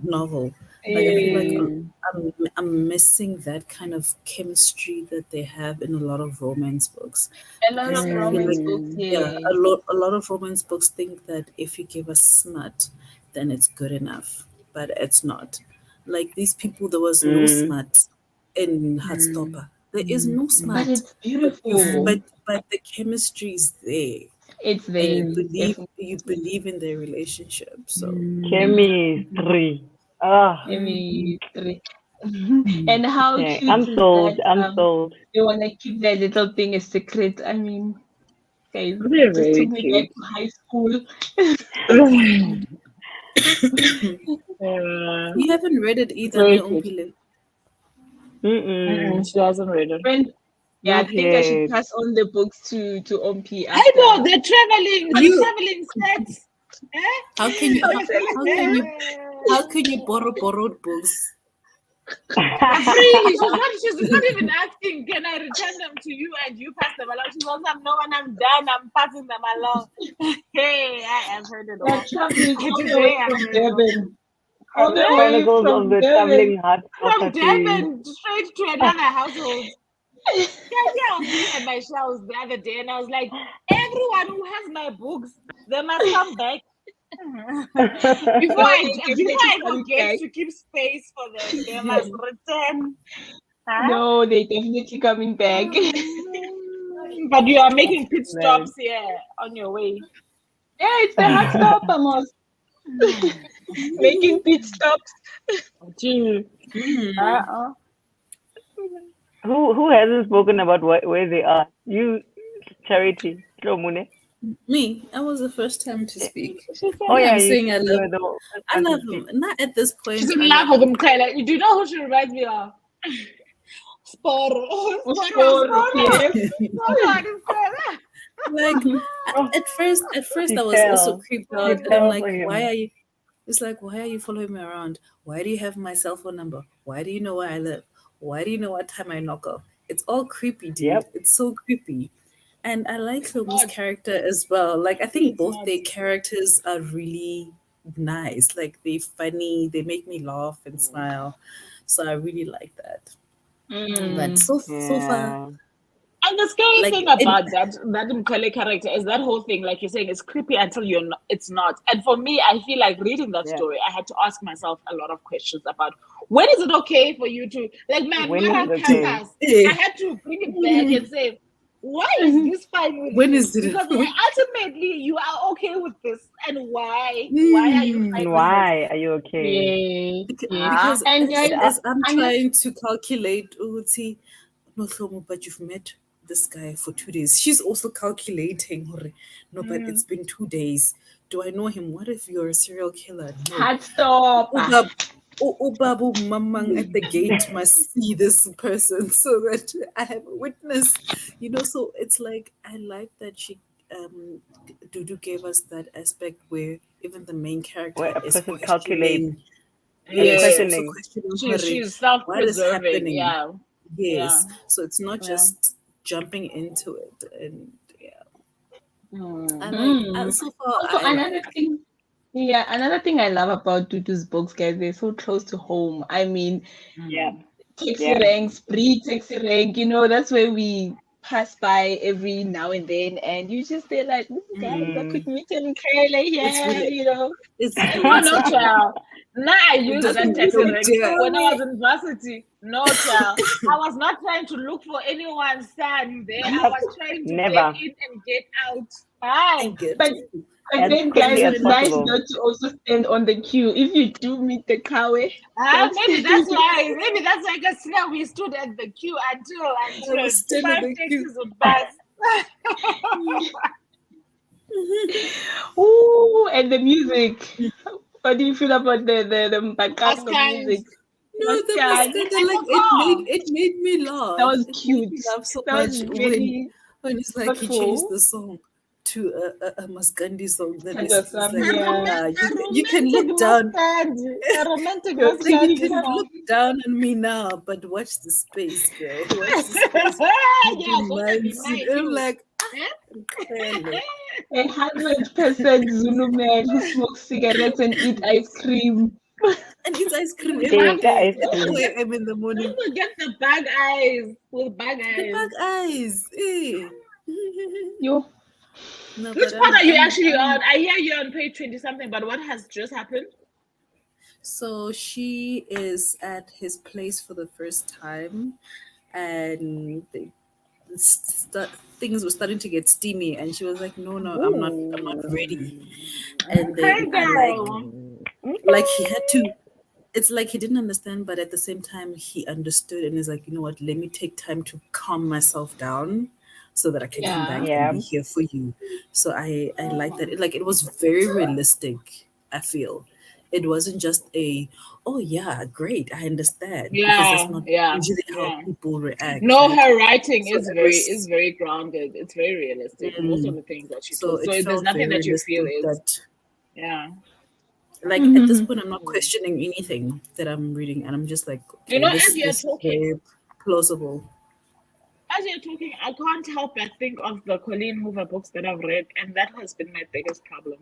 S2: novel. Like, I feel like
S3: Yeah.
S2: I'm missing that kind of chemistry that they have in a lot of romance books,
S3: A lot
S2: because
S3: of
S2: I feel
S3: romance
S2: like,
S3: books,
S2: yeah,
S3: yes.
S2: a lot of romance books think that if you give us smut, then it's good enough, but it's not. Like, these people, there was no
S1: Mm.
S2: smut in Heartstopper. There is no
S3: But
S2: smut,
S3: it's
S2: but
S3: beautiful.
S2: but the chemistry is there,
S3: It's
S2: and
S3: there, definitely.
S2: you believe in their relationship. So
S1: Chemistry. Ah,
S3: Chemistry. And how
S1: okay.
S3: cute
S1: I'm
S3: is
S1: sold.
S3: that?
S1: I'm sold.
S3: They want to keep that little thing a secret. I mean, guys,
S4: They're
S3: just took
S4: very
S3: me back
S4: cute.
S3: to high school.
S2: you haven't read it either,
S4: Very cute.
S2: Naomi.
S1: Mm-mm.
S4: She hasn't read it.
S3: When, yeah, I
S1: Not
S3: think I should
S1: yet.
S3: pass on the books to Ompi
S4: I know
S3: after.
S4: the
S2: You
S4: traveling sets. Eh?
S2: how can you
S4: Eh?
S2: how can you borrow borrowed books?
S4: Freely. She's not even asking, can I return them to you and you pass them along? She goes, no, when I'm done, I'm passing them along. Hey, I have heard it
S3: They're
S4: all.
S3: traveling all the way
S4: Today I've
S3: from
S4: heard it all.
S3: Durban. All the way
S1: Chronicles of
S3: from
S1: the
S3: Durban.
S1: Traveling Heart
S4: From
S1: Stopper series.
S4: Durban straight to another household. Yeah, I was looking at my shelves the other day and I was like, everyone who has my books, they must come back. Before
S3: No,
S4: I
S3: they definitely come
S4: forget
S3: back.
S4: to keep space for them, they must return. Huh?
S3: No, they definitely coming back.
S4: But you are making pit
S1: Man.
S4: stops here on your way.
S3: Yeah, it's the hot stop, Amos. Making pit stops.
S4: Gee. Uh-uh.
S1: Who hasn't spoken about where they are? You, Charity, Mune.
S2: Me, I was the first time to speak.
S4: She said,
S1: Oh
S2: Me,
S1: yeah,
S2: I'm saying I
S1: you
S2: love
S1: were the first
S2: I
S1: one to
S2: love
S1: speak.
S2: not at this
S4: she's
S2: point.
S4: in
S2: I
S4: love
S2: love
S4: with Mkhonza. Do you know who she reminds me of? Sporo.
S3: Sporo, yes.
S2: like
S1: Oh,
S2: at first
S1: you
S2: I was also
S1: fell.
S2: creeped
S1: You
S2: out, and I'm
S1: fell
S2: like,
S1: for
S2: why
S1: him.
S2: are you? It's like, why are you following me around? Why do you have my cell phone number? Why do you know where I live? Why do you know what time I knock off? It's all creepy, dude.
S1: Yep.
S2: It's so creepy. And I like Lomu's
S4: Not.
S2: character as well. Like, I think
S4: It's
S2: both
S4: not.
S2: their characters are really nice. Like, they're funny. They make me laugh and smile. So I really like that. But
S3: Mm.
S2: so far,
S1: Yeah.
S4: And the scary
S2: like
S4: thing
S2: in
S4: about that Mkhonza character is that whole thing, like you're saying, is creepy until you're not, it's not. And for me, I feel like reading that
S1: Yeah.
S4: story, I had to ask myself a lot of questions about when is it okay for you to, like my
S1: When is
S4: moral
S1: it okay?
S4: compass. I had to bring it back and say, why is this fine with
S2: when
S4: you?
S2: is it?
S4: Because ultimately you are okay with this, and why? Why are you fine
S1: And
S4: with this?
S1: why are you okay?
S3: Yes, yes.
S4: Ah,
S2: Because
S3: And guys,
S2: as I'm
S3: another
S2: trying to calculate, Uti, no, Hlomo, but you've met this guy for 2 days. She's also calculating, hore, no, but it's been 2 days. Do I know him? What if you're a serial killer? No.
S3: hot stop.
S2: Babu Mamang at the gate must see this person so that I have a witness. So it's like I like that she Dudu gave us that aspect where even the main
S1: Where
S2: character
S1: a
S2: is
S1: person calculates
S2: questioning.
S1: and
S2: Yes, she's
S4: yes.
S2: also
S1: questioning.
S2: questioning her,
S4: She's
S2: what is
S4: self-preserving.
S2: happening.
S4: Yeah. Yeah.
S2: Yes. So it's not
S4: Yeah.
S2: just jumping into it. And yeah. I
S4: Mm.
S2: like
S3: Mm.
S2: so far
S3: Also,
S2: I
S3: another
S2: like.
S3: thing, yeah, another thing I love about Tutu's books, guys, they're so close to home. I mean,
S4: Yeah.
S3: taxi
S1: Yeah.
S3: ranks, pre-taxi rank, that's where we pass by every now and then, and you just say like, "Ooh, guys, I could
S1: Mm.
S3: meet him Kayla
S2: It's
S3: here.
S2: it's
S4: Oh no,
S2: relatable.
S4: child. Now I
S2: It
S4: used that
S2: doesn't
S4: taxi
S2: don't
S4: rank
S2: dare.
S4: when I was in varsity. No, child. I was not trying to look for anyone's son there. I
S1: Yep.
S4: was trying to get
S1: Never.
S4: in and get out. Hi.
S2: And get
S3: But And
S1: as
S3: then,
S1: quickly
S3: guys,
S1: as
S3: it's nice
S1: possible.
S3: not to also stand on the queue. If you do meet the kawe,
S4: Maybe that's why. Maybe that's why Kasina, we stood at the queue until
S2: was still in
S4: 5
S2: the queue.
S4: taxis would pass.
S3: Ooh, and the music. What do you feel about the Mbaqanga
S4: Maskandi.
S3: music?
S2: No, the
S3: Maskandi.
S2: Maskandi, like it made me laugh.
S3: That was
S2: It made
S3: cute.
S2: me laugh so
S3: That
S2: much
S3: was really
S2: when it's like he changed
S3: thoughtful.
S2: the song to a Maskandi song. Then
S3: Kind
S2: it's
S3: of
S2: like,
S3: yeah.
S2: you can look down.
S4: A romantic
S3: You're
S2: Like, you
S3: singing
S2: can
S3: song.
S2: look down on me now, but watch the space, girl. Watch the space.
S4: Yeah,
S2: It
S4: gonna be
S2: reminds
S4: my
S2: you. I'm
S4: cue.
S2: like,
S3: A 100% Zulu man who smokes cigarettes and eat ice cream.
S2: and it's ice cream
S1: Take
S2: every
S1: the
S2: day
S1: ice
S2: at 2
S1: cream.
S2: a.m. in the morning.
S4: Don't forget the bug eyes with bug
S2: The
S4: eyes.
S2: bug eyes. Eh.
S3: Yo,
S2: No,
S4: Which
S2: but
S4: part are you
S2: I'm-
S4: actually on? I hear you're on page 20 something, but what has just happened?
S2: So she is at his place for the first time, and things were starting to get steamy, and she was like, "No, I'm not ready." And
S4: Okay,
S2: then I
S4: girl.
S2: like he had to. It's like he didn't understand, but at the same time he understood, and is like, you know what? Let me take time to calm myself down, so that I can come back
S1: Yeah.
S2: and be here for you. So I like that. It was very realistic. I feel it wasn't just a oh yeah great I understand, because that's not usually how people react.
S4: No,
S2: right?
S4: her writing
S2: So
S4: is
S2: it
S4: very grounded. It's very realistic. Most of the things that she
S2: so
S4: talks.
S2: it
S4: So there's
S2: felt
S4: nothing
S2: very
S4: that you feel
S2: realistic
S4: is
S2: that
S4: yeah.
S2: at this point I'm not questioning anything that I'm reading, and I'm just like, okay,
S4: You know,
S2: this
S4: as you're
S2: is
S4: talking,
S2: very plausible.
S4: as you're talking, I can't help but think of the Colleen Hoover books that I've read, and that has been my biggest problem.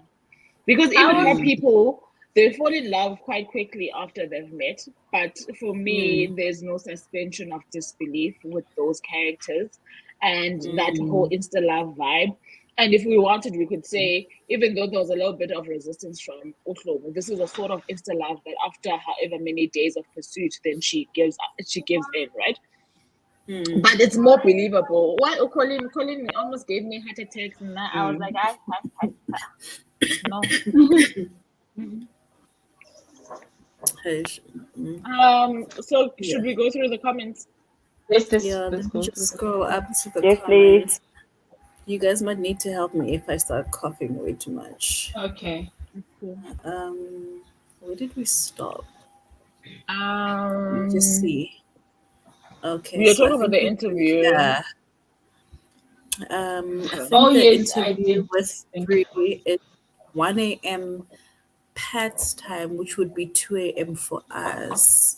S4: Because even her people, they fall in love quite quickly after they've met. But for me, there's no suspension of disbelief with those characters and that whole insta love vibe. And if we wanted, we could say, even though there was a little bit of resistance from Uhlobo, this is a sort of insta love that after however many days of pursuit, then she gives in, right? But it's more believable. What Colin almost gave me heart attacks, and I was like, no. So should we go through the comments?
S3: let's
S2: Let me
S3: go.
S2: just scroll up to the
S1: Yes,
S2: comments.
S1: please.
S2: You guys might need to help me if I start coughing way too much.
S3: Okay.
S2: Where did we stop?
S4: Um,
S2: Let me just see. Okay,
S4: we were
S2: so I
S4: talking about
S2: think
S4: the interview.
S2: Yeah. I think
S3: Oh,
S2: the
S3: yes, I
S2: interview
S3: did.
S2: with Bree is 1 a.m. Pat's time, which would be 2 a.m. for us.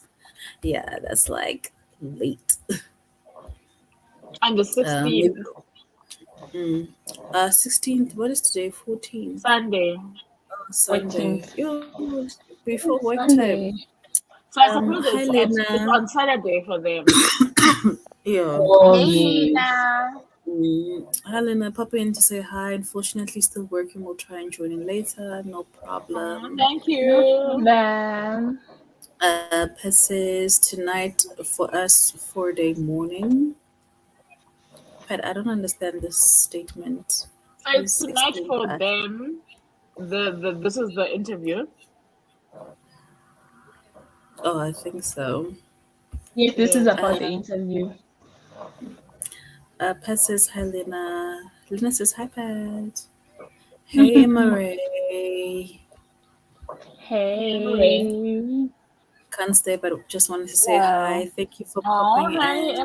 S2: Yeah, that's like late.
S4: On the 16th,
S2: 16th. What is today? 14th.
S4: Sunday.
S2: Sunday.
S3: 14th.
S2: Yo, before work
S3: Sunday.
S2: time.
S4: So I suppose
S2: Hi,
S4: it's
S2: Lena.
S4: on Saturday for them.
S2: Yeah.
S3: Oh,
S4: Hey,
S3: yes.
S4: Lena.
S2: Hi, Lena. Pop in to say hi. Unfortunately, still working. We'll try and join in later. No problem.
S4: Thank
S3: No
S4: you.
S3: problem.
S2: Pet says tonight for us 4-day morning. But I don't understand this statement.
S4: So it's
S2: Please
S4: tonight
S2: explain
S4: for
S2: that.
S4: them. This is the interview.
S2: Oh, I think so.
S3: Yes, this is about the interview.
S2: Pat says hi, Lena. Lena says hi, Pat. Hey, Marie.
S3: Hey.
S2: Can't stay, but just wanted to say hi. Thank you for
S4: Oh,
S2: popping
S4: hi,
S2: in.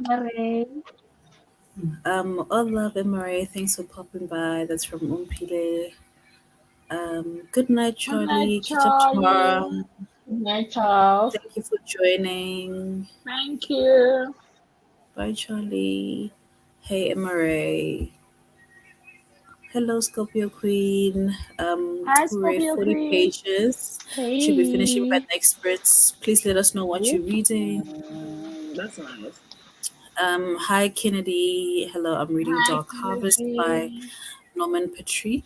S4: Emery.
S2: All love, Marie. Thanks for popping by. That's from Umpile. Good night, Charlie. Catch up tomorrow.
S3: Good night, Charles.
S2: Thank you for joining.
S4: Thank you.
S2: Bye, Charlie. Hey, Marie. Hello, Scorpio Queen.
S4: Hi,
S2: We read
S4: Scorpio
S2: 40
S4: Queen.
S2: pages.
S3: Hey.
S2: Should be finishing by next Brits. Please let us know what you're reading.
S4: That's nice.
S2: Hi, Kennedy. Hello, I'm reading
S4: Hi,
S2: Dark Harvest by Norman Petrich.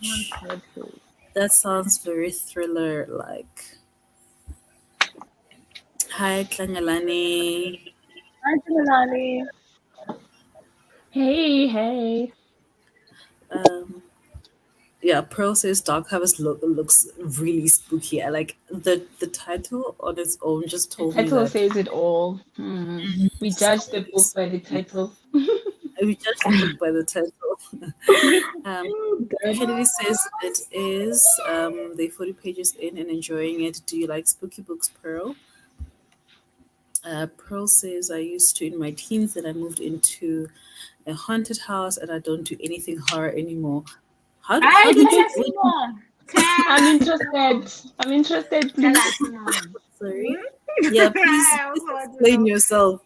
S2: That sounds very thriller-like. Hi, Tlangalani.
S4: Hi, Tlangalani.
S3: Hey.
S2: Yeah, Pearl says Dark Harvest looks really spooky. I like the title on its own just
S3: The
S2: told me
S3: title
S2: that
S3: says it all. We judge the book by the
S2: spooky.
S3: title.
S2: We judge the book by the title. um, Kennedy says it is. They're 40 pages in and enjoying it. Do you like spooky books, Pearl? Pearl says, I used to in my teens, then I moved into a haunted house and I don't do anything horror anymore. How
S4: Tell
S2: did you?
S4: us more.
S3: I'm interested,
S4: Tell
S3: please.
S4: us more.
S2: Sorry. Yeah, please
S4: I also want to
S2: explain
S4: know.
S2: yourself.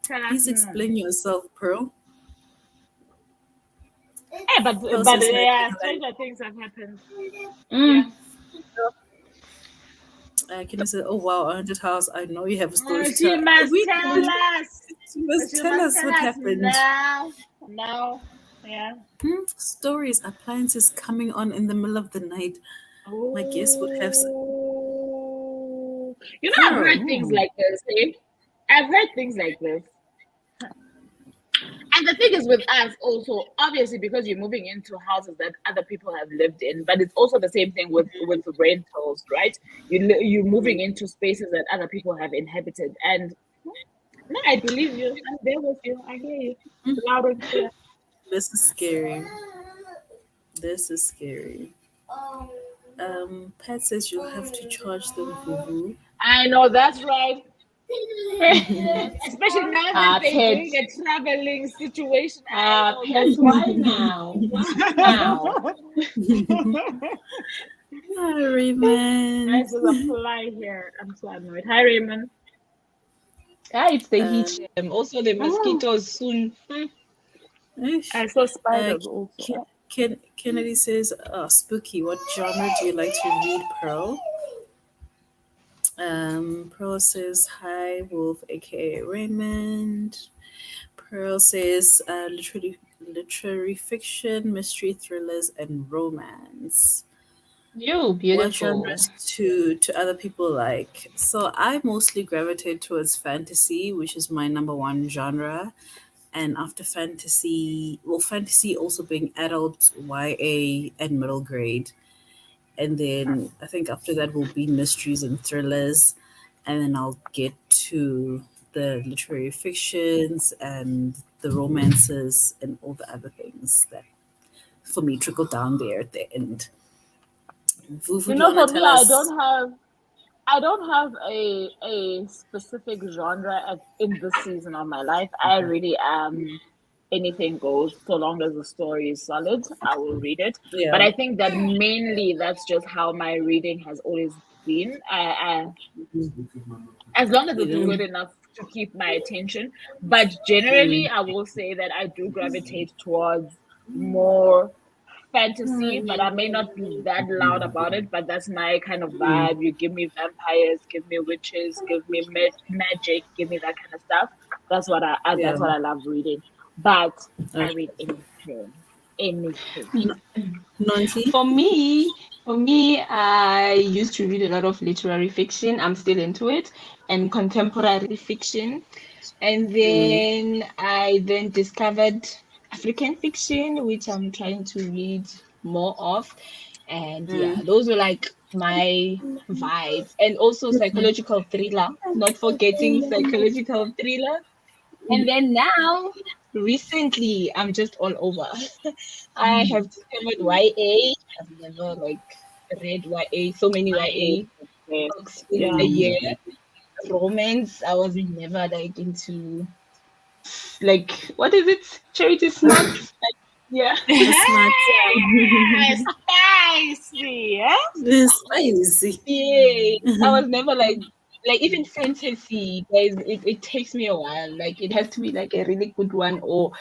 S4: Tell us
S2: Please
S4: more.
S2: explain yourself, Pearl.
S4: Hey, but
S2: Pearl says, "Hi, Caroline."
S4: stranger things have happened.
S3: Mm.
S2: Can I say, oh wow, a haunted house. I know you have a story to
S4: She
S2: tell.
S4: must
S2: We
S4: tell
S2: can.
S4: us.
S2: She must tell us what happened.
S4: now. Yeah.
S2: Stories, appliances coming on in the middle of the night. My guest would have.
S4: Oh. I've heard things like this. Eh? I've heard things like this. And the thing is with us also, obviously, because you're moving into houses that other people have lived in, but it's also the same thing with rentals, right? You're moving into spaces that other people have inhabited. And no, I believe you. I'm there with you. I hear you. Loud and clear.
S2: This is scary. This is scary. Pat says you'll have to charge them Vuvu.
S4: I know, that's right. Especially now that they're doing a traveling situation.
S3: Pets, why now? Why now?
S2: Hi, Raymond.
S4: Nice will apply here. I'm so annoyed. Hi, Raymond.
S3: It's the heat. Also, the mosquitoes soon.
S4: I saw spiders also.
S2: Kennedy says, spooky. What genre do you like to read, Pearl? Pearl says, hi, Wolf, aka Raymond. Pearl says, literary fiction, mystery thrillers, and romance.
S3: Beautiful.
S2: What genres to other people like? So I mostly gravitate towards fantasy, which is my number one genre. And after fantasy, fantasy also being adult, YA, and middle grade. And then I think after that will be mysteries and thrillers. And then I'll get to the literary fictions and the romances and all the other things that for me trickle down there at the end. Vuvu,
S4: For me, I don't have a specific genre in this season of my life. I really am anything goes so long as the story is solid. I will read it.
S2: Yeah.
S4: But I think that mainly that's just how my reading has always been. As long as it's good enough to keep my attention. But generally, I will say that I do gravitate towards more fantasy, but I may not be that loud about it. But that's my kind of vibe. You give me vampires, give me witches, give me magic, give me that kind of stuff. That's what I love reading. But I read anything.
S2: Nonhly?
S3: For me, I used to read a lot of literary fiction. I'm still into it, and contemporary fiction. And then I then discovered African fiction, which I'm trying to read more of. And those were like my vibes. And also psychological thriller, not forgetting psychological thriller. And then now, recently, I'm just all over. I have discovered YA. I've never read YA, so many YA books in a year. Romance, I was never into what is it? Charity snacks? Yeah.
S4: Spicy, yeah?
S2: Spicy.
S3: Yeah. I was never even fantasy, guys, it takes me a while. It has to be a really good one or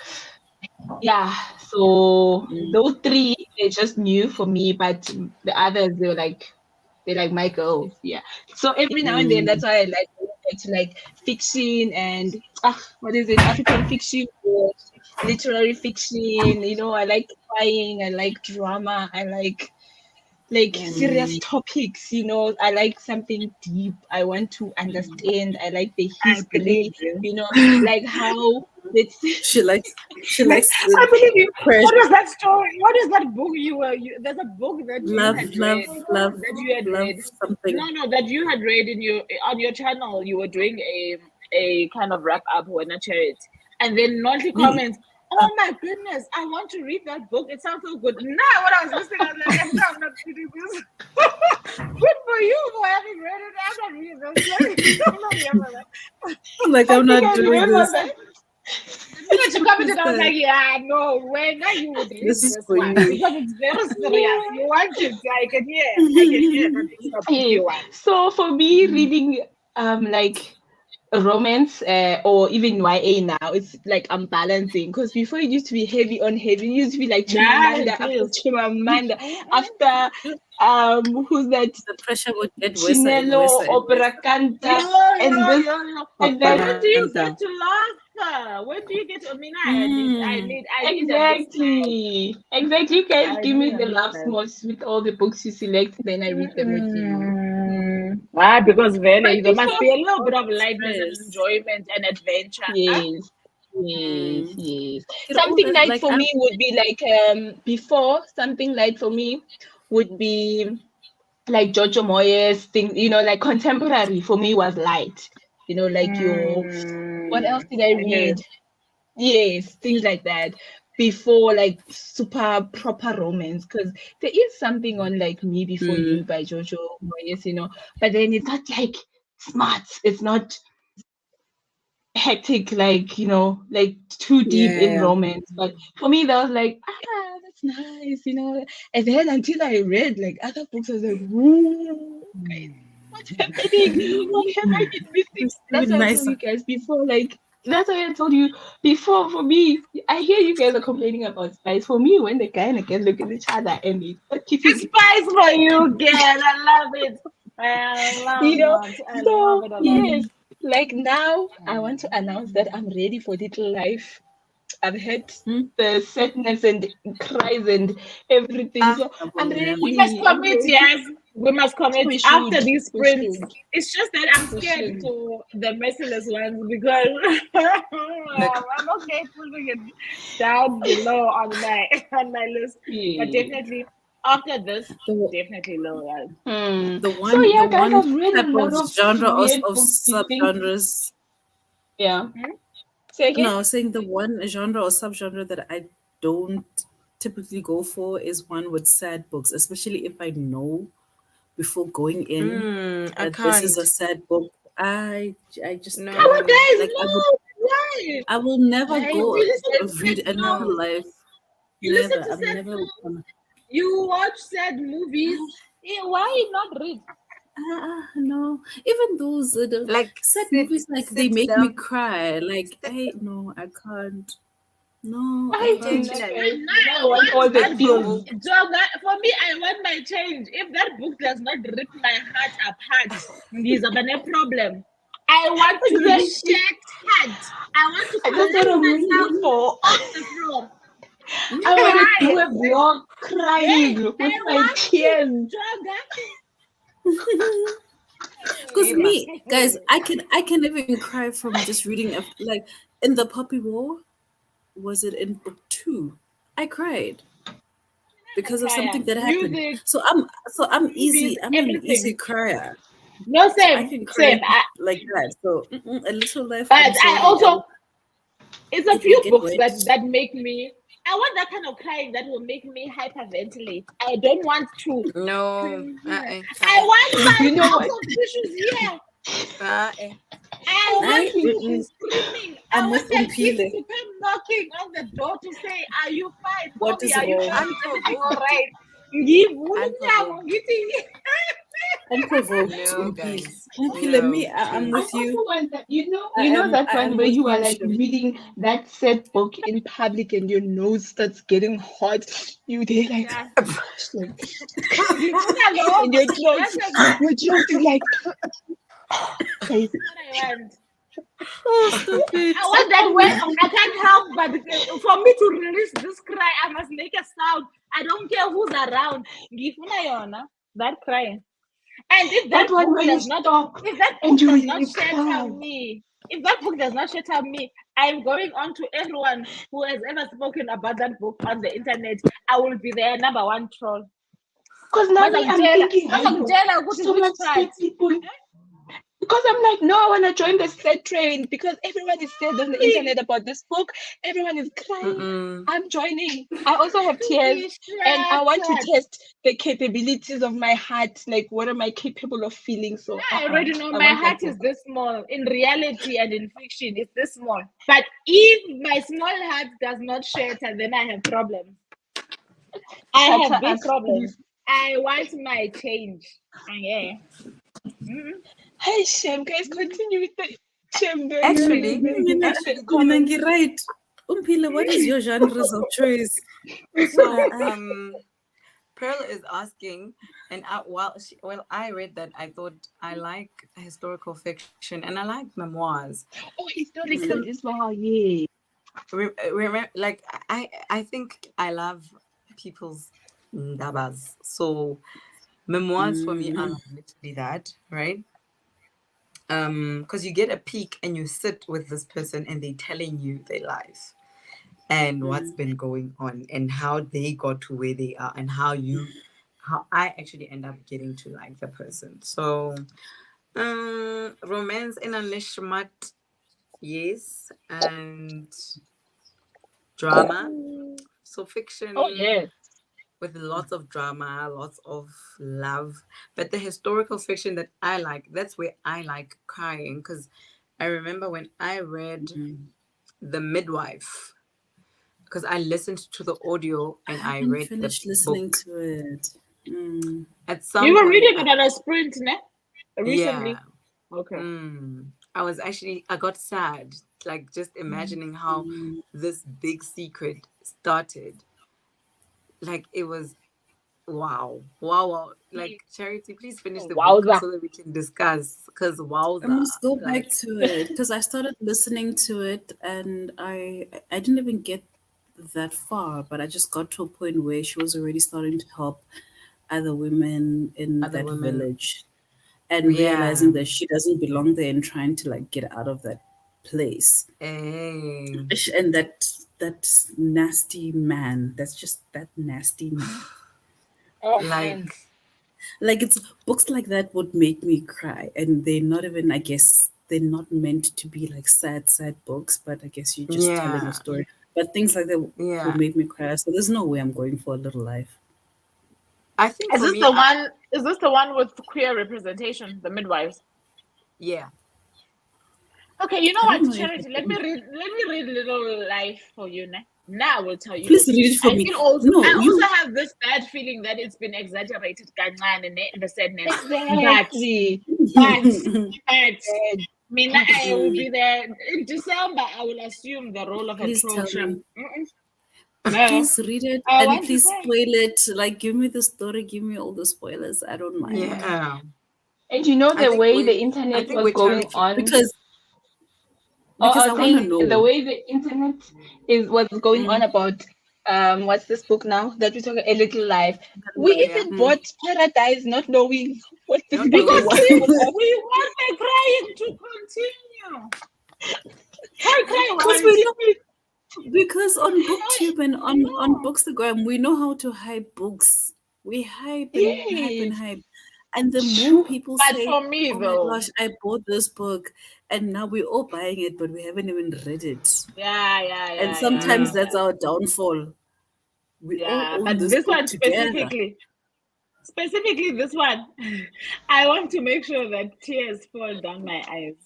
S3: so those three, they're just new for me, but the others, they're like my girls. Yeah. So every now and then, that's why I like fiction and what is it? African fiction or literary fiction. I like crying. I like drama. I like serious topics. I like something deep. I want to understand. I like the history. Like how let's see.
S2: She likes
S3: I believe you.
S2: pressure.
S3: What was that story? What is that book you were? There's a book that you
S2: Love,
S3: had
S2: love,
S3: read.
S2: love,
S3: That you had
S2: love
S3: read.
S2: something.
S3: No, that you had read on your channel. You were doing a kind of wrap up when I shared it, and then Nonhly comments. Oh my goodness! I want to read that book. It sounds so good. Now, when I was listening, I was like, I'm not reading this. Good for you for having read it. I'm not reading this. I'm not reading that.
S2: Like, I'm not doing this.
S3: That. When you commented, I was like, yeah, no way. Now you would read
S2: This is
S3: this
S2: for
S3: one
S2: you.
S3: because it's very serious. You want it. I can hear that it's not you one. So for me, reading like romance or even YA now, it's like I'm balancing, because before it used to be heavy on heavy. It used to be like Chimamanda after who's that?
S2: The pressure would get worse and
S3: Chinelo,
S2: worse.
S3: Opera Canta, and this, and then
S1: Opera
S3: when do you
S1: Canta.
S3: get to laugh? When do you get to? I mean, I need exactly. You guys give me the laughs most with all the books you select, then I read them with you. Because really, there must be a little bit of lightness and enjoyment and adventure. Yes. Something light for me would be like before. Something light for me would be like Jojo Moyes thing, like contemporary for me was light. Like what else did I read? Yes, things like that. Before like super proper romance, because there is something on like Me Before You by Jojo Moyes, but then it's not like smart. It's not hectic, like like too deep in romance. But for me, that was like, that's nice, and then until I read like other books, I was like, whoa, guys, what's happening? What have I been missing? That's what I told you guys before. Like, that's why I told you before. For me, I hear you guys are complaining about spice. For me, when the guy and the girl look at each other and they start kissing, it's spice for you, girl. I love it. I love it. Yes. Like now, I want to announce that I'm ready for little life. I've had the sadness and cries and everything. So I'm ready. We must commit, yes. We must commit after these sprints. It's just that I'm scared to the merciless ones because I'm okay putting it down below on my list. But definitely after this, definitely lower.
S2: The one,
S3: so yeah,
S2: the
S3: guys,
S2: one
S3: I've read
S2: type
S3: a lot
S2: of
S3: of
S2: genre
S3: weird
S2: of
S3: books, you think?
S2: subgenres.
S3: Yeah. Say again?
S2: No, I was saying the one genre or subgenre that I don't typically go for is one with sad books, especially if I know before going in that this is a sad book. I just
S1: No.
S2: don't.
S3: Guys,
S2: Like,
S3: why?
S2: I will never go read a
S3: no.
S2: novel life.
S3: You listen
S2: Never.
S3: to
S2: I'm
S3: sad
S2: never.
S3: films. You watch sad movies. Why not read?
S2: No. Even those
S5: Like
S2: sad movies, like they make me cry. Like I can't. No, I can't.
S3: I want all the feels. For me, I want my change. If that book does not rip my heart apart, there's a problem. I want to be shattered. I want to collect myself off the floor. I want to do a vlog crying with my tears.
S2: Because me, guys, I can even cry from just reading like in the Puppy War. Was it in book 2? I cried because of something that happened. So I'm easy. I'm an easy crier.
S3: No, same.
S2: So I can cry like that. So a little life.
S3: But I also, it's a few books that make me. I want that kind of crying that will make me hyperventilate. I don't want to.
S5: No.
S3: I want my box of tissues here. I want to be screaming. I want my kids to come knocking on the door to say, "Are you fine?
S2: What is
S3: are you
S2: wrong?
S3: everything all right?"
S2: Unprovoked.
S5: No, guys.
S2: Me, I'm with you.
S3: You know that one where you are like reading that sad book in public and your nose starts getting hot. You there like, and your throat is like. I want that way. I can't help but for me to release this cry, I must make a sound. I don't care who's around. Give me that crying. And if that book does not stop, if that book does not shatter me, if that book does not shatter me,
S4: I'm going on to everyone who has ever spoken about that book on the internet. I will be their number one troll.
S3: Because now I'm thinking, so much sad people. Because I'm like, no, I want to join the sad train because everyone is sad on the internet about this book. Everyone is crying. I'm joining. I also have tears and I want to test the capabilities of my heart. Like, what am I capable of feeling? So
S4: I already know my heart is this small. In reality and in fiction, it's this small. But if my small heart does not shatter, then I have problems. I have big problems. I want my change. Yeah.
S3: Hey, Shem, guys, continue with the Shem.
S2: Actually, right. Umpila, what is your genres of choice?
S5: So, Pearl is asking, and I read that, I thought I like historical fiction and I like memoirs.
S3: Oh, historical as well, yeah.
S5: Remember, like I think I love people's ndabas. So memoirs for me are literally that, right? Because you get a peek and you sit with this person and they're telling you their life and what's been going on and how they got to where they are and how I actually end up getting to like the person. So romance in a nishmat, yes, and drama. So fiction.
S3: Oh, yes.
S5: With lots of drama, lots of love. But the historical fiction that I like, that's where I like crying. Because I remember when I read The Midwife, because I listened to the audio and I read
S2: finished
S5: the
S2: listening
S5: book.
S2: to it.
S5: At some
S4: you were
S5: point,
S4: reading it on a sprint, ne? Recently?
S5: Yeah.
S4: Okay.
S5: I got sad, like just imagining how this big secret started. Like it was wow. Like Charity, please finish the book so that we can discuss. Because
S2: I must go back to it because I started listening to it and I didn't even get that far, but I just got to a point where she was already starting to help other women in that village and realizing that she doesn't belong there and trying to like get out of that place. And that nasty man, that's just that nasty man. Like it's books like that would make me cry, and they're not even, I guess they're not meant to be like sad books, but I guess you're just telling a story. But things like that would make me cry. So there's no way I'm going for A Little Life.
S5: I think
S4: is this the one with queer representation, The Midwives?
S5: Yeah.
S4: Okay, you know what, Charity? Let me read Little Life for you now. Now I will tell you.
S2: Please read it for me.
S4: I also have this bad feeling that it's been exaggerated, the sadness.
S3: Exactly.
S4: But Mina, I will be there in December. I will assume the role of a troll.
S2: Please read it and please spoil it. Like, give me the story, give me all the spoilers. I don't mind.
S5: Yeah.
S3: And you know the way the internet was going on
S2: because I want to know
S3: the way the internet was going on about what's this book now that we talk A Little Life. We even bought Paradise not knowing what this book
S4: because
S3: was.
S4: we want the crying to continue.
S2: Because on BookTube and on Bookstagram, we know how to hype books. We hype and hype. And the more people say,
S4: for me,
S2: oh my gosh, I bought this book and now we're all buying it, but we haven't even read it.
S4: Yeah.
S2: And sometimes that's our downfall. We all
S4: but this one specifically this one, I want to make sure that tears fall down my eyes.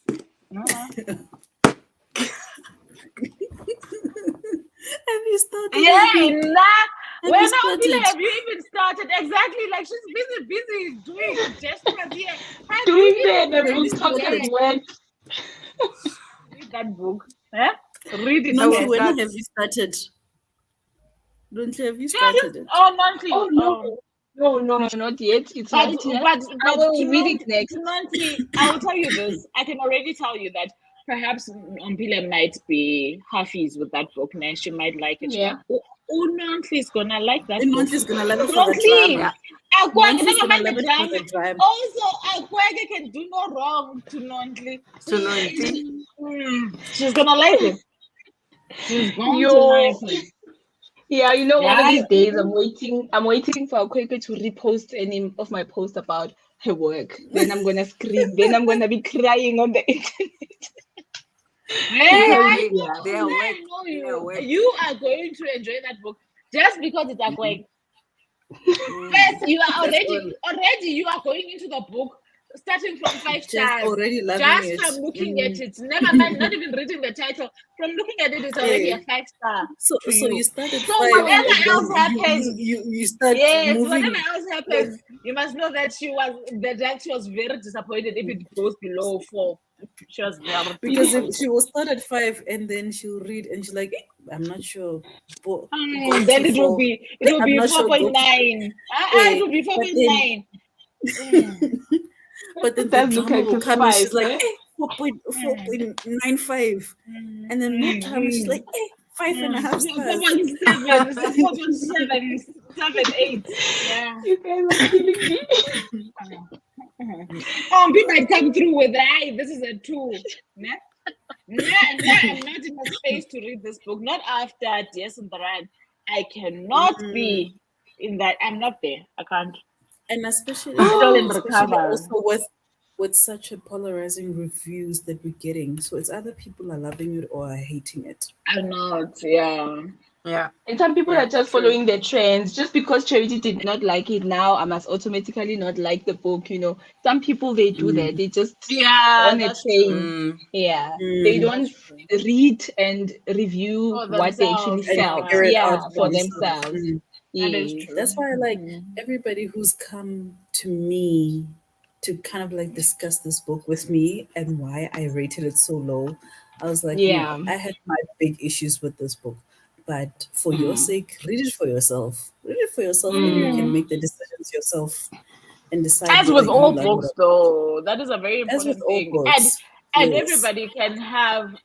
S2: Have you started?
S4: Have you even started? Exactly, like she's busy doing gestures here.
S3: Doing the work.
S4: Read that book. Read it.
S2: When have you started? Don't you have you started it?
S4: Nonhly.
S3: No, not yet. It's not yet.
S4: But
S3: I will read it next.
S4: Nonhly, I will tell you this. I can already tell you that perhaps Mpile might be halfies with that book, and she might like it.
S3: Yeah.
S4: Nonhly is gonna like that.
S2: Nonhly's gonna love it for the drama.
S4: Nonhly's gonna love it for the drama. Also, Akwege can do no wrong to Nonhly.
S5: To Nonhly.
S4: She's gonna like it. She's going to
S3: Yo.
S4: happen.
S3: Yeah, you know, one of
S4: Yeah.
S3: these days I'm waiting for Kweke to repost any of my posts about her work. Then I'm gonna scream. Then I'm gonna be crying on the internet.
S4: Hey,
S5: They are
S4: I know you are going to enjoy that book just because it's a quick. First, you are already you are going into the book starting from 5
S2: Just
S4: stars.
S2: already loving
S4: Just
S2: it.
S4: from looking at it, never mind, not even reading the title. From looking at it, it's already a 5-star.
S2: So
S4: to
S2: you started
S4: So
S2: 5
S4: whatever
S2: and
S4: else
S2: then
S4: happens,
S2: you start
S4: yes,
S2: moving.
S4: whatever else happens, you must know that she was very disappointed if it goes below 4. She was very
S2: Because
S4: disappointed.
S2: if she will start at 5 and then she'll read and she's like, I'm not sure. Go
S4: Then
S2: to
S4: it will
S2: 4.
S4: be
S2: I'm not sure,
S4: 4.9. It will be 4.9.
S2: But then the
S3: Does look
S2: drama
S3: like
S2: will
S3: it's
S2: come and
S3: 5,
S2: she's like,
S3: eh?
S2: 4.95. And then more time she's like, 5.5 stars.
S4: 4.7, yeah.
S3: You guys are killing me.
S4: People might come through with this is a 2. Nah, I'm not in a space to read this book. Not after Yes and the Rand. I cannot be in that. I'm not there. I can't.
S2: And especially
S1: Still in
S2: especially
S1: recovery.
S2: also with such a polarizing reviews that we're getting. So it's either people are loving it or are hating it.
S4: I'm not. Yeah.
S5: Yeah.
S3: And some people
S5: Yeah,
S3: are just
S5: true.
S3: following the trends. Just because Charity did not like it now, I must automatically not like the book. You know, some people they do that. They just on a
S4: That's
S3: train.
S4: true.
S3: Yeah, they don't
S4: That's true.
S3: read and review
S4: For
S3: what they actually
S4: themselves,
S3: felt.
S2: figure it
S3: Yeah,
S2: out
S3: for
S2: themselves.
S3: themselves.
S4: That is
S3: Yes.
S4: true.
S2: That's why I like everybody who's come to me to kind of like discuss this book with me and why I rated it so low. I was like,
S3: Yeah.
S2: no, I had my big issues with this book. But for your sake, read it for yourself. Read it for yourself and you can make the decisions yourself and decide
S4: As
S2: whether
S4: with
S2: you
S4: all
S2: like
S4: books,
S2: it.
S4: though, that is a very
S2: As with
S4: important
S2: all
S4: thing.
S2: books.
S4: And
S2: yes.
S4: everybody can have.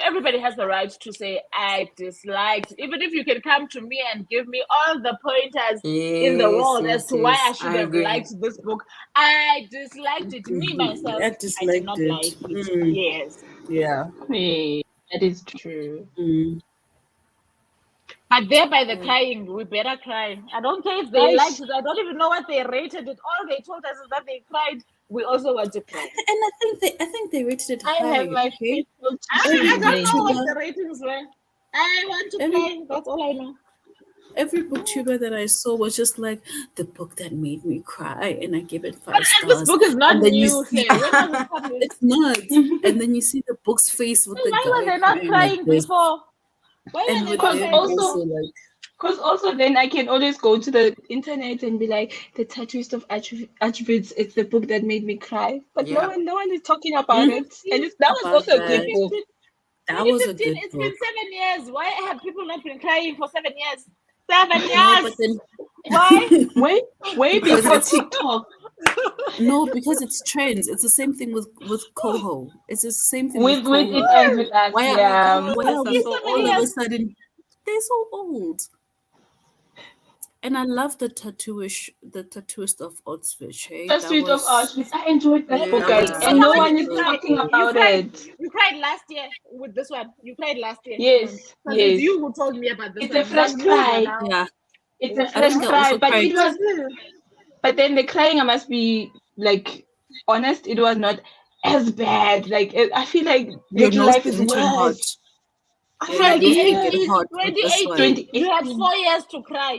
S4: Everybody has the right to say I disliked. Even if you can come to me and give me all the pointers in the world as to why I should have
S5: agree.
S4: liked this book. I disliked it. Me myself,
S2: I
S4: I did
S2: disliked
S4: not
S2: it.
S4: like it. Yes.
S2: Yeah.
S3: Yeah, that is true.
S4: But there by the crying, we better cry. I don't care if they liked it. I don't even know what they rated it. All they told us is that they cried. We also want to cry.
S2: And I think they rated it
S3: I
S2: high.
S3: have my
S2: Okay?
S3: faithful
S4: I
S3: children.
S4: don't know what the ratings were. I want to cry. That's all I know.
S2: Every booktuber that I saw was just like the book that made me cry, and I give it 5
S4: And
S2: stars.
S4: this book is not
S2: And then
S4: new. When was it published?
S2: It's not. And then you see the book's face with the
S4: Why
S2: guy
S4: were they not crying
S2: like this.
S4: before? Why
S2: And
S4: were they
S2: with
S4: not
S2: them
S4: crying
S3: also-
S2: also
S4: before?
S2: like
S3: Because also then I can always go to the internet and be like, the tattooist of attributes, it's the book that made me cry. But
S5: Yeah.
S3: no one is talking about it. And that was
S2: About
S3: also a good
S2: that.
S3: book.
S2: that was a
S4: 2015,
S2: good
S4: it's
S2: book.
S4: been 7 years. Why have people not been crying for 7 years? 7 years!
S2: No, but then
S4: Why?
S3: Way
S2: Because
S3: before
S2: it's-
S3: TikTok.
S2: no, because it's trends. It's the same thing with Coho. It's the same thing with
S3: With
S2: Coho.
S3: it ends with us.
S2: Why
S3: Yeah.
S2: are we
S5: so
S2: all of a
S4: years.
S2: sudden they're so old? And I love the tattooist of Oxford. Hey?
S3: The Street of Auschwitz. I enjoyed that
S5: Yeah.
S3: book, guys.
S5: Yeah.
S3: And no
S4: When
S3: one
S4: did
S3: is
S4: you cry?
S3: talking
S4: You
S3: about
S4: cried.
S3: it.
S4: You cried last year with this one. You cried last year.
S3: Yes.
S4: Because it's you who told me about this
S3: It's
S4: one.
S3: a fresh
S4: Not
S3: cry.
S4: you now.
S2: Yeah.
S3: It's a
S2: I
S3: fresh
S2: think I
S3: cry.
S2: also
S3: But
S2: cried.
S3: it was but then the crying, I must be like honest, it was not as bad. Like I feel like
S2: Your
S3: Little
S2: nose
S3: Life is
S2: didn't turn hot.
S3: worse.
S2: Yeah, your nose didn't get
S4: 2018,
S2: hot with this one.
S4: 2018. You had 4 years to cry.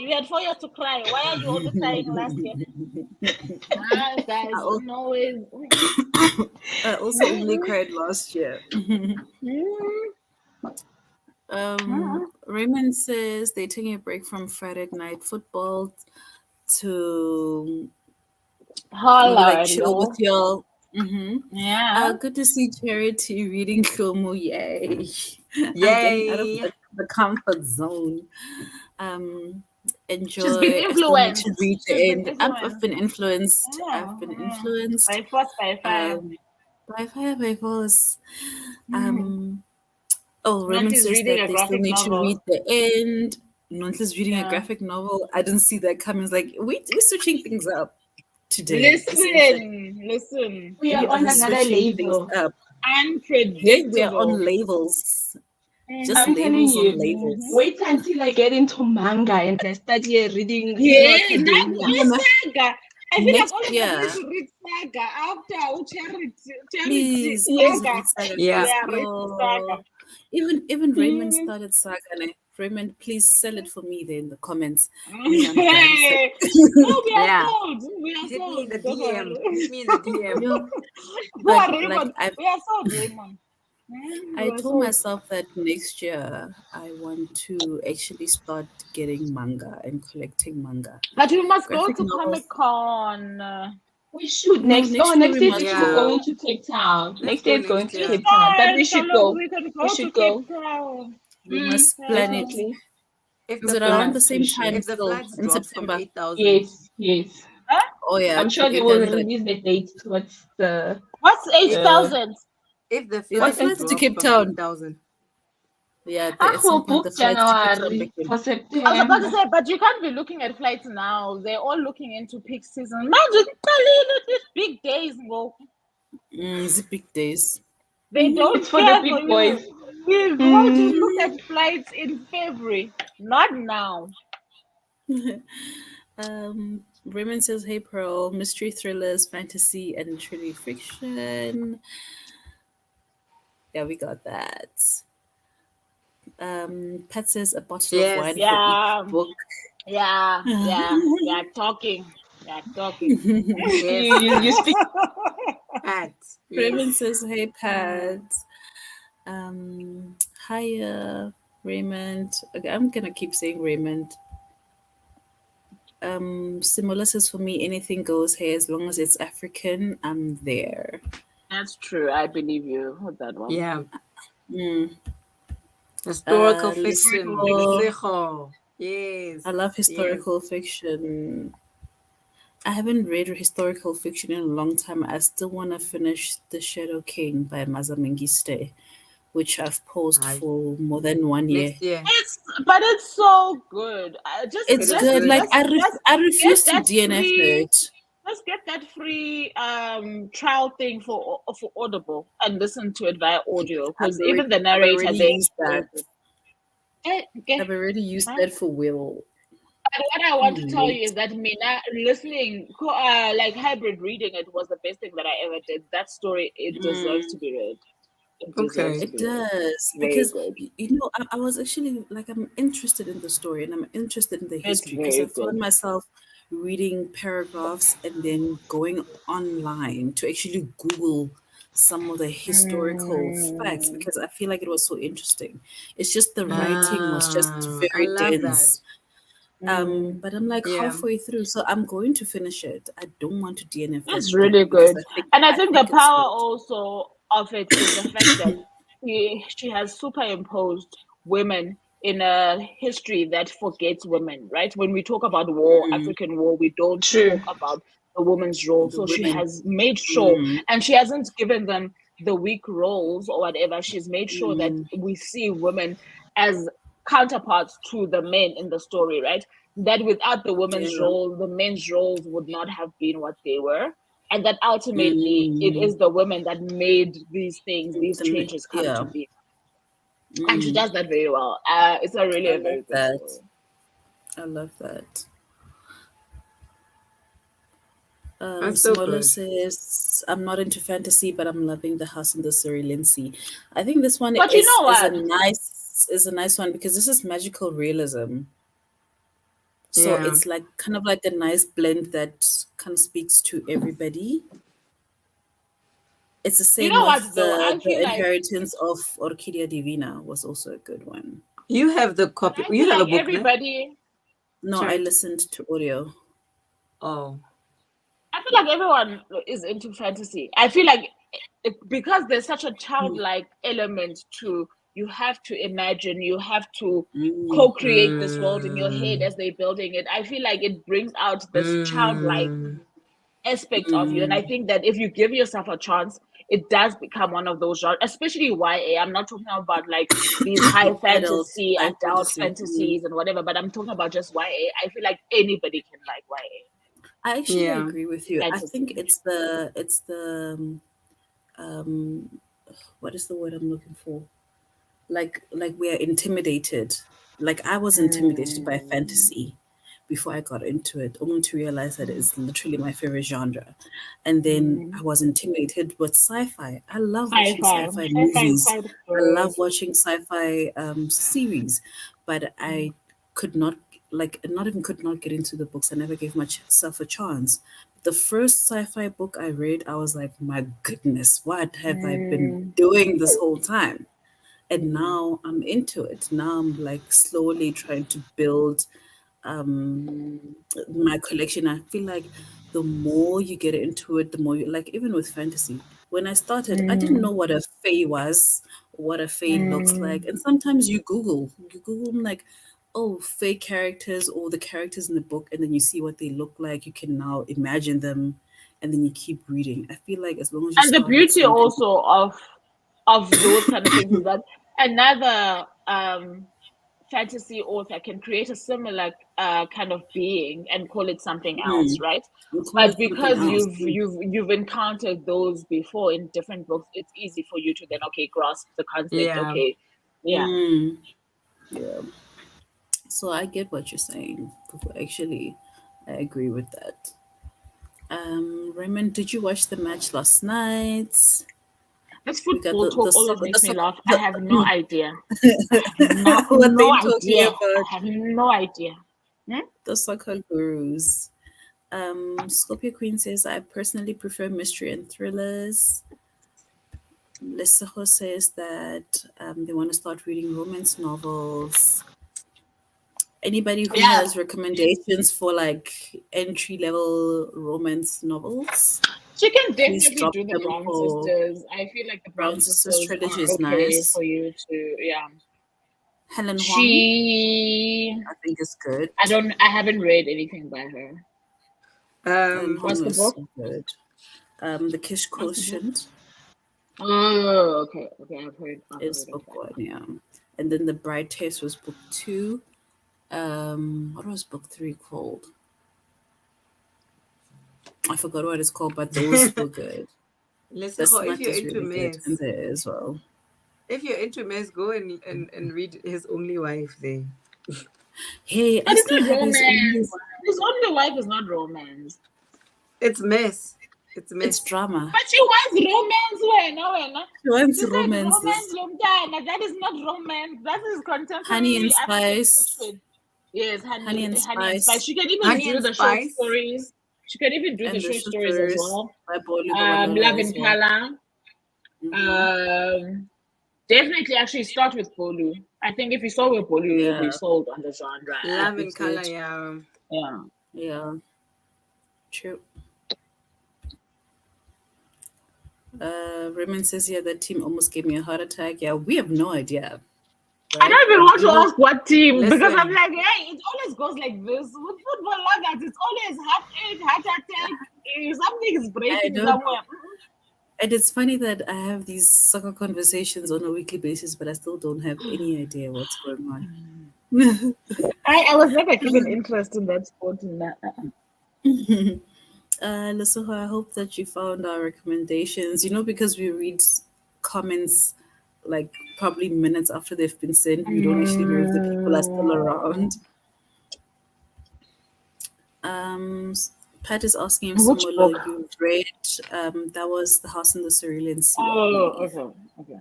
S4: Why are you only crying last year? Guys,
S2: Oh.
S4: no way.
S2: I also only cried last year. Raymond says they're taking a break from Friday night football to maybe chill with y'all.
S4: Yeah.
S2: Good to see Charity reading Kumu. Yay. I'm
S5: Yay.
S2: getting out of the comfort zone. Enjoy.
S4: She's been
S2: I still need
S4: influenced.
S2: to read the
S4: She's been
S2: end. I've been influenced. I've been influenced.
S4: By force, by fire.
S2: By force. Raymond
S4: Nonhly's
S2: says
S4: reading
S2: that
S4: a
S2: they still
S4: graphic
S2: need to
S4: novel.
S2: read the end. Nonhly's reading a graphic novel. I didn't see that coming. It's like, we're switching things up today.
S4: Listen.
S3: We are on another
S2: switching
S3: level.
S2: things up.
S4: Unpredictable.
S2: We are on labels. Just
S3: I'm telling
S2: labels on
S3: you.
S2: labels.
S3: Wait until I get into manga and I start here reading
S4: Yeah,
S3: Hero Academia.
S4: Saga. I feel like
S2: Next
S4: all of
S2: year.
S4: us should read Saga after Charity.
S2: Please
S4: Saga.
S2: read Saga.
S5: Yeah.
S4: Yeah, read Saga.
S2: Even Raymond
S3: Mm.
S2: started Saga. And Raymond, please sell it for me there in the comments.
S4: No, we are
S5: Yeah.
S4: sold. We are
S5: Hit me
S4: sold.
S5: in the
S4: Don't
S5: DM.
S4: worry.
S5: Hit me in the DM.
S2: Yo,
S4: Who are
S2: like
S4: Raymond? We are sold, Raymond.
S2: I
S4: We are
S2: told
S4: sold.
S2: myself that next year I want to actually start getting manga and collecting manga.
S4: But we must
S2: Graphic
S4: go to
S2: novels.
S4: Comic Con.
S3: We should
S2: No,
S3: next.
S2: next
S3: Oh,
S2: year
S3: next
S2: we
S3: year
S2: must
S3: it's
S5: Yeah.
S3: going to Cape Town.
S5: Let's
S3: Next
S5: go
S3: year it's going
S5: next
S3: to
S5: year.
S3: Cape Town, but we
S4: Fine,
S3: should
S4: so
S3: go.
S4: we can go
S3: We
S4: to
S3: should
S4: Cape
S3: go.
S4: Town.
S2: We must plan it.
S3: Definitely.
S5: If
S2: Is
S5: the
S2: it around
S5: flights,
S2: the same time
S5: if the
S2: still
S5: flights
S2: in
S5: drop from
S2: September?
S5: 8,000,
S3: Yes.
S4: Huh?
S2: Oh yeah,
S3: I'm
S2: to
S3: sure they will
S2: 800.
S3: release the date towards the.
S4: What's 8,000?
S5: if the
S2: Yeah, the
S5: flights
S2: flights to
S5: drop
S2: Cape
S5: from
S2: Town.
S5: 8,000,
S2: Yeah,
S3: I
S2: at some
S3: will
S2: point the
S3: book
S2: flights to Cape Town
S3: January
S2: back in.
S3: for
S4: I was about to
S3: September.
S4: say, but you can't be looking at flights now. They're all looking into peak season. Imagine these big days, go.
S2: The big days.
S4: They don't
S3: It's for the
S4: care
S3: big
S4: for you.
S3: boys.
S4: We're going to look at flights in February, not now.
S2: Raymond says, "Hey Pearl, mystery thrillers, fantasy, and literary fiction." Yeah, we got that. Pat says a bottle of
S5: Yes.
S2: wine for
S4: Yeah,
S2: each book.
S4: yeah, talking. Yeah, talking.
S5: Yes.
S3: You speak.
S5: Pat.
S2: Raymond
S5: Yes.
S2: says, "Hey Pat." Hiya, Raymond. Okay, I'm gonna keep saying Raymond. Simula says, "For me, anything goes. Hey, as long as it's African, I'm there."
S4: That's true. I believe you with that one.
S5: Yeah.
S2: Mm.
S5: Historical fiction.
S2: Lisiko.
S5: Lisiko. Yes.
S2: I love historical fiction. I haven't read historical fiction in a long time. I still want to finish The Shadow King by Mazamengiste, which I've paused
S5: Aye.
S2: for more than 1 year.
S5: Next year.
S4: But it's so good.
S2: It's good. Like I refuse to DNF it.
S4: Let's get that free trial thing for Audible and listen to it via audio, because even the narrator
S2: already
S4: there.
S2: used that. I've already used that for Will.
S4: But what I want to tell you is that Mina listening, like hybrid reading, it was the best thing that I ever did. That story, it deserves to be read.
S2: It does, because you know I was actually like, I'm interested in the story and I'm interested in the history, because I found myself reading paragraphs and then going online to actually Google some of the historical facts, because I feel like it was so interesting. It's just the writing was just very dense. But I'm like halfway through, so I'm going to finish it. I don't want to DNF.
S4: It's really good, I think the power
S2: good.
S4: also of it is the fact that she has superimposed women in a history that forgets women. Right? When we talk about war, African war, we don't talk about the woman's role. So she has made sure, and she hasn't given them the weak roles or whatever. She's made sure that we see women as counterparts to the men in the story, right? That without the women's role, the men's roles would not have been what they were. And that ultimately it is the women that made these things, these changes come to be. And she does that very well. It's a very good story.
S2: I love that.
S5: So
S2: Smola says, "I'm not into fantasy, but I'm loving The House in the Cerulean Sea." I think this one is a nice one, because this is magical realism. So it's like kind of like a nice blend that kind of speaks to everybody. It's the same with the Inheritance of Orquídea Divina was also a good one.
S5: You have the copy. You have a book.
S4: Everybody.
S2: No, I listened to audio.
S5: Oh.
S4: I feel like everyone is into fantasy. I feel like because there's such a childlike element to, you have to imagine, you have to co-create this world in your head as they're building it. I feel like it brings out this childlike aspect of you. And I think that if you give yourself a chance, it does become one of those genres, especially YA. I'm not talking about like these high fantasy, adult fantasies and whatever, but I'm talking about just YA. I feel like anybody can like YA.
S2: I actually agree with you. I think it's the what is the word I'm looking for? like we are intimidated. Like I was intimidated by fantasy before I got into it, only to realize that it's literally my favorite genre. And then I was intimidated with sci-fi. I love watching sci-fi
S3: Sci-fi is
S2: movies.
S3: quite
S2: I
S3: good.
S2: love watching sci-fi series, but I could not could not get into the books. I never gave myself a chance. The first sci-fi book I read, I was like, my goodness, what have I been doing this whole time? And now I'm into it. Now I'm like slowly trying to build my collection. I feel like the more you get into it, the more you like, even with fantasy. When I started, I didn't know what a fae was, what a fae looks like. And sometimes you Google like, oh, fae characters or the characters in the book, and then you see what they look like. You can now imagine them, and then you keep reading. I feel like as long as you
S3: And the
S2: start with
S3: beauty
S2: something,
S3: also of those kind of things is that another fantasy author can create a similar kind of being and call it something else, right?
S2: you call
S3: But
S2: it something
S3: because
S2: else.
S3: you've encountered those before in different books, it's easy for you to then grasp the concept.
S5: Yeah.
S3: Okay, yeah.
S2: Yeah. So I get what you're saying. Actually, I agree with that. Raymond, did you watch the match last night?
S3: This
S2: We got
S3: football talk always makes me laugh. I have no idea.
S2: what
S3: No
S2: they talking
S3: idea.
S2: about.
S3: I have no idea.
S2: The soccer gurus. Scorpio Queen says, I personally prefer mystery and thrillers. Lesejo says that they want to start reading romance novels. Anybody who
S3: Yeah,
S2: has recommendations for like entry level romance novels,
S3: she can
S2: please
S3: definitely
S2: drop
S3: do the
S2: them
S3: Brown
S2: for
S3: Sisters. I feel like the
S2: Brown
S3: Brown
S2: Sisters
S3: Sisters
S2: trilogy
S3: are
S2: is
S3: okay
S2: nice.
S3: for you to, yeah.
S2: Helen Huang,
S3: She,
S2: I think is good.
S3: I haven't read anything by her.
S2: Helen
S3: What's
S2: Huang
S3: the
S2: is
S3: book?
S2: so good. The Kish
S3: What's the book?
S2: Quotient
S3: Oh, okay, I've heard
S2: is
S3: of
S2: book
S3: that.
S2: one, yeah. And then The Bride Taste was book two. What was book three called? I forgot what it's called, but those were good. The
S5: If
S2: Smut
S5: you're
S2: is
S5: into
S2: really good in
S5: mess,
S2: there as well.
S5: if you're into mess, go and read His Only Wife there.
S2: Hey, I
S3: But it's
S2: still
S3: not
S2: have his only
S3: romance.
S2: one.
S3: His Only Wife is not romance.
S5: It's mess. It's
S2: It's
S5: mess.
S2: drama.
S3: But she wants romance, wena.
S2: She wants
S3: She said
S2: romance.
S3: romance, Lomtana. That is not romance. That is
S2: Honey and
S3: contemporary African
S2: Spice.
S3: fiction. Yes,
S2: Honey and
S3: honey and spice.
S2: Spice.
S3: She can even
S5: Honey
S3: do
S5: and
S3: the short
S5: Spice
S3: stories. She can even do the
S2: And the
S3: short stories as
S2: Shooters
S3: well.
S2: by Bolu
S3: Love
S2: Babalora as
S3: and
S2: well.
S3: Color. Definitely actually start with Bolu. I think if you start with Bolu, you'll be
S2: Yeah.
S3: sold on the genre.
S5: Love and
S2: It's
S5: Color,
S2: good.
S5: yeah.
S3: Yeah.
S2: Yeah. True. Raymond says here that team almost gave me a heart attack. Yeah, we have no idea.
S3: I don't even want to
S5: People-
S3: ask what team because I'm
S5: Listen.
S3: like, hey, it always goes like this with football lovers. It's always heart attack. Something is breaking
S2: don't-
S3: somewhere.
S2: And it's funny that I have these soccer conversations on a weekly basis, but I still don't have any idea what's going on.
S3: I was never given interest in that sport.
S2: Lesoho, I hope that you found our recommendations. You know, because we read comments like probably minutes after they've been sent, we don't actually know if the people are still around. Pat is asking if
S3: Which
S2: Sumolo
S3: book?
S2: you've read. That was The House in the Cerulean Sea.
S3: Oh, okay.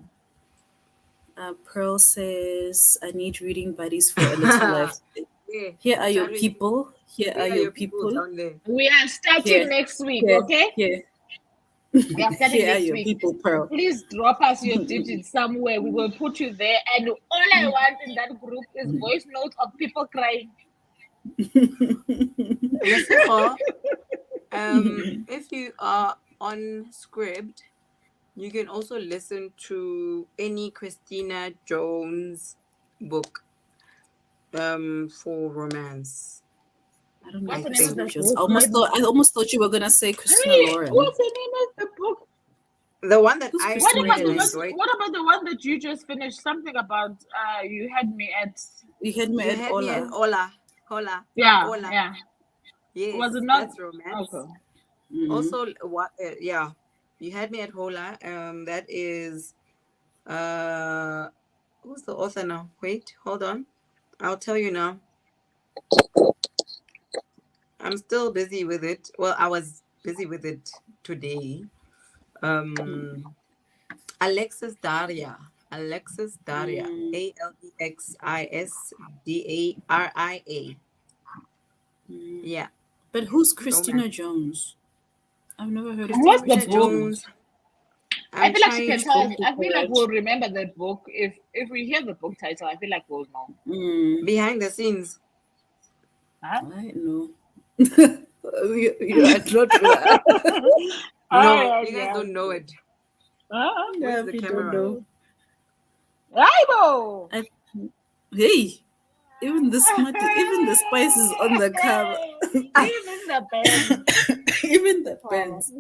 S2: Pearl says, I need reading buddies for a little life.
S5: Yeah.
S2: Here are your
S5: Charity.
S2: people. Here are your people.
S5: down there.
S3: We are starting
S2: Here.
S3: next week,
S2: Here.
S3: okay?
S2: Here.
S3: We are starting
S2: Here are
S3: next
S2: your
S3: week.
S2: people, Pearl.
S3: Please drop us your digits somewhere. We will put you there. And all I want in that group is voice notes of people crying.
S5: Leseho, if you are on Scribd, you can also listen to any Christina Jones book for romance.
S2: I don't know.
S3: What's the
S2: if
S3: name
S2: it's
S3: of that
S2: just-
S3: book?
S2: I almost thought you were gonna say Christina
S3: Hey,
S2: Lauren.
S3: what's the name of the book?
S5: The one that
S2: Who's
S5: I
S2: Christina
S3: What about the
S2: Jones?
S5: enjoyed.
S3: what about the one that you just finished? Something about you had me at.
S2: You had me
S5: You
S2: at
S5: had me at
S2: Ola.
S5: Hola.
S3: Yeah,
S5: Hola.
S3: yeah.
S5: Yes,
S3: Was it not?
S5: that's romance.
S3: Okay.
S2: Mhm.
S5: Also, what? Yeah, you had me at Hola. That is Who's the author now? Wait, hold on. I'll tell you now. I'm still busy with it. Well, I was busy with it today. Alexis Daria. Alexis Daria. Alexisdaria. Yeah.
S2: But who's Christina Jones? I've never heard of
S3: What's the
S2: Christina
S3: book?
S2: Jones.
S3: I feel like she can tell us.
S2: to
S3: I feel like
S2: correct.
S3: we'll remember the book if we hear the book title. I feel like we'll know.
S5: Behind the scenes.
S3: Huh?
S2: I know. you are not.
S5: No, you guys don't know it.
S2: Yeah,
S5: Where's the
S2: we
S5: camera?
S2: don't know.
S3: Aibo!
S2: Hey, even the spice is on the cover.
S3: Even the pen.
S2: Even the pens.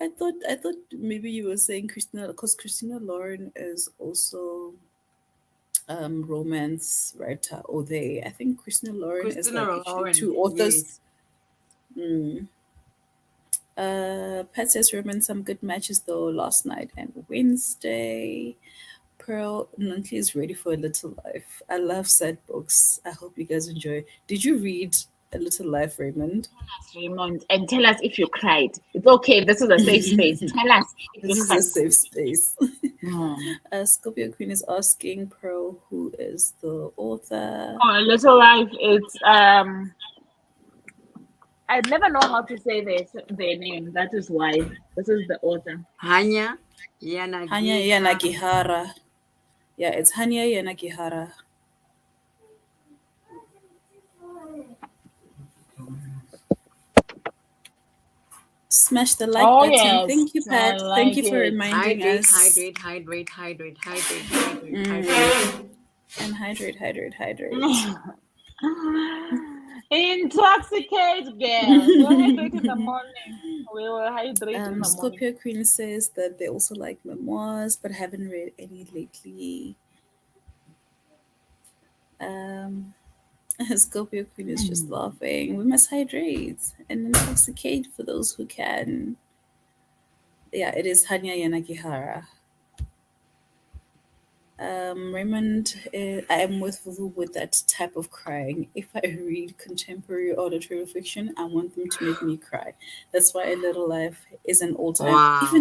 S2: I thought maybe you were saying Christina, because Christina Lauren is also romance writer. Or I think Christina Lauren is
S5: Christina
S2: like actually
S5: Lauren.
S2: two authors.
S5: Yes.
S2: Pat says romance some good matches though last night and Wednesday. Pearl Nonhly is ready for A Little Life. I love sad books. I hope you guys enjoy. Did you read A Little Life, Raymond?
S3: Raymond, and tell us if you cried. It's okay. This is a safe space. Tell us if
S2: This
S3: you
S2: is
S3: cried.
S2: a safe space.
S3: Mm.
S2: Scorpio Queen is asking Pearl who is the author.
S3: Oh, A Little Life. It's I never know how to say their name. That is why. This is the author.
S5: Hanya
S2: Yanagihara. Yeah, it's Hanya Yanagihara. Smash the like button.
S3: Yes.
S2: Thank you, Pat. Thank you for reminding us.
S5: Hydrate.
S2: And hydrate.
S3: Intoxicate, girl. We'll hydrate in the morning. We will hydrate in the morning.
S2: Scorpio Queen says that they also like memoirs, but haven't read any lately. Scorpio Queen is just laughing. We must hydrate and intoxicate for those who can. Yeah, it is Hanya Yanagihara. Raymond, I am with Vuvu with that type of crying. If I read contemporary or literary fiction, I want them to make me cry. That's why A Little Life is an all-time,
S5: Wow.
S3: So I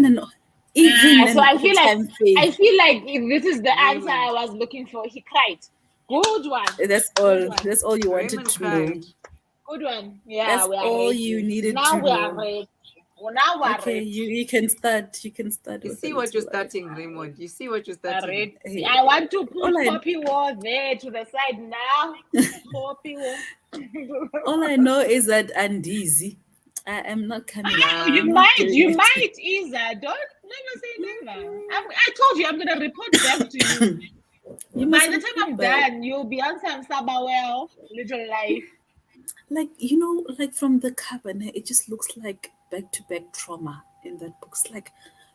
S3: feel like if this is the answer I was looking for, he cried. Good one.
S2: That's all you wanted
S5: Raymond
S2: to know.
S5: cried.
S3: Good one. Yeah,
S2: That's
S3: we are
S2: all
S3: ready.
S2: you needed
S3: Now
S2: to
S3: we are
S2: know.
S3: ready. Well, now we are
S2: Okay,
S3: ready.
S2: you can start. You can start.
S5: You
S2: with
S5: see
S2: A
S5: what you're
S2: Little Life.
S5: starting, Raymond. You see what you're
S3: We are
S5: starting.
S3: ready. I want to put
S2: All I-
S3: Poppy War there to the side now. Poppy War.
S2: All I know is that Andizi, I am not coming.
S3: You might, Isa. Don't never say never. I told you I'm gonna report back to you.
S2: You
S3: By
S2: must
S3: the time
S2: report
S3: I'm
S2: back.
S3: done, you'll be on some Sabawell, Little Life.
S2: Like like from the cover, it just looks like back-to-back trauma in that book. It's like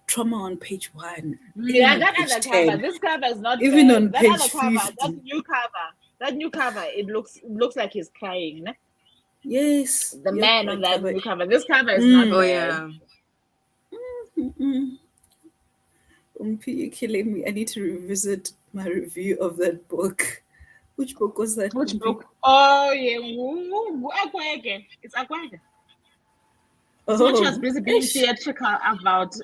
S2: trauma on page 1.
S3: Yeah,
S2: even
S3: that
S2: on
S3: other
S2: page
S3: cover.
S2: 10.
S3: This cover is not
S2: Even
S3: bad.
S2: on
S3: That
S2: page
S3: other cover,
S2: 50.
S3: that new cover, it looks like he's crying. Ne?
S2: Yes.
S3: The man on that
S2: cover.
S3: new cover. This cover is not
S5: Oh
S3: bad.
S5: yeah.
S2: You're killing me. I need to revisit my review of that book. Which book was that?
S3: Which book? Oh yeah, it's Akwege. So she was busy being theatrical about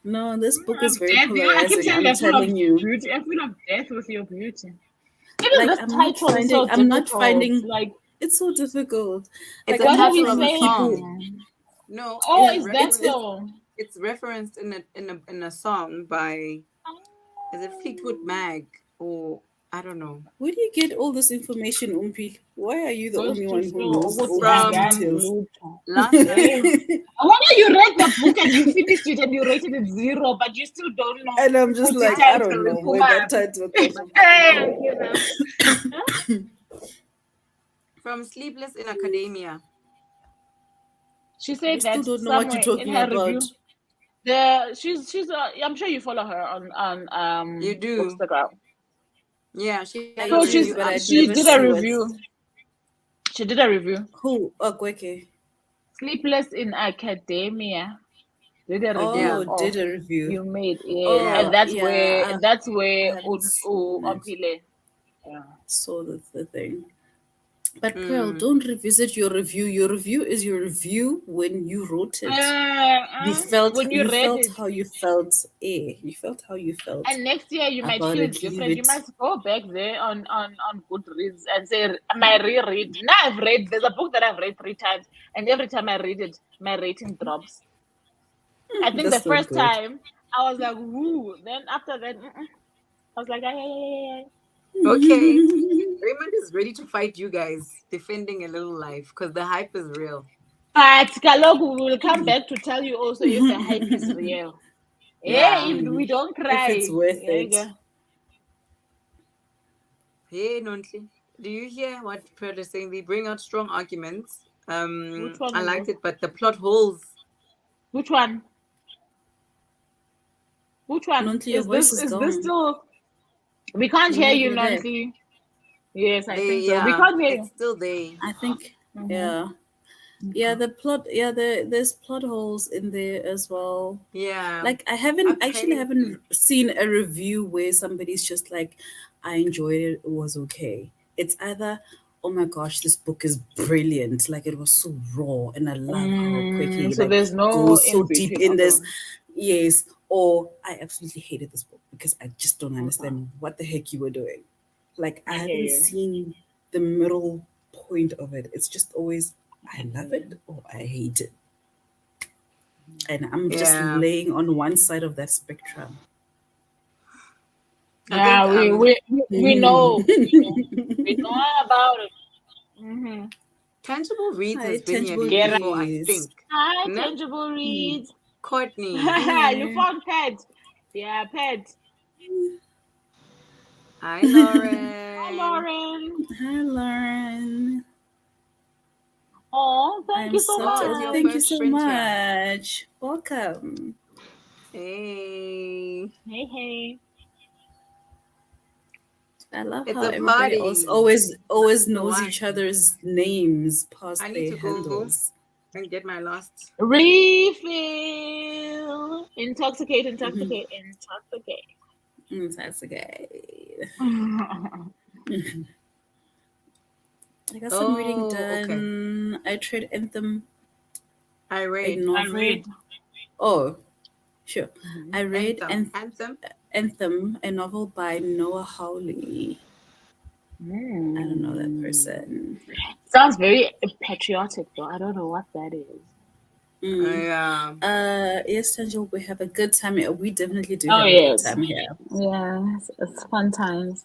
S2: No, this book is very
S3: death.
S2: polarizing. I'm telling you.
S3: Beauty. I feel of death with your beauty. Even
S2: Like,
S3: this title is so
S2: I'm not
S3: difficult.
S2: finding.
S3: Like,
S2: It's so difficult.
S5: It's
S2: Like,
S5: a
S3: what are we
S5: title of a
S3: saying?
S5: song. No.
S3: Oh,
S5: it's
S3: is that so?
S5: It's referenced in a song by, is it Fleetwood Mac or I don't know.
S2: Where do you get all this information, Umpi? Why are you the only one who knows all
S5: from
S2: these details?
S5: Last year.
S3: I wonder you read the book and you finished it and you rated it 0, but you still don't know.
S2: And I'm just like, I don't know where that title comes from.
S5: From Sleepless in Academia.
S3: She said
S2: I still don't know what you're talking about.
S3: Review, she's I'm sure you follow her on
S5: You do.
S3: Instagram.
S5: Yeah, she
S3: did a review. She did a review.
S2: Who? Okweke.
S3: Sleepless in Academia. Did a
S2: Oh,
S3: review
S2: did
S3: of
S2: a review.
S3: you made, yes.
S2: Oh,
S3: And that's
S2: yeah. I
S3: where
S2: haven't seen it.
S3: Ompile. Yeah.
S2: Saw the thing. But Pearl,
S5: Mm.
S2: don't revisit your review. Your review is your review when you wrote it.
S3: When you read
S2: felt
S3: it.
S2: how you felt. You felt how you felt
S3: And next year you might
S2: about
S3: feel
S2: it. Leave
S3: different. You
S2: it.
S3: must go back there on Goodreads and say my reread. Now I've read. There's a book that I've read 3 times, and every time I read it, my rating drops. I think the
S2: That's not
S3: first
S2: good.
S3: time I was like, "Woo!" Then after that, I was like, "Yeah."
S5: Okay. Raymond is ready to fight you guys, defending a little life because the hype is real.
S3: But Kalogu will come back to tell you also if the hype is real.
S5: Yeah.
S3: If we don't
S2: If
S3: cry,
S2: it's worth
S3: yeah,
S2: it.
S3: yeah.
S5: Hey, Nonhly, do you hear what Pearl is saying? They bring out strong arguments.
S3: Which one
S5: I
S3: is
S5: liked
S3: this?
S5: it, but the plot holes.
S3: Which one? Which one?
S2: Nonhly, your
S3: Is this
S2: voice is
S3: is this
S2: gone.
S3: still? We can't hear
S2: Maybe
S3: you,
S2: we're there.
S3: Nancy. Yes, I
S5: They,
S3: think so. We
S5: yeah,
S3: can't hear
S5: it's
S3: you.
S5: still there.
S2: I think,
S3: Mhm.
S2: yeah. Yeah, the plot, yeah, there's plot holes in there as well.
S5: Yeah.
S2: Like I
S5: Apparently.
S2: haven't seen a review where somebody's just like, I enjoyed it, it was okay. It's either, oh my gosh, this book is brilliant, like it was so raw and I love how quick he
S3: So
S2: like
S3: there's no
S2: goes so
S3: in
S2: deep
S3: between.
S2: in this.
S3: Okay.
S2: Yes, or I absolutely hated this book because I just don't
S3: Okay.
S2: understand what the heck you were doing. Like I
S3: I hear
S2: haven't
S3: you.
S2: seen the middle point of it. It's just always I love it or I hate it. And I'm just
S5: Yeah.
S2: laying on one side of that spectrum.
S5: I
S3: Yeah,
S5: think
S3: we know. We know about it. Mm-hmm.
S5: Tangible Reads
S2: Hi,
S5: has been here
S2: tangible
S5: before, I
S2: reads.
S5: think.
S3: Hi,
S5: No?
S3: tangible reads.
S5: Courtney.
S3: You
S2: There.
S3: found Pet. Yeah, Pet.
S5: Hi,
S3: Hi,
S5: Lauren.
S3: Lauren.
S2: Hi, Lauren.
S3: Oh, thank you so
S5: Oh, it's your
S3: much.
S2: Thank you
S5: first
S2: so
S5: print here.
S2: much. Welcome.
S5: Hey.
S3: Hey.
S2: I love
S5: It's
S2: how
S5: a
S2: everybody else
S5: party.
S2: always
S5: The
S2: knows
S5: one.
S2: each other's names past
S5: I need
S2: their
S5: to go
S2: handles.
S5: and get my last.
S3: Refill. Intoxicate.
S2: Mm, that's okay. I got some reading
S5: Oh, okay.
S2: done. I tried Anthem,
S5: I
S2: a
S5: read.
S3: I
S2: novel.
S3: read.
S2: Oh, sure.
S3: Mhm.
S2: I read
S5: Anthem.
S2: Anthem, a novel by Noah Hawley. I don't know that person.
S3: Sounds very patriotic, though. I don't know what that is.
S2: Mm.
S5: Yeah.
S2: Yes, Angel, we have a good time here. We definitely do
S3: Oh,
S2: have a good
S3: yes.
S2: time here.
S3: Yeah, it's fun times.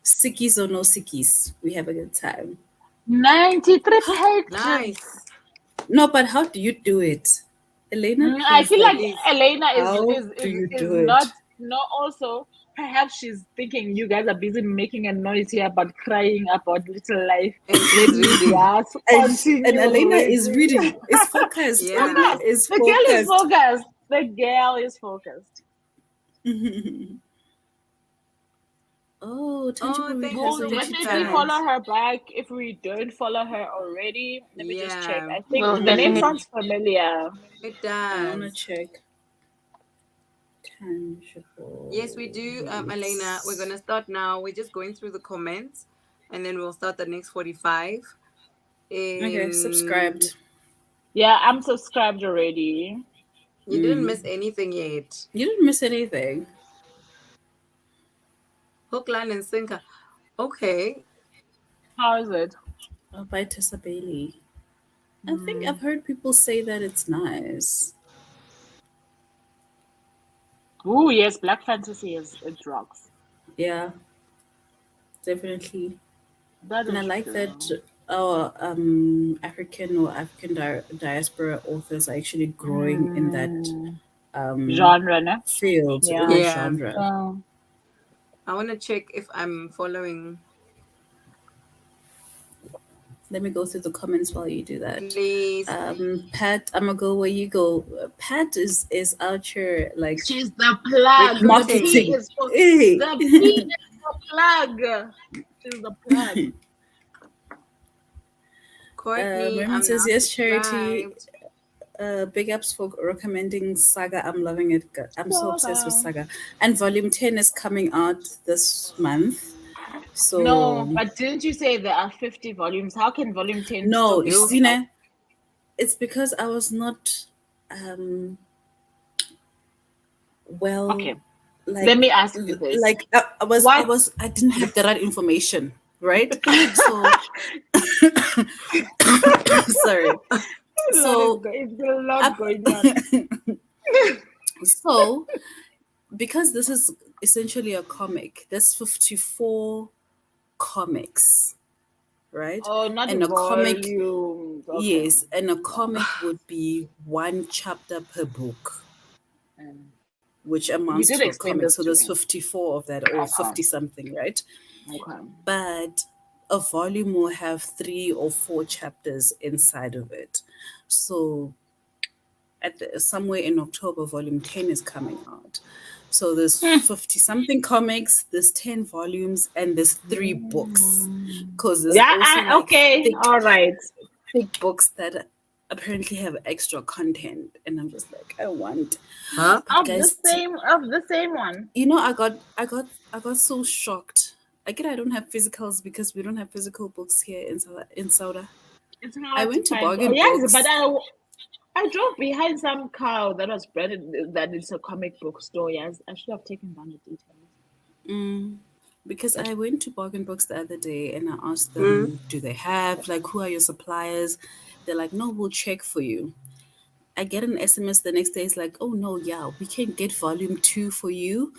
S2: Sickies or no sickies, we have a good time.
S3: 93 pages.
S5: Nice.
S2: No, but how do you do it? Elena,
S3: I
S2: please,
S3: feel like
S5: Please.
S3: Elena
S2: how do you
S3: is
S2: do it?
S3: not also perhaps she's thinking you guys are busy making a noise here about crying about little life.
S5: And she's
S3: Let me
S5: reading.
S3: just
S2: And
S3: continue
S2: Elena is
S3: reading.
S2: reading, is focused.
S5: Yeah.
S2: Elena
S3: Focus.
S2: is
S3: The girl is
S2: focused.
S3: focused. The girl is focused.
S2: Oh, Tangible
S5: Oh,
S2: Read
S5: thank you
S2: has
S3: We'll
S5: so
S2: a
S5: much,
S2: YouTube
S3: definitely
S5: Pat.
S2: channel.
S3: follow her back if we don't follow her already. Let me just check.
S5: Yeah,
S3: I think
S1: We'll
S3: the name
S1: definitely.
S3: sounds familiar.
S5: it
S2: I want to
S5: does.
S2: check. Tangible
S5: Yes, we do. Elena, we're
S2: Reads.
S5: gonna start now. We're just going through the comments, and then we'll start the next 45.
S2: Okay, subscribed.
S3: Yeah, I'm subscribed already.
S5: You didn't miss anything yet.
S2: You didn't miss anything.
S5: Hook, line, and sinker. Okay.
S3: How is it?
S2: By Tessa Bailey. I think I've heard people say that it's nice.
S3: Oh yes, Black Fantasy is it rocks.
S2: Yeah, definitely.
S3: That
S2: And I
S3: is
S2: like
S3: true.
S2: that our African diaspora authors are actually growing in that
S3: Genre, ne?
S2: field
S3: Yeah.
S2: in the
S5: Yeah.
S2: genre.
S5: I want to check if I'm following.
S2: Let me go through the comments while you do that.
S5: Please.
S2: Pat, I'm gonna go where you go. Pat is out here like
S3: She's the plug. The
S5: Recruiting.
S3: P is for
S2: Hey.
S3: the P is for plug. She's the plug.
S5: Courtney,
S2: Raymond
S5: I'm
S2: says
S5: now
S2: yes, Charity.
S5: subscribed.
S2: Big ups for recommending Saga. I'm loving it. I'm so obsessed with Saga. And volume 10 is coming out this month. So
S4: No, but didn't you say there are 50 volumes? How can volume 10
S2: no,
S4: still be coming out?
S2: it's because I was not well.
S4: Okay.
S2: Like,
S4: Let me ask you this.
S2: Like I didn't have the right information, right? So sorry. So
S4: it's a lot going on.
S2: So because this is essentially a comic, there's 54 comics, right?
S4: Oh, not
S2: And a comic,
S4: volumes. Okay.
S2: yes, and a comic would be one chapter per book, which amounts
S4: did
S2: to a
S4: explain
S2: comic.
S4: this
S2: So
S4: to
S2: there's
S4: me.
S2: 54 of that, or
S4: Okay.
S2: 50 something, right?
S4: Okay.
S2: But a volume will have 3 or 4 chapters inside of it. So somewhere in October, volume 10 is coming out. So there's 50 something comics, there's 10 volumes, and there's 3 books. Because there's also
S4: okay. All right.
S2: thick books that apparently have extra content. And I'm just like, I want.
S5: Huh?
S2: But
S4: Of
S2: guys,
S4: the same one.
S2: you know, I got so shocked. I don't have physicals because we don't have physical books here in Sauda.
S4: It's
S2: I
S4: hard
S2: went to
S4: find.
S2: bargain
S4: Yes,
S2: books.
S4: but I drove behind some cow that was branded that it's a comic book store. Yes, I should have taken down the details.
S2: Because I went to bargain books the other day and I asked them, do they have, like, who are your suppliers? They're like, no, we'll check for you. I get an SMS the next day. It's like, oh no, yeah, we can get volume 2 for you.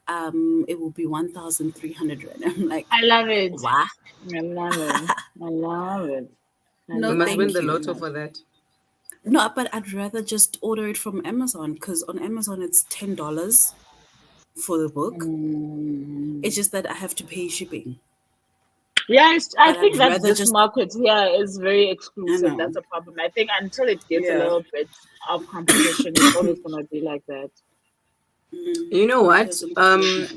S2: It will be 1,300 rand. I'm like,
S4: I love it.
S2: what?
S4: I love it. I love it.
S2: No,
S5: You must
S2: thank
S5: win the
S2: you.
S5: lotto for that.
S2: No, but I'd rather just order it from Amazon because on Amazon it's $10 for the book. It's just that I have to pay shipping.
S4: Yeah, I
S2: But
S4: think
S2: I'd
S4: that
S2: rather
S4: this
S2: just,
S4: market here is very
S2: I
S4: exclusive.
S2: know.
S4: That's a problem. I think until it gets a
S2: Yeah.
S4: little bit of competition, it's always gonna be like that.
S5: You know what,
S2: Because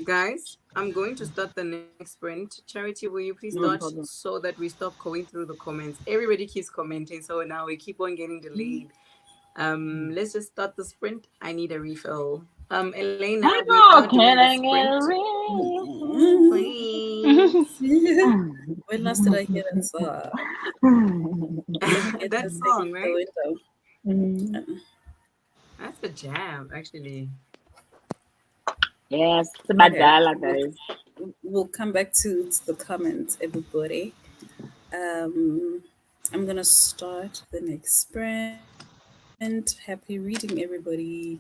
S5: guys? I'm going to start the next sprint. Charity, will you please
S4: No
S5: start
S4: problem.
S5: so that we stop going through the comments? Everybody keeps commenting, so now we keep on getting delayed. Let's just start the sprint. I need a refill. Elena, we are doing the sprint. Please.
S2: when last did I hear that song? Let me get
S5: That
S2: this thing
S5: song,
S2: out
S5: right?
S2: the window.
S5: That's a jam, actually.
S4: Yes, it's
S2: Okay,
S4: Matlala, guys.
S2: we'll come back to the comments, everybody. I'm gonna start the next sprint. Happy reading, everybody.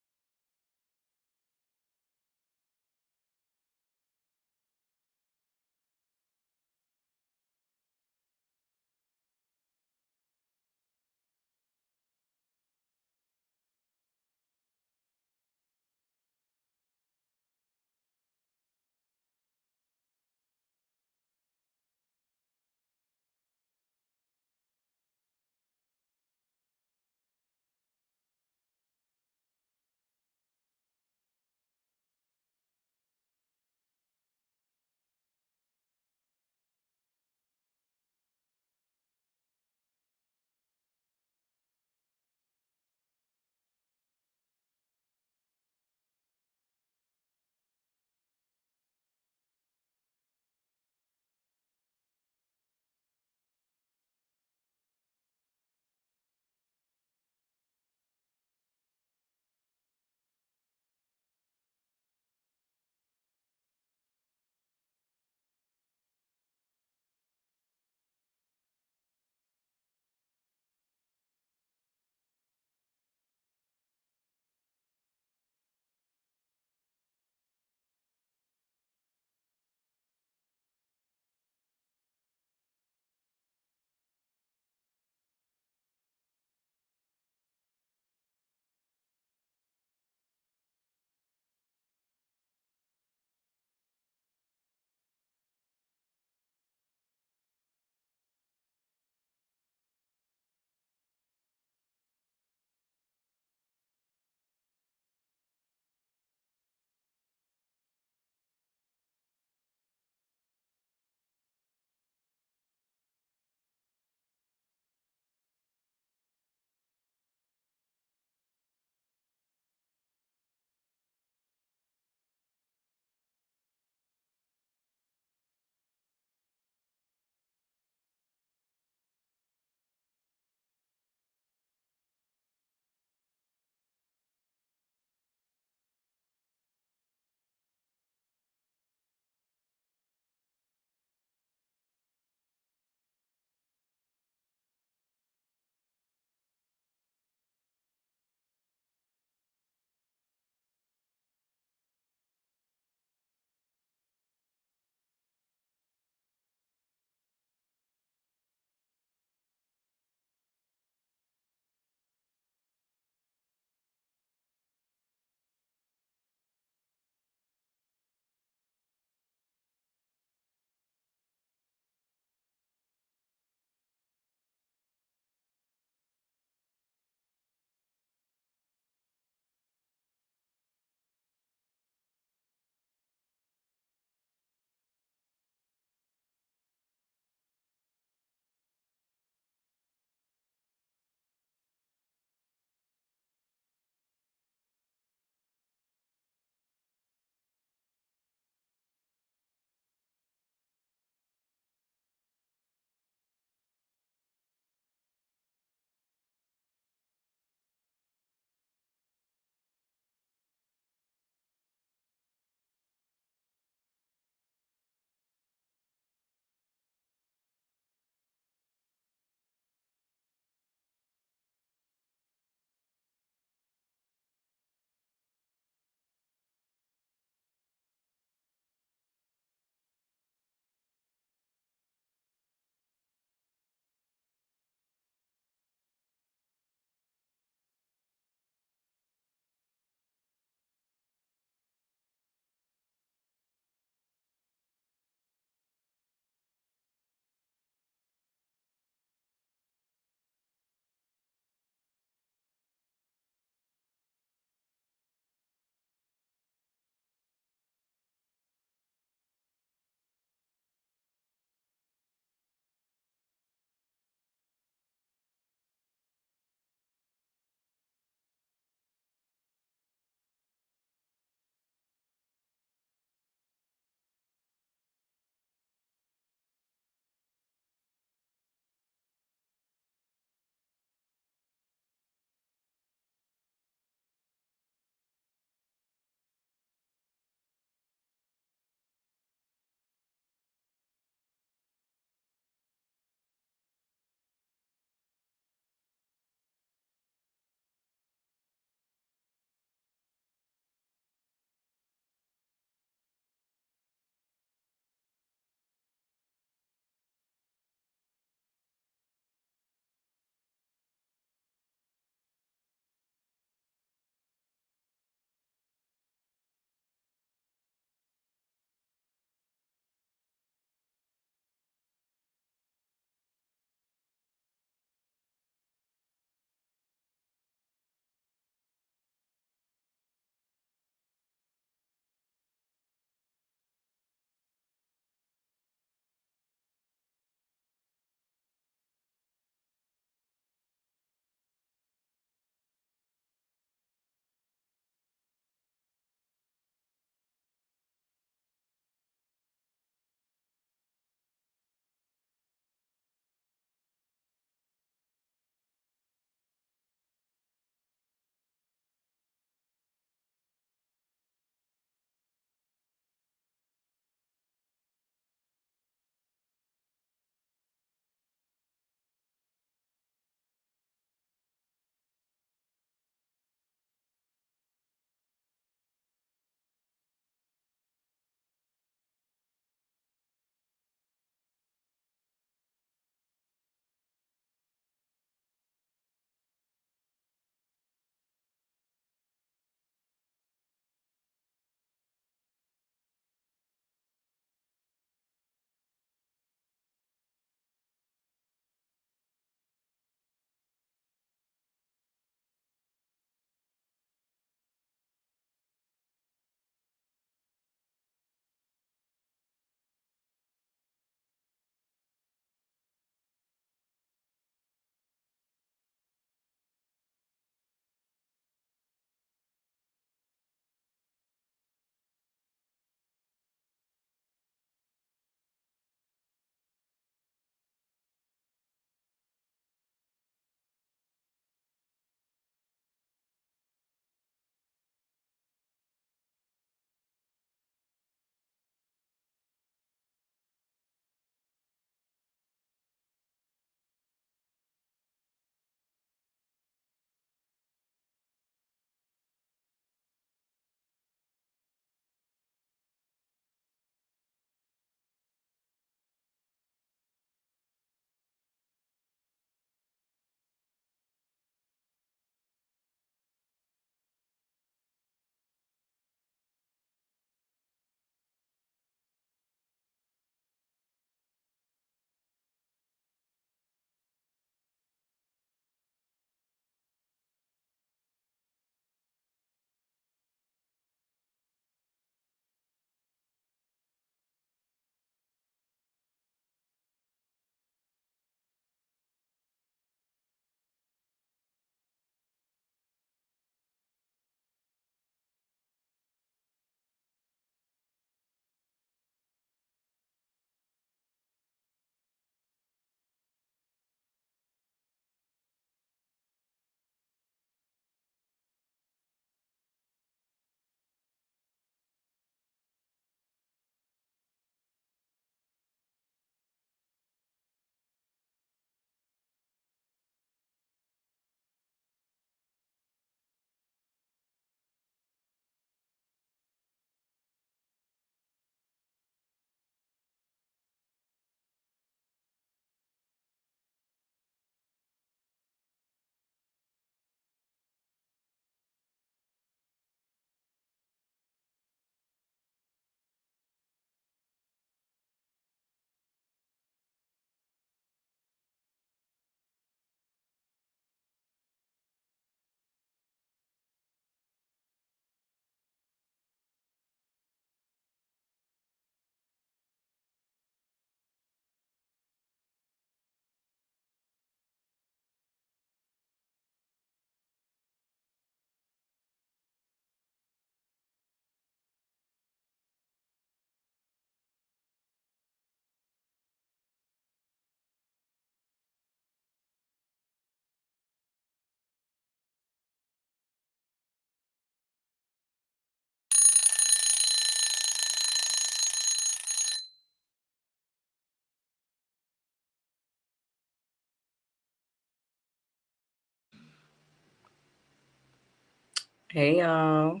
S5: Hey y'all.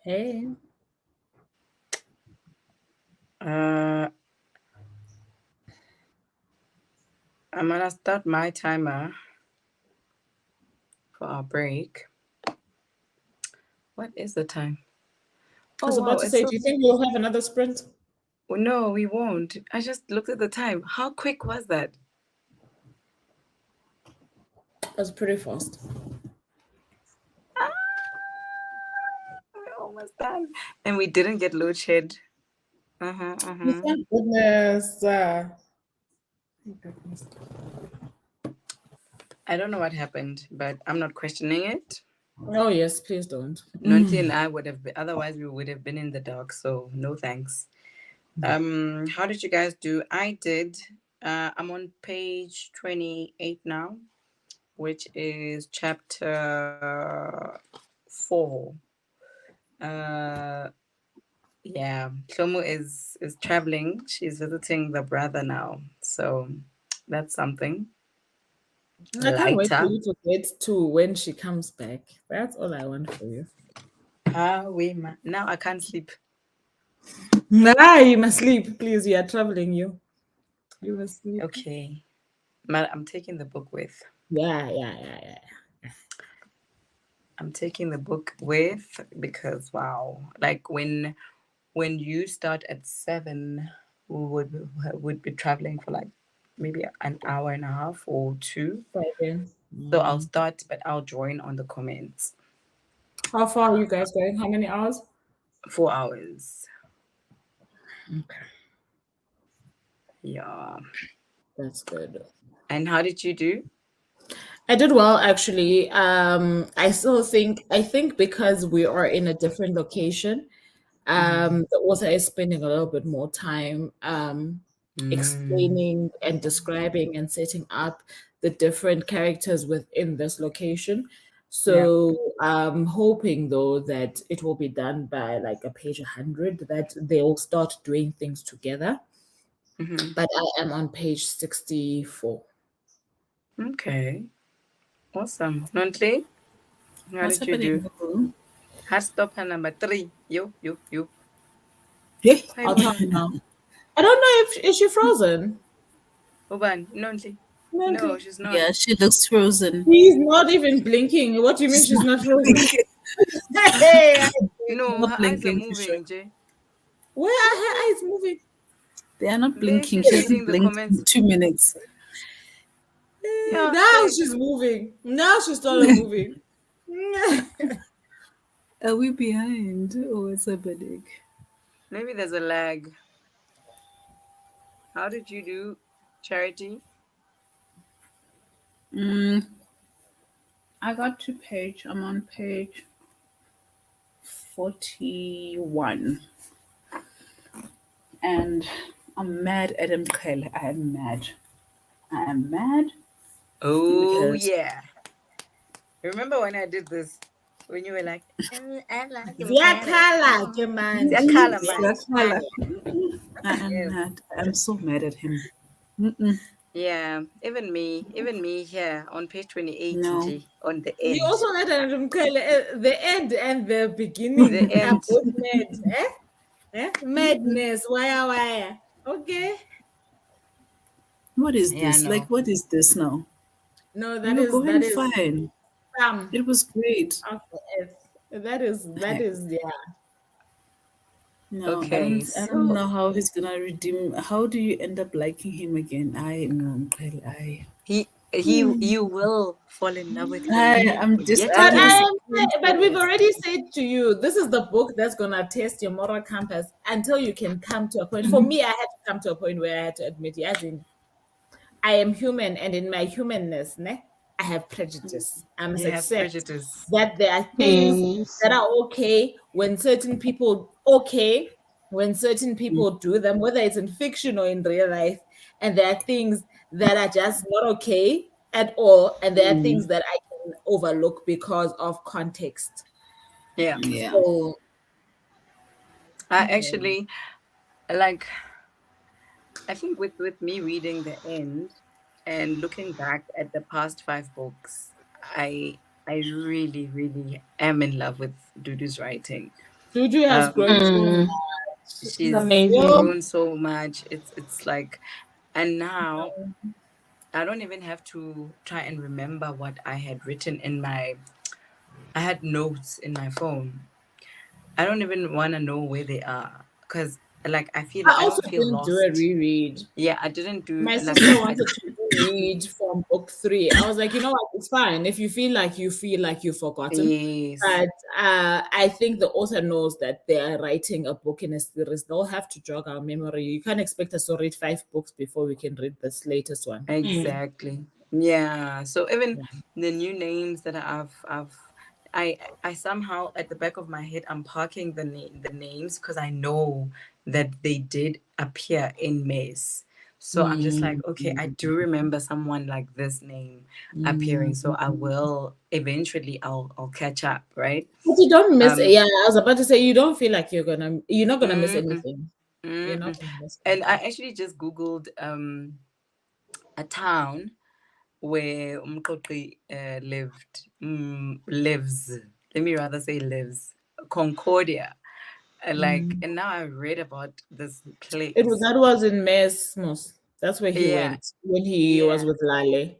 S4: Hey.
S5: I'm gonna start my timer for our break. What is the time?
S4: I was
S5: Oh wow,
S4: about to
S5: it's
S4: say,
S5: so...
S4: do you think we'll have another sprint?
S5: No, we won't. I just looked at the time. How quick was that?
S4: That was pretty fast.
S5: We're almost done. And we didn't get load shed.
S4: Thank goodness. Thank goodness.
S5: I don't know what happened, but I'm not questioning it.
S4: Oh yes, please don't.
S5: Nonhly and I would have been, otherwise we would have been in the dark, so no thanks. How did you guys do? I did. I'm on page 28 now, which is chapter 4. Yeah, Shlomo is traveling. She's visiting the brother now, so that's something.
S4: I can't wait for
S5: Lighter.
S4: you to get to when she comes back. That's all I want for you.
S5: Now I can't sleep.
S4: Nah, you must sleep, please. You are traveling. You must sleep.
S5: Okay, I'm taking the book with.
S4: Yeah.
S5: I'm taking the book with because wow, like when you start at 7, we would be traveling for like maybe an hour and a half or 2.
S4: Friday.
S5: So I'll start, but I'll join on the comments.
S4: How far are you guys going? How many hours?
S5: 4 hours.
S4: Okay,
S5: Yeah.
S4: that's good.
S5: And how did you do?
S4: I did well actually. I think because we are in a different location, the author is spending a little bit more time explaining and describing and setting up the different characters within this location. So I'm hoping though that it will be done by like a page 100, that they will start doing things together. But I am on page 64.
S5: Okay. Awesome. Nonhly, how
S2: What's
S5: did you
S2: happening?
S5: do? Hard stopper number 3. You.
S2: Hey,
S5: Hi,
S4: I'll tell you
S5: Mona.
S4: now. I don't know if is she frozen.
S5: Uban, Nonhly. No, she's not.
S2: yeah, she looks frozen.
S4: She's not even blinking. What do you mean she's not frozen? Hey,
S5: No,
S2: Not
S5: her eyes are
S2: blinking for sure.
S5: moving, Jay.
S4: where are her eyes moving?
S2: They are not
S5: There,
S2: blinking.
S5: she's
S2: She
S5: reading
S2: hasn't
S5: the
S2: blinked
S5: comments.
S2: in 2 minutes.
S5: Yeah,
S4: Now
S5: babe.
S4: she's moving. Now she started moving.
S2: Are we behind? Oh, what's happening?
S5: Maybe there's a lag. How did you do, Charity?
S2: I got to page. I'm on page 41. And I'm mad at Mkhonza. I am mad. I am mad
S5: Oh,
S2: because
S5: yeah. Remember when I did this? When you were like, I like him
S4: Ziyakhala ke man.
S5: Ziyakhala, man.
S2: I am
S5: Yes.
S2: mad. I'm so mad at him.
S5: Yeah, even me here on page 28,
S2: No.
S5: G, on the
S4: You
S5: end.
S4: also met the end and the beginning
S5: The
S4: are
S5: end.
S4: both mad. Madness. Why? Okay.
S2: What is
S5: Yeah,
S2: this? Like,
S5: no.
S2: what is this now?
S4: No,
S2: We
S4: that
S2: were
S4: is
S2: going fine.
S4: some
S2: It was great.
S4: of the earth. That is yeah.
S2: No,
S5: Okay,
S2: I don't
S5: so
S2: know how he's gonna redeem. How do you end up liking him again? I know.
S5: you will fall in love with him
S2: I'm just.
S5: yet
S2: I'm
S4: But
S5: again.
S4: but we've already said to you, this is the book that's gonna test your moral compass until you can come to a point. For me, I had to come to a point where I had to admit, as in, I am human, and in my humanness, I have prejudice. I must
S5: You have
S4: accept
S5: prejudice.
S4: that there are things that are okay when certain people do them, whether it's in fiction or in real life, and there are things that are just not okay at all, and there are things that I can overlook because of context.
S5: Yeah.
S2: Yeah.
S4: So
S5: I actually like I think with me reading the end, And looking back at the past 5 books, I really, really am in love with Dudu's writing.
S4: Juju has grown so
S3: Mm,
S4: much.
S3: it's
S5: She's
S3: amazing.
S5: grown so much. It's like, and now I don't even have to try and remember what I had written in my. I had notes in my phone. I don't even want to know where they are because, like,
S4: I
S5: I
S4: also
S5: don't feel
S4: didn't do a
S5: lost.
S4: reread.
S5: Yeah, I didn't do
S4: My
S5: like
S4: sister
S5: I.
S4: wanted to read from book 3. I was like, you know what, it's fine. If you feel like you've forgotten.
S5: Yes,
S4: But I think the author knows that they are writing a book in a series. They'll have to jog our memory. You can't expect us to read 5 books before we can read this latest one.
S5: exactly. Yeah. So even the new names that I somehow at the back of my head I'm parking the names because I know that they did appear in Maze. So I'm just like, okay, I do remember someone like this name appearing. So I will eventually I'll catch up, right?
S4: But you don't miss
S5: Um
S4: yeah, I was about to say you don't feel like you're not gonna miss
S5: mm-mm,
S4: anything. You're not
S5: mm-mm.
S4: gonna miss
S5: And I
S4: anything.
S5: actually just Googled a town where Umqoqi lived, lives. Let me rather say lives. Concordia. And now I read about this place.
S4: That was in Mesmos. That's where he
S5: Yeah,
S4: went when he was
S5: yeah,
S4: with Lale.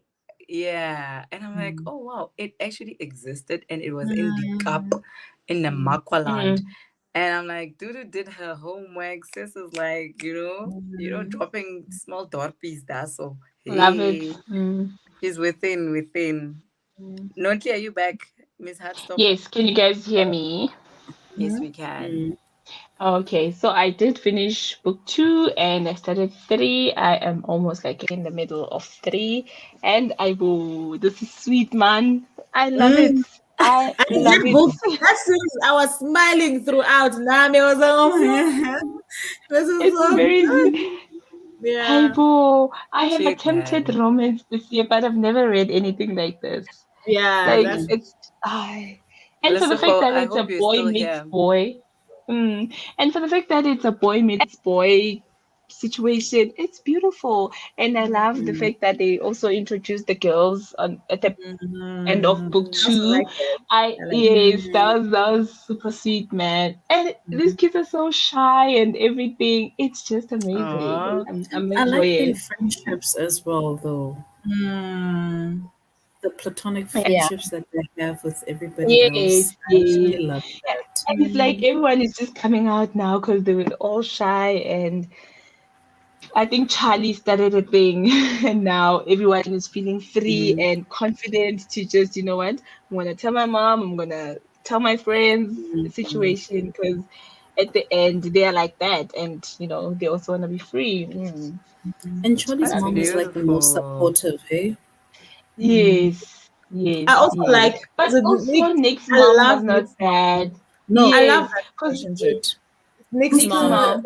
S5: yeah. And I'm like, oh wow, it actually existed and it was in the Cup,
S4: Mm.
S5: in the Makwaland.
S3: Mm,
S5: And I'm like, Dudu did her homework. Sis is like, dropping small dorpies there. So
S3: love it.
S5: hey,
S3: Mm,
S5: she's within.
S3: mm.
S5: Nonhly, are you back, Miss Hardstopper?
S3: Yes, can you guys hear me?
S5: Yes, we can.
S3: Okay, so I did finish book 2 and I started 3. I am almost like in the middle of 3. And this is sweet, man. I love it.
S4: Mm.
S3: I
S4: And
S3: love
S4: that
S3: it.
S4: book, that series, I was smiling throughout. Nami was like, oh my God, this is
S3: It's
S4: so
S3: very
S4: good.
S3: sweet.
S4: Yeah.
S3: Haibo, I have attempted
S5: Chicken.
S3: romance this year, but I've never read anything like this.
S4: Yeah,
S3: Like
S4: that's
S3: it's I and for the fact
S5: Lesotho,
S3: that
S5: I
S3: it's a
S5: hope you're
S3: boy
S5: still
S3: meets
S5: here.
S3: boy, and for the fact that it's a boy meets boy situation, it's beautiful. And I love the fact that they also introduced the girls at the end of book
S4: I also
S3: 2.
S4: like that.
S3: I
S4: I like that.
S3: yes, that was super sweet, man. And these kids are so shy and everything. It's just amazing.
S5: Aww.
S3: I'm
S2: I like their
S3: enjoying.
S2: friendships as well, though.
S4: Mm.
S2: The platonic
S3: Yeah.
S2: friendships that they have with everybody
S3: Yes,
S2: else. I
S3: yes.
S2: actually love
S3: Yeah.
S2: that.
S3: And it's like everyone is just coming out now because they were all shy. And I think Charlie started a thing. And now everyone is feeling free and confident to just, you know what? I'm going to tell my mom, I'm going to tell my friends the situation because at the end they are like that. And, they also want to be free.
S2: And
S3: I
S2: Charlie's
S3: love
S5: That's
S2: mom
S3: it.
S2: is like the most
S5: beautiful.
S2: supportive, hey?
S3: Yes, yes,
S4: I also
S3: yes.
S4: like
S3: But
S4: the
S3: also
S4: Nick.
S3: Nick's
S4: I
S3: mom
S4: love
S3: was not
S4: Nick's mom.
S3: bad.
S2: No,
S4: I love
S3: Yes,
S4: that
S3: because
S4: relationship. Nick's
S2: Nick's
S3: Nick's
S4: mom.
S2: mom.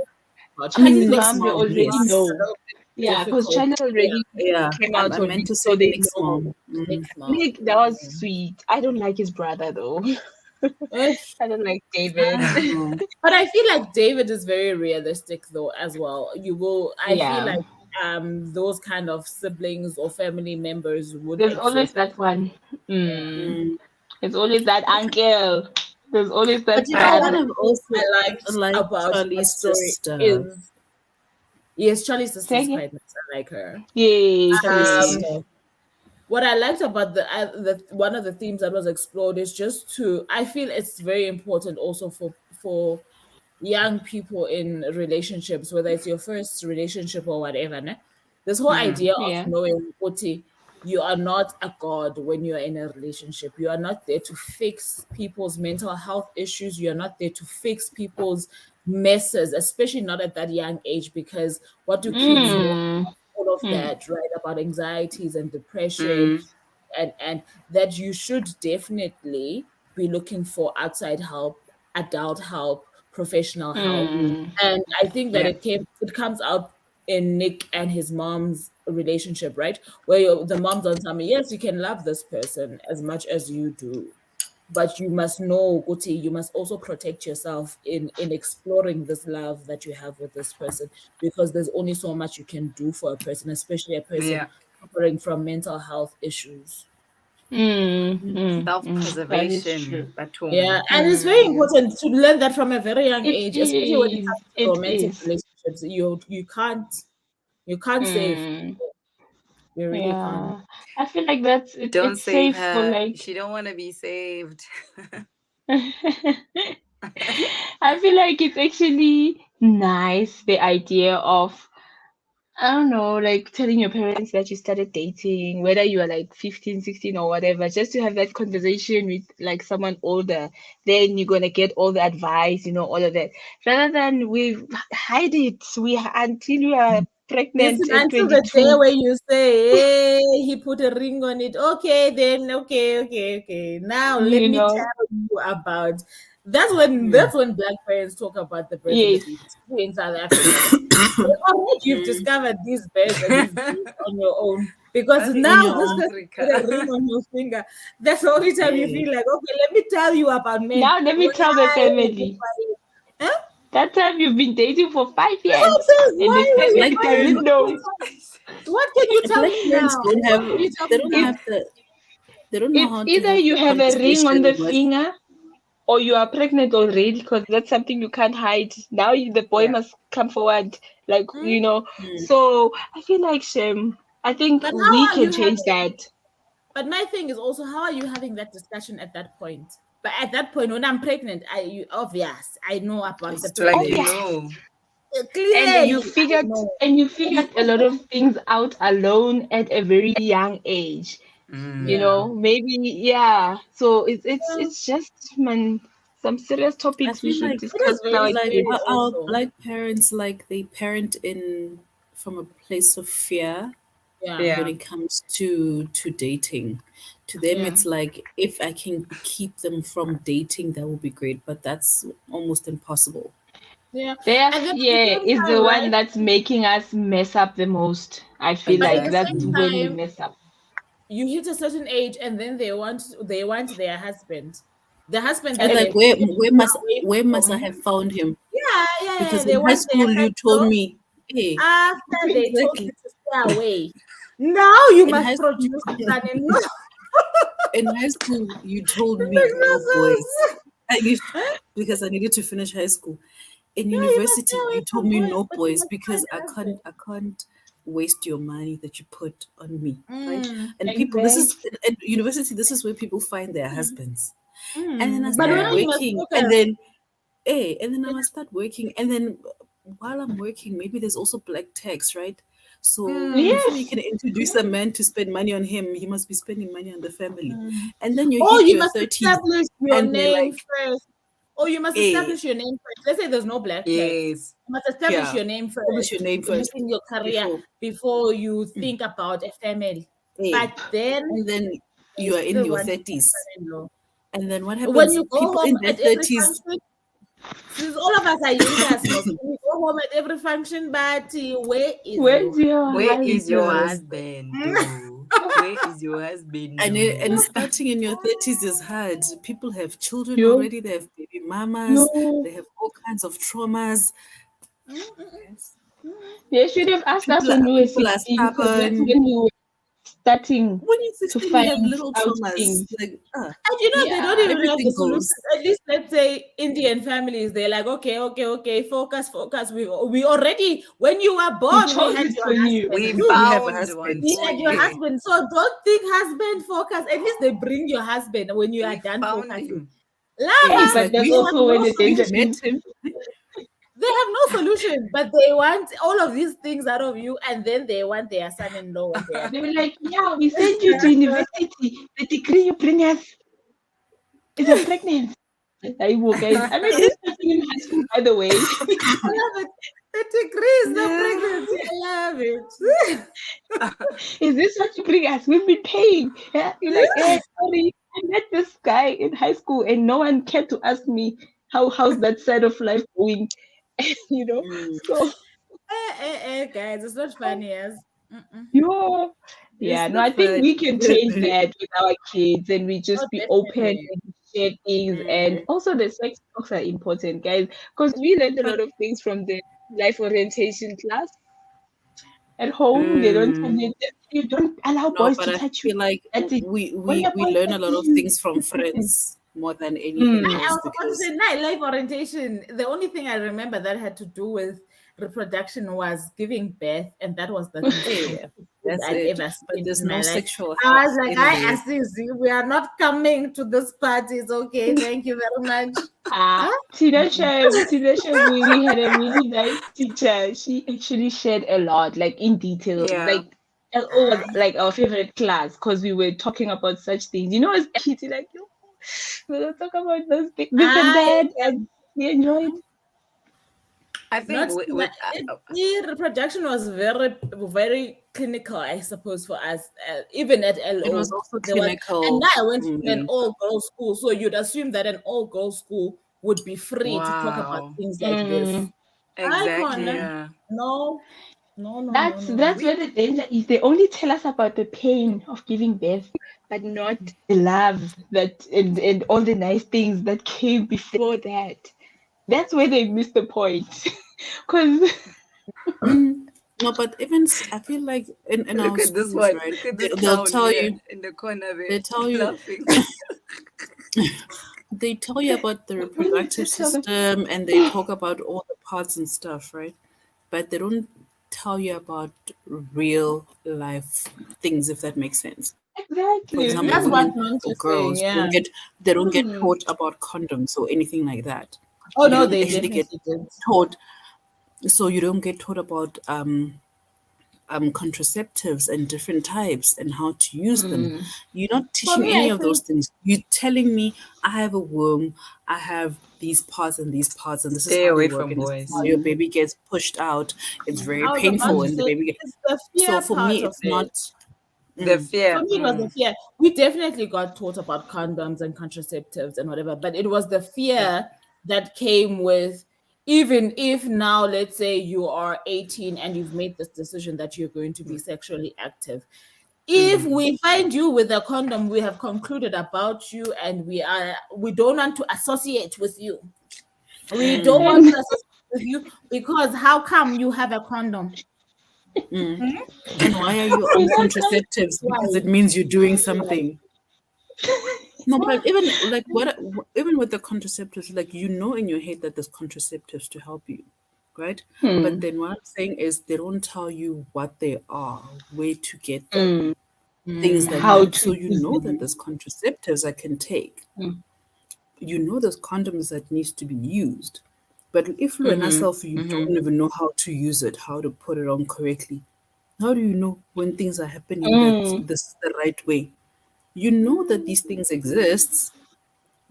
S3: mom,
S2: I mean,
S3: Charlie's
S2: Nick's
S3: mom, they
S2: mom,
S3: already
S2: yes.
S4: A
S3: know.
S4: little bit
S3: Yeah, because
S4: difficult.
S3: Charlie already
S2: Yeah,
S3: came
S2: I,
S3: out
S2: I
S3: on
S2: meant
S3: Nick,
S2: to
S3: so
S2: say
S3: they
S2: Nick's
S3: know.
S2: mom.
S4: Nick's mom.
S3: Nick, that was sweet. I don't like his brother though.
S4: Eh,
S3: I don't like David.
S2: Oh,
S4: But I feel like David is very realistic though as well. I feel
S3: Yeah,
S4: like those kind of siblings or family members would
S3: there's always
S4: exist.
S3: that one. Mm.
S2: mm.
S3: There's always that uncle. There's always
S2: But
S3: that
S2: you know what
S3: brother.
S2: I've also
S4: I liked
S2: liked
S4: about that
S2: Charlie's
S4: story
S2: sister.
S4: is yes, Charlie's sister
S3: Say
S4: is
S3: again?
S4: quite nice. I like her.
S3: Yes,
S2: Charlie's
S3: yes.
S2: sister.
S4: What I liked about the one of the themes that was explored is just to I feel it's very important also for young people in relationships, whether it's your first relationship or whatever. Ne? This whole idea of
S3: Yeah.
S4: knowing Oti, you are not a god when you are in a relationship. You are not there to fix people's mental health issues. You are not there to fix people's messes, especially not at that young age, because what do kids know?
S3: Mm.
S4: All of
S3: Mm.
S4: that, right? About anxieties and depression,
S5: Mm,
S4: and that you should definitely be looking for outside help, adult help, professional help.
S3: Mm.
S4: And I think that
S5: yeah,
S4: it comes out in Nick and his mom's relationship, right? Where the mom's on something, yes, you can love this person as much as you do, but you must know, Guti, you must also protect yourself in exploring this love that you have with this person, because there's only so much you can do for a person, especially a person
S5: yeah,
S4: suffering from mental health issues.
S3: That is
S5: Self-preservation,
S3: true.
S4: Yeah, and it's very important to learn that from a very young
S3: It
S4: age, especially when it
S3: is.
S4: comes to
S3: It
S4: romantic
S3: is.
S4: relationships. You can't save. You really can't.
S3: Yeah. I feel like that's
S5: Don't
S3: it's
S5: save
S3: safe for
S5: her.
S3: like
S5: She don't want to be saved.
S3: I feel like it's actually nice, the idea of, I don't know, like telling your parents that you started dating, whether you are like 15, 16 or whatever, just to have that conversation with like someone older. Then you're gonna get all the advice, all of that. Rather than we hide it until you are pregnant
S4: Listen,
S3: at
S4: until the day
S3: 22.
S4: where you say, "Hey, he put a ring on it." Okay, then okay. Now let
S3: You
S4: me
S3: know,
S4: tell you about. That's when black parents talk about the birds and the
S3: yes,
S4: bees, especially in South Africa. Already you've discovered these birds and these bees on your own, because
S5: That is
S4: now
S5: in
S4: this person put a
S5: Africa.
S4: ring on your finger. That's the only time you
S5: Hey.
S4: feel like, okay, let me tell you about men.
S3: now let me tell the
S4: Why?
S3: family.
S4: Huh?
S3: That time you've been dating for 5
S4: That's what
S3: years,
S4: I'm saying.
S3: and the
S4: Why were you?
S3: family
S2: Black
S4: Why are you
S2: parents,
S3: doesn't
S4: not gonna
S3: know.
S4: tell me? What can you tell
S2: black
S4: me
S2: parents
S4: now?
S2: don't have,
S4: What can you tell
S2: they
S4: me
S2: don't
S4: now?
S2: have the, they don't know
S3: It's
S2: how to
S3: either
S2: have
S3: you
S2: the
S3: have a ring on the
S2: conversation with.
S3: finger or you are pregnant already, because that's something you can't hide. Now the boy
S4: Yeah.
S3: must come forward, like,
S4: Mm.
S3: So I feel like, Shem, I think
S4: But how
S3: we
S4: are
S3: can
S4: you
S3: change
S4: having?
S3: that.
S4: But my thing is also, how are you having that discussion at that point? But at that point, when I'm pregnant, obvious, I know about the
S5: It's like you
S3: Obvious.
S4: pregnancy.
S5: know.
S3: And
S4: Clearly, I know.
S3: you figured a lot of things out alone at a very young age.
S4: Yeah.
S3: Maybe, yeah. So
S4: Well,
S3: it's just, man, some serious
S2: I
S3: topics we
S2: feel
S3: should
S2: like,
S4: it
S3: discuss
S4: is
S3: with our
S4: very scary
S3: kids.
S2: our
S4: also.
S2: black parents, like, they parent in from a place of fear
S4: Yeah.
S2: when
S5: Yeah.
S2: it comes to dating. To them,
S4: Yeah.
S2: it's like, if I can keep them from dating, that would be great, but that's almost impossible.
S4: Yeah.
S3: Their
S4: And then at the
S3: fear
S4: same
S3: is the
S4: time,
S3: one
S4: right?
S3: that's making us mess up the most. I feel
S4: But at
S3: like
S4: the
S3: that's
S4: same
S5: Exactly.
S3: when we
S4: time,
S3: mess up.
S4: you hit a certain age and then they want their husband. The husband
S2: And
S4: that
S2: like,
S4: they're
S2: where
S4: taken
S2: where must
S4: away
S2: where must I
S4: from.
S2: have found him?
S4: Yeah.
S2: Because
S4: They
S2: in high
S4: want their
S2: school you told
S4: son-in-law
S2: me, hey,
S4: after they told you
S2: exactly.
S4: to stay away. Now you
S2: In
S4: must
S2: high school,
S4: produce son-in-law.
S2: in high school you told
S4: It
S2: me
S4: makes
S2: no
S4: no
S2: boys.
S4: sense.
S2: I used because I needed to finish high school. In
S4: Yeah, you must stay
S2: university,
S4: away
S2: you told
S4: from
S2: me
S4: boys,
S2: no
S4: but you
S2: boys
S4: must find
S2: because
S4: a husband.
S2: I can't waste your money that you put on me, right?
S4: Mm,
S2: And people, this is
S3: Exactly.
S2: at university. This is where people find their husbands. And then I
S4: But when
S2: started
S5: Yeah.
S4: you must
S2: working, and
S4: focus.
S2: then and then I must start working, and then while I'm working, maybe there's also black tax, right? So
S4: Mm,
S2: before you
S3: Yes.
S2: can introduce a man to spend money on him, he must be spending money on the family.
S4: mm.
S2: And then you
S4: Or
S2: hit
S4: you
S2: your
S4: must
S2: 30s,
S4: establish your
S2: and they're
S4: name
S2: like,
S4: first. Or you must
S2: hey,
S4: establish your name first. Let's say there's no black tax.
S5: Yes.
S4: You must establish
S2: yeah,
S4: your name
S2: establish your
S4: first
S2: name first
S4: within your career
S2: before.
S4: before you think about a family.
S2: Hey,
S4: But then
S2: and then
S4: they
S2: you are in
S4: still
S2: your
S4: want
S2: 30s.
S4: a son-in-law.
S2: And then what
S4: When
S2: happens?
S4: you go
S2: People
S4: home
S2: in their
S4: at every
S2: 30s,
S4: function, since all of us are Incas, no, so we go home at every function, but where is your
S3: Where's your
S5: Where is your
S3: husband?
S5: husband, though? Where is your husband,
S2: and
S5: though?
S2: starting in your 30s is hard. People have children
S3: You,
S2: already, they have baby mamas,
S3: you,
S2: they have all kinds of traumas.
S5: Yes.
S3: they should have asked us when we were
S2: People are
S3: 16, because that's
S2: stubborn.
S3: when we were starting
S2: When you're
S3: to
S2: 16, you have
S3: find
S2: little
S3: out
S2: traumas.
S3: things.
S2: Like,
S4: And they don't
S3: Yeah.
S4: even have the
S2: everything
S4: solutions.
S2: goes.
S4: At least let's say Indian families, they're like, okay, focus. We already, when you were
S3: We
S4: born, we
S3: chose
S4: had
S3: it
S4: your
S3: for you.
S4: husband.
S5: We
S2: We have a
S5: found one
S2: husband.
S4: We
S5: for
S4: had your
S5: you.
S4: husband. So don't think husband focus. At least they bring your husband when you are
S5: We
S4: done
S5: found
S4: focusing.
S5: him.
S3: Hey,
S2: It's
S4: Lava,
S3: but
S2: like
S3: that's
S4: they have
S3: also
S4: no
S3: when the danger
S2: we've
S4: solution.
S2: met
S3: is.
S2: him.
S4: They have no solution, but they want all of these things out of you, and then they want their son-in-law when they are
S3: They were like, yeah, we sent you to university. The degree you bring us is a pregnancy. I will, guys. I mean, this happened in high school, by the way.
S4: I love it. The degree is the
S2: Yeah.
S4: pregnancy. I love it.
S3: Is this what you bring us? We've been paying. Yeah? You're like, sorry, I met this guy in high school and no one cared to ask me how's that side of life going. you know?
S2: Mm.
S3: So
S4: Guys, it's not funny as.
S3: you
S2: It's
S3: yeah, no,
S2: not
S3: I think we can change
S2: funny.
S3: that with our kids and we
S4: Oh,
S3: just be open
S4: definitely.
S3: and share things. And
S2: Mm.
S3: also the sex talks are important, guys, because we learned a
S2: But
S3: lot of things from the life orientation class. At home, they don't tell you. You don't allow
S2: No,
S3: boys
S2: but
S3: to
S2: I
S3: touch you.
S2: feel like
S3: That's it.
S2: we
S3: When
S2: we
S3: your
S2: we
S3: boy
S2: learn a lot
S3: touches
S2: of
S3: you,
S2: things from friends more than anything
S4: I
S2: else
S4: was about to
S2: because
S4: say nightlife orientation. The only thing I remember that had to do with reproduction was giving birth, and that was the most
S2: yeah,
S4: complicated
S2: that's
S4: I'd
S2: it.
S4: ever
S2: But
S4: seen
S2: there's
S4: in
S2: no
S4: my life.
S2: sexual
S4: I
S2: health
S4: was like,
S2: in
S4: I
S2: there.
S4: Assisi, we are not coming to this party. It's okay. Thank you very much. Huh?
S3: Tinashe really had a really nice teacher. She actually shared a lot, like in detail.
S5: Yeah.
S3: Like LO was like our favorite class because we were talking about such things. You know, as kids, you're like, "Yo, we'll talk about this and
S4: I
S3: that, and we enjoyed.
S5: I think
S4: not
S5: with
S4: the reproduction was very very clinical, I suppose, for us. Even at
S2: It was
S4: LO,
S2: also
S4: there was, and
S2: clinical
S4: I went
S2: for
S4: to an
S2: me.
S4: all-girls school, so you'd assume that an all-girls school would be free to talk about
S5: wow.
S4: things like this. I
S5: Exactly.
S4: can't.
S5: Yeah.
S4: No, no, no, no,
S3: That's
S4: no, no.
S3: that's where the danger is. They only tell us about the pain of giving birth, but not the love that and all the nice things that came before that. That's where they miss the point. Because
S2: No, but even I feel like in our
S5: Look at this
S2: schools,
S5: one.
S2: right?
S5: Look at this
S2: They'll
S5: clown
S2: tell
S5: here
S2: you,
S5: in the corner there
S2: they tell you,
S5: laughing.
S2: they tell you about the reproductive
S3: just tell them,
S2: system and they talk about all the parts and stuff, right? But they don't tell you about real life things, if that makes sense. For
S3: exactly.
S2: example,
S4: That's what
S2: women
S4: Mkhonza
S2: or
S4: is saying.
S2: girls
S4: Yeah.
S2: they don't get
S3: Hmm.
S2: taught about condoms or anything like that.
S4: Oh
S2: You
S4: no,
S2: don't
S4: they
S2: actually get
S4: definitely did.
S2: taught, so you don't get taught about contraceptives and different types and how to use them.
S3: Mm.
S2: You're not
S4: For
S2: teaching
S4: me,
S2: any
S4: I
S2: of those
S4: think.
S2: things. You're telling me I have a womb, I have these parts, and this is
S5: Stay
S2: how they
S5: away
S2: work,
S5: from
S2: and this is
S5: boys.
S2: how your baby gets pushed out. It's very
S4: I was about
S2: painful,
S4: to
S2: and the
S4: say
S2: baby.
S4: it's the
S2: So
S4: fear
S2: for
S4: part
S2: me,
S4: of
S2: it's not.
S4: it.
S5: The
S4: For
S5: fear.
S4: me, it was the fear. We definitely got taught about condoms and contraceptives and whatever, but it was the fear that came with, even if now, let's say you are 18 and you've made this decision that you're going to be sexually active. If we find you with a condom, we have concluded about you and we don't want to associate with you. We don't want to
S3: And
S4: associate with you because how come you have a condom?
S2: And why are you on
S3: that's like,
S2: contraceptives? Because
S4: Why?
S2: it means you're doing
S4: Why?
S2: something. No, but even like even with the contraceptives, like in your head that there's contraceptives to help you, right? But
S3: hmm.
S2: then what I'm saying is they don't tell you what they are, where to get them,
S3: Mm.
S2: things like
S3: How
S2: that.
S3: to
S2: So you
S3: use
S2: know that
S3: them.
S2: there's contraceptives I can take.
S3: Mm.
S2: You know there's condoms that needs to be used. But if you and
S3: Mm-hmm.
S2: yourself you
S3: Mm-hmm.
S2: don't even know how to use it, how to put it on correctly, how do you know when things are happening that
S3: Mm.
S2: this is the right way? You know that these things exist,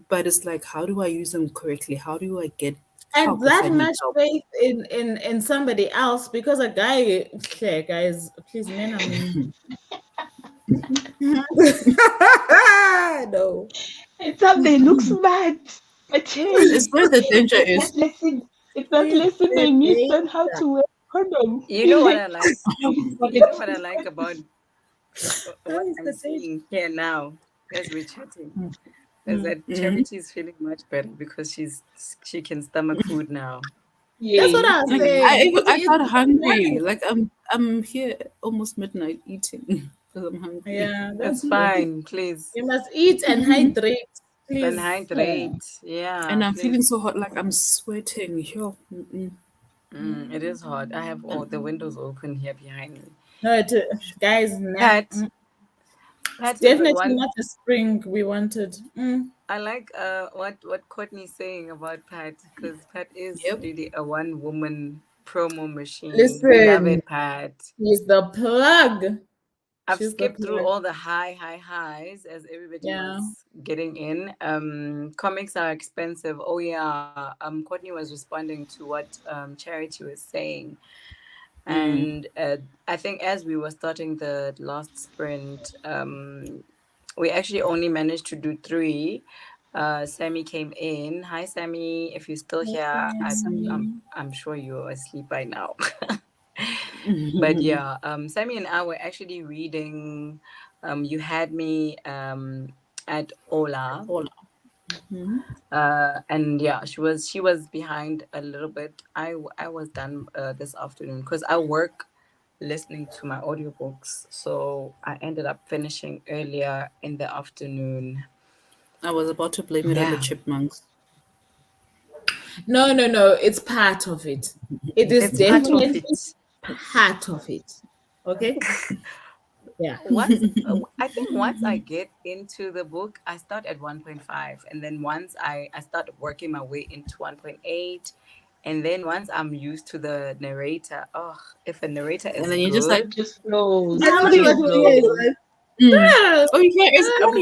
S2: but it's like, how do I use them correctly? How do I get
S4: And
S2: help if I
S4: that
S2: need
S4: much
S2: help?
S4: faith in somebody else, because a guy, okay, guys, please, men are mean. No.
S3: And some they look smart, but
S2: It's
S3: hey,
S2: where the danger
S3: it's
S2: is.
S3: that lesson. It's that
S4: It's
S3: lesson
S4: the
S3: they missed on how
S4: danger.
S3: to wear condom.
S5: You know what I
S3: Like,
S5: like?
S3: how to
S5: You know what I like about
S4: That
S5: what
S4: is
S5: I'm
S4: the danger.
S5: seeing here now as we're chatting is
S4: Mm.
S5: that Charity is feeling much better because she can stomach food now.
S4: That's what
S3: yes.
S4: I was
S2: Like
S4: saying. You see,
S2: I
S4: it's
S2: got hungry.
S4: nice.
S2: Like I'm here almost midnight eating because I'm hungry.
S4: Yeah,
S5: That's
S4: that's good.
S5: fine, please.
S4: You must eat and hydrate,
S5: And
S4: please.
S5: hydrate. Yeah,
S2: And I'm feeling
S5: please.
S2: so hot, like I'm sweating. Yo,
S5: It is hot. I have all the windows open here behind me.
S4: No, guys, nah,
S5: Pat, Pat is the
S4: definitely
S5: one.
S4: not the spring we wanted.
S5: I like what Courtney's saying about Pat because Pat is
S2: yep.
S5: really a one woman promo machine. We love
S4: Listen,
S5: it, Pat.
S4: she's the plug.
S5: I've
S4: She's the
S5: skipped through
S4: plug.
S5: all the highs as everybody
S4: Yeah.
S5: was getting in. Comics are expensive. Oh yeah. Courtney was responding to what Charity was saying. And I think as we were starting the last sprint, we actually only managed to do 3. Sammy came in. Hi, Sammy. If you're still here, I'm sure you're asleep by now. But yeah, Sammy and I were actually reading. You had me at Ola.
S2: Hola.
S5: And yeah, she was behind a little bit. I was done this afternoon because I work listening to my audiobooks. So I ended up finishing earlier in the afternoon.
S2: I was about to blame it on the
S5: Yeah.
S2: chipmunks.
S4: No. It's part of it. It is
S5: It's part of
S4: definitely
S5: it.
S4: part of it. Okay. Yeah.
S5: I think once I get into the book, I start at 1.5, and then once I start working my way into 1.8, and then once I'm used to the narrator, if a narrator is
S2: And then you just like,
S5: good,
S3: Just flows.
S4: I know what
S3: It
S4: you
S3: just
S4: want to hear.
S3: flows.
S2: oh yeah,
S4: Forget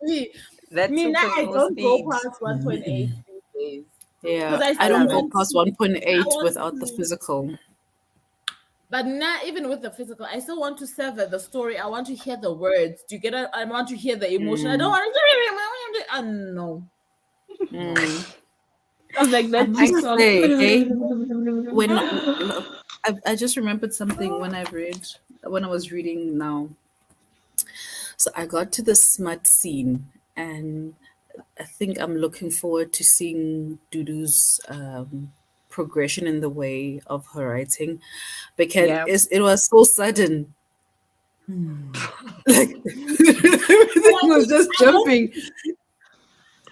S4: me.
S5: that
S4: Mina, I
S5: 2.0
S4: don't go
S5: speed.
S4: past 1.8 these days.
S2: yeah.
S4: Because
S2: I
S5: love
S2: don't
S5: it.
S2: go past 1.8
S4: want
S2: without the
S4: to-
S2: physical.
S4: But not even with the physical, I still want to savor the story. I want to hear the words. Do you get it? I want to hear the emotion. I don't want to. No.
S3: Sounds like
S2: I
S3: that
S2: must
S3: TikTok.
S2: say, hey, when I just remembered something when I was reading now. So I got to the smut scene, and I think I'm looking forward to seeing Dudu's progression in the way of her writing, because
S5: Yeah.
S2: it was so sudden. Like everything was just jumping.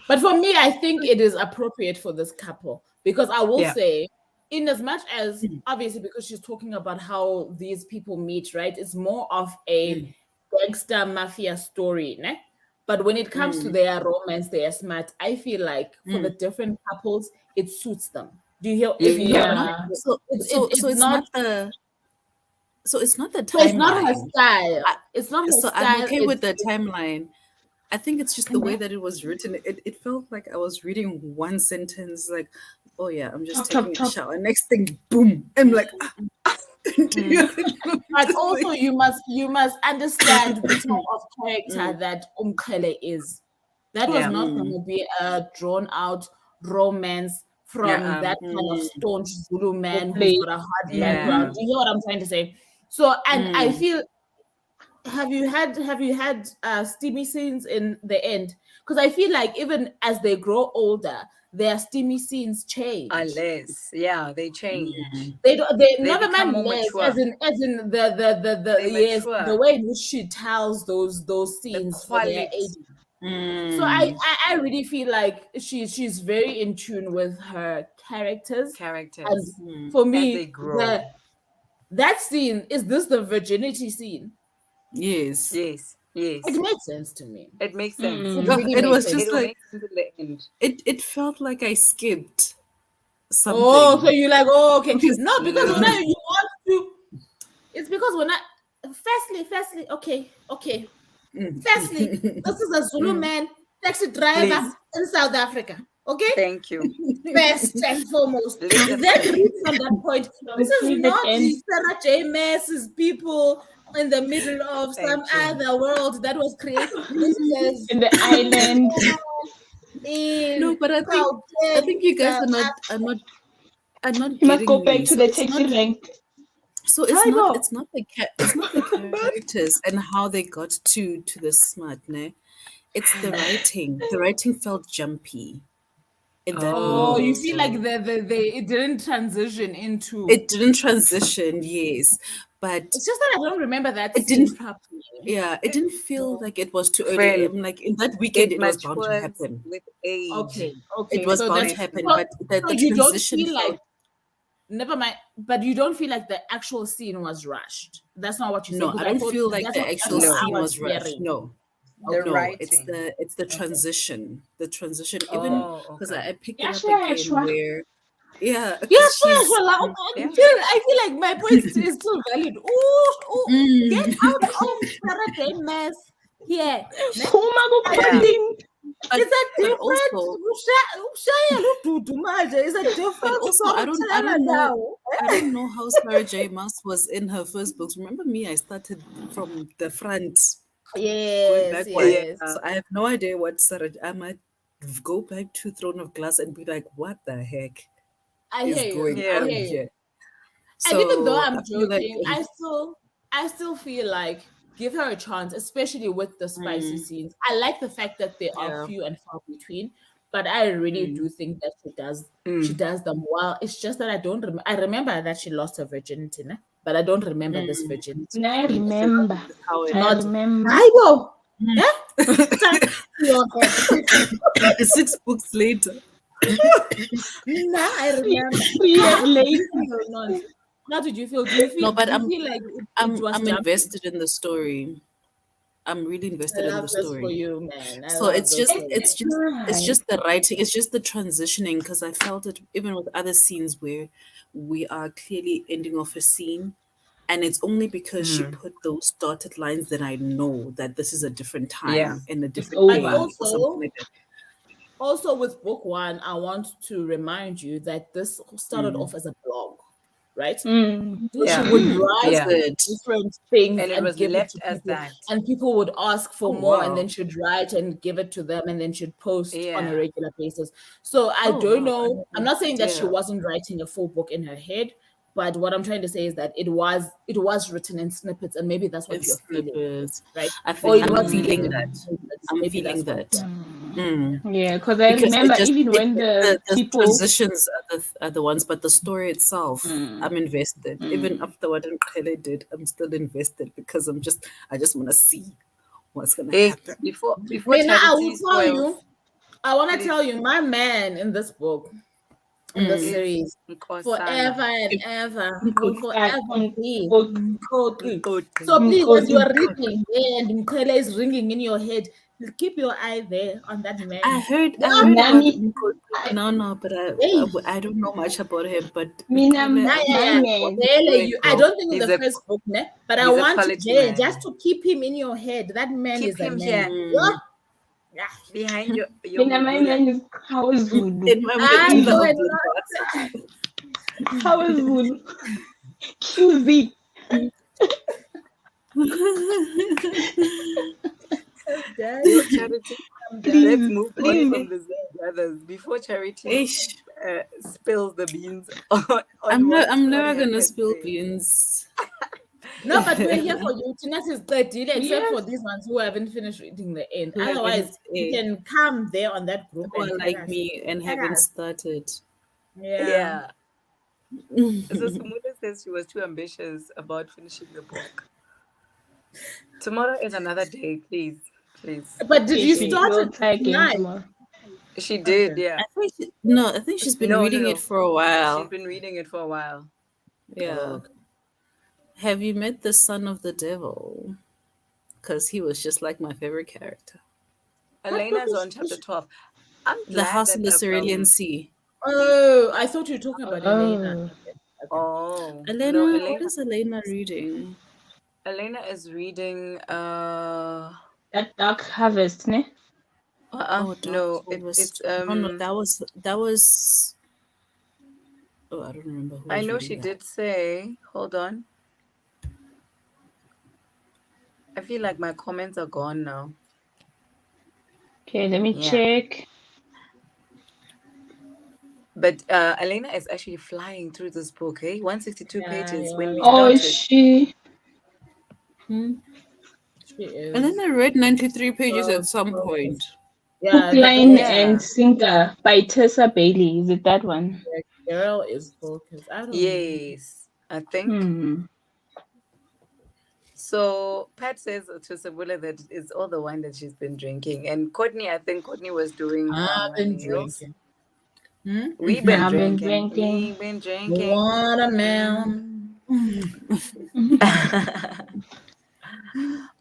S4: But for me, I think it is appropriate for this couple because I will
S5: Yeah.
S4: say, in as much as obviously because she's talking about how these people meet, right? It's more of a gangster mafia story, ne? But when it comes to their romance, their smart, I feel like for the different couples, it suits them. Do you hear? If you hear what I'm
S3: Yeah.
S4: saying?
S2: So
S4: It's
S2: it's
S4: not.
S2: not the so it's not the
S4: So it's not her
S2: timeline.
S4: style. It's not her
S2: So
S4: style.
S2: I'm okay with the timeline. I think it's just the way that it was written. It felt like I was reading one sentence, like, oh yeah, I'm just
S3: Chop,
S2: taking
S3: chop,
S2: a shower. Next thing, boom. I'm like,
S4: But also you must understand the type of character that Umkhele is. That was
S5: Yeah.
S4: not going to be a drawn out romance from
S5: Yeah.
S4: that kind of staunch Zulu man who's
S3: Play.
S4: got a hard
S5: Yeah.
S4: background. Do you hear what I'm trying to say? So, and I feel, have you had steamy scenes in the end? Because I feel like even as they grow older, their steamy scenes change.
S5: Unless, yeah, they change.
S4: They don't. They never
S5: become
S4: mind
S5: more
S4: less,
S5: mature.
S4: as in the
S5: They
S4: yes,
S5: mature.
S4: the way in which she tells those
S5: The
S4: scenes for their
S5: quality.
S4: age. So I really feel like she's very in tune with her characters. And for
S5: as they
S4: me,
S5: grow.
S4: that scene is this the virginity scene.
S2: yes.
S5: Yes.
S4: It makes sense to me.
S5: It makes sense.
S4: It
S2: Oh,
S4: really
S2: it
S4: makes
S2: was
S4: sense.
S2: just
S5: It'll
S2: like
S5: make sense in the end.
S2: it felt like I skipped something.
S4: Oh, so you're like, oh, okay. No, because
S5: No.
S4: when you want to, it's because when firstly, okay. Firstly, this is a Zulu man, taxi driver
S5: Please.
S4: in South Africa. Okay?
S5: Thank you.
S4: First and foremost.
S5: Let them
S4: Then
S5: say.
S4: read from that point. This is
S3: Leave it
S4: not
S3: in.
S4: the Sarah J. Maas's people in the middle of some
S5: Thank you.
S4: other world that was created. This is
S3: In the island.
S2: No, but I think you guys are not
S3: You must go
S2: getting
S3: back
S2: me.
S3: to
S2: So
S3: the
S2: it's
S3: taxi
S2: not
S3: rank.
S2: so it's
S3: How I
S2: not
S3: go?
S2: it's not the characters and how they got to the smart, ne? It's the writing. The writing felt jumpy in that
S4: Oh,
S2: moment.
S4: you feel like it didn't transition into.
S2: It didn't transition, yes, but
S4: It's just that I don't remember that
S2: it
S4: scene
S2: didn't.
S4: properly.
S2: Yeah, it didn't feel like it was too early.
S5: Friend,
S2: Like in that weekend,
S5: it
S2: it was bound to
S5: matures
S2: happen.
S5: with age.
S4: Okay.
S2: It was
S4: So
S2: bound
S4: that's
S2: to happen,
S4: so,
S2: but the
S4: so you don't
S2: transition
S4: feel
S2: felt.
S4: like never mind, but you don't feel like the actual scene was rushed. That's not what you
S2: No,
S4: said.
S2: I don't feel like
S4: that's
S2: the
S4: what
S2: actual
S5: No.
S2: scene
S4: I
S2: was rushed.
S4: hearing.
S2: No,
S5: The
S2: no,
S5: writing.
S2: it's the transition. The transition, even
S5: Oh,
S2: because
S5: okay.
S2: I picked
S3: Yeah,
S2: it up
S3: sure,
S2: again
S3: sure.
S2: where, yeah,
S4: Yes,
S2: because she's.
S5: Yeah.
S4: I feel like my point is still valid. Get out of Saturday mess here.
S3: Oh my God.
S4: It's a
S2: But
S4: different.
S2: also,
S4: It's a different.
S2: but also, I don't know. I don't know how Sarah J. Maas was in her first books. Remember me? I started from the front, going
S4: Yes,
S2: backward.
S4: yes.
S2: So I have no idea what Sarah. I might go back to Throne of Glass and be like, "What the heck
S4: I
S2: is
S4: hear you.
S2: going
S5: Yeah.
S4: I
S2: on
S4: hear you.
S2: here?"
S4: And even though
S2: So
S4: I'm
S2: I feel like,
S4: joking, I still feel like give her a chance, especially with the spicy scenes. I like the fact that they are
S2: yeah.
S4: few and far between, but I really do think that she
S5: Mm.
S4: does them well. It's just that I don't remember. I remember that she lost her virginity, né? But I don't remember this virginity.
S3: And I remember.
S5: How it
S3: I
S4: Not
S3: remember.
S4: I go. Yeah? Your head.
S5: 26 books later.
S4: Nah, I remember.
S3: 3 years later.
S4: How did you feel? Do you feel?
S2: No, but
S4: do you feel like it
S2: I'm
S4: was
S2: I'm
S4: jumping?
S2: invested in the story. I'm really
S4: I
S2: invested in
S4: love
S2: the
S4: this for
S2: story.
S4: you, man. I
S2: So
S4: love
S2: it's
S4: this
S2: just
S4: for you.
S2: it's just the writing, it's just the transitioning, because I felt it even with other scenes where we are clearly ending off a scene, and it's only because she put those dotted lines that I know that this is a different time
S5: Yeah.
S2: in a
S3: It's
S2: different
S3: over.
S2: day or something like that.
S4: Also, with book one, I want to remind you that this started off as a blog, right?
S3: Mm.
S4: So she
S5: Yeah.
S4: would write
S2: Was
S5: Yeah.
S2: it?
S4: different things
S5: And it
S4: and
S5: was
S4: give it
S5: left
S4: to
S5: as
S4: people,
S5: that.
S4: and people would ask for
S5: Oh,
S4: more, and
S5: wow.
S4: then she'd write and give it to them, and then she'd post on a
S5: Yeah.
S4: regular basis. So I
S2: Oh,
S4: don't
S2: wow.
S4: know. I'm not saying that she
S2: Yeah.
S4: wasn't writing a full book in her head, but what I'm trying to say is that it was written in snippets, and maybe that's what
S2: It's
S4: you're feeling,
S2: snippets.
S4: right?
S2: I
S4: Or
S2: think
S4: it
S2: I'm
S4: was
S2: feeling
S4: given
S2: that.
S4: in snippets.
S2: I'm
S4: Maybe
S2: feeling
S4: that's what.
S2: that.
S4: Yeah.
S2: Mm.
S3: Yeah, because I
S2: Because
S3: remember even when the
S2: the
S3: people.
S2: transitions are the ones, but the story itself, I'm invested. Even after what Nonhly did, I'm still invested because I just want to see what's gonna
S5: Hey,
S2: happen.
S5: before
S4: Wait, now I
S5: Charity
S4: will tell
S5: spoils,
S4: you. I want to
S5: please,
S4: tell you, my man in this book, in this
S5: is
S4: series,
S5: Mkhonza.
S4: forever and ever, will
S3: Ah,
S4: forever be
S3: mm,
S4: Nkosi.
S5: Nkosi.
S4: So please, as you are
S3: Nkosi.
S4: reading and Mkhwele is ringing in your head, keep your eye there on that man.
S2: I heard
S4: Yeah,
S2: about
S3: Nami,
S2: no, but
S4: hey.
S2: I don't know much about him. But
S3: Mina,
S2: Nonhly,
S4: Yeah,
S3: my
S4: yeah.
S3: man.
S4: Really, I
S5: Bro,
S4: don't think in
S5: he's
S4: the
S5: a
S4: first book, ne? But I
S5: he's a
S4: want
S5: quality
S4: you just
S5: man.
S4: to keep him in your head. That man
S5: Keep
S4: is a
S5: him
S4: man.
S5: here
S4: Yeah. Yeah.
S5: behind your
S3: Mina, my
S5: medulla.
S3: man is KawaZulu.
S2: in my
S4: I
S2: medulla
S4: know
S2: of
S4: it.
S2: the
S3: KawaZulu. QZ.
S5: Yes, Charity. Let's
S3: Please,
S5: move on
S3: please.
S5: from the Z brothers before Charity
S2: Ish.
S5: spills the beans on
S2: I'm
S5: what
S2: never
S5: Claudia
S2: gonna
S5: can
S2: spill
S5: say.
S2: beans.
S4: No, but we're here for you. Tonight is 30, except
S3: Yes.
S4: for these ones who haven't finished reading the end.
S2: Who
S4: Otherwise,
S2: haven't,
S4: you can come there on that group
S2: who
S4: and
S2: are
S4: tag
S2: like
S4: us.
S2: me and
S4: Tag
S2: haven't
S4: us.
S2: started.
S4: Yeah.
S5: So Sumula says she was too ambitious about finishing the book. Tomorrow is another day, please.
S4: But did you
S3: She
S4: start
S3: will
S4: it
S3: try again
S4: tonight?
S3: tomorrow.
S5: She did,
S4: Okay.
S5: yeah.
S2: I think she's been reading it for a
S5: She's
S2: while.
S5: been reading it for a while.
S2: Yeah.
S4: Oh, okay.
S2: Have you met the son of the devil? Because he was just like my favorite character.
S5: Elena's on chapter 12. I'm glad
S2: The House
S5: that
S2: in the Cerulean Sea.
S4: Oh, I thought you were talking about Elena.
S3: Oh.
S5: Oh
S2: Elena,
S5: no,
S2: what is Elena reading?
S5: Elena is reading
S3: That Dark Harvest, ne?
S2: Oh,
S5: no,
S2: Dark
S5: it's
S2: Harvest. No, that was. Oh, I don't remember who
S5: I
S2: was
S5: know
S2: reading
S5: she
S2: that.
S5: did say, hold on. I feel like my comments are gone now.
S3: Okay, let me check.
S5: But Elena is actually flying through this book, 162 pages when we
S3: Oh,
S5: started.
S3: is she?
S4: She is.
S2: And then I read 93 pages at some point.
S4: Yeah,
S3: Hookline
S5: Yeah.
S3: and Sinker by Tessa Bailey. Is it that one?
S4: the girl is focused. I don't know.
S5: Yes, I think. So Pat says to Sabula that it's all the wine that she's been drinking. And Courtney, I think Courtney was doing
S4: I've
S5: her
S4: been
S5: nails.
S4: drinking.
S5: We've been
S3: I've been
S5: drinking.
S3: drinking.
S5: We've been drinking.
S4: Watermelon.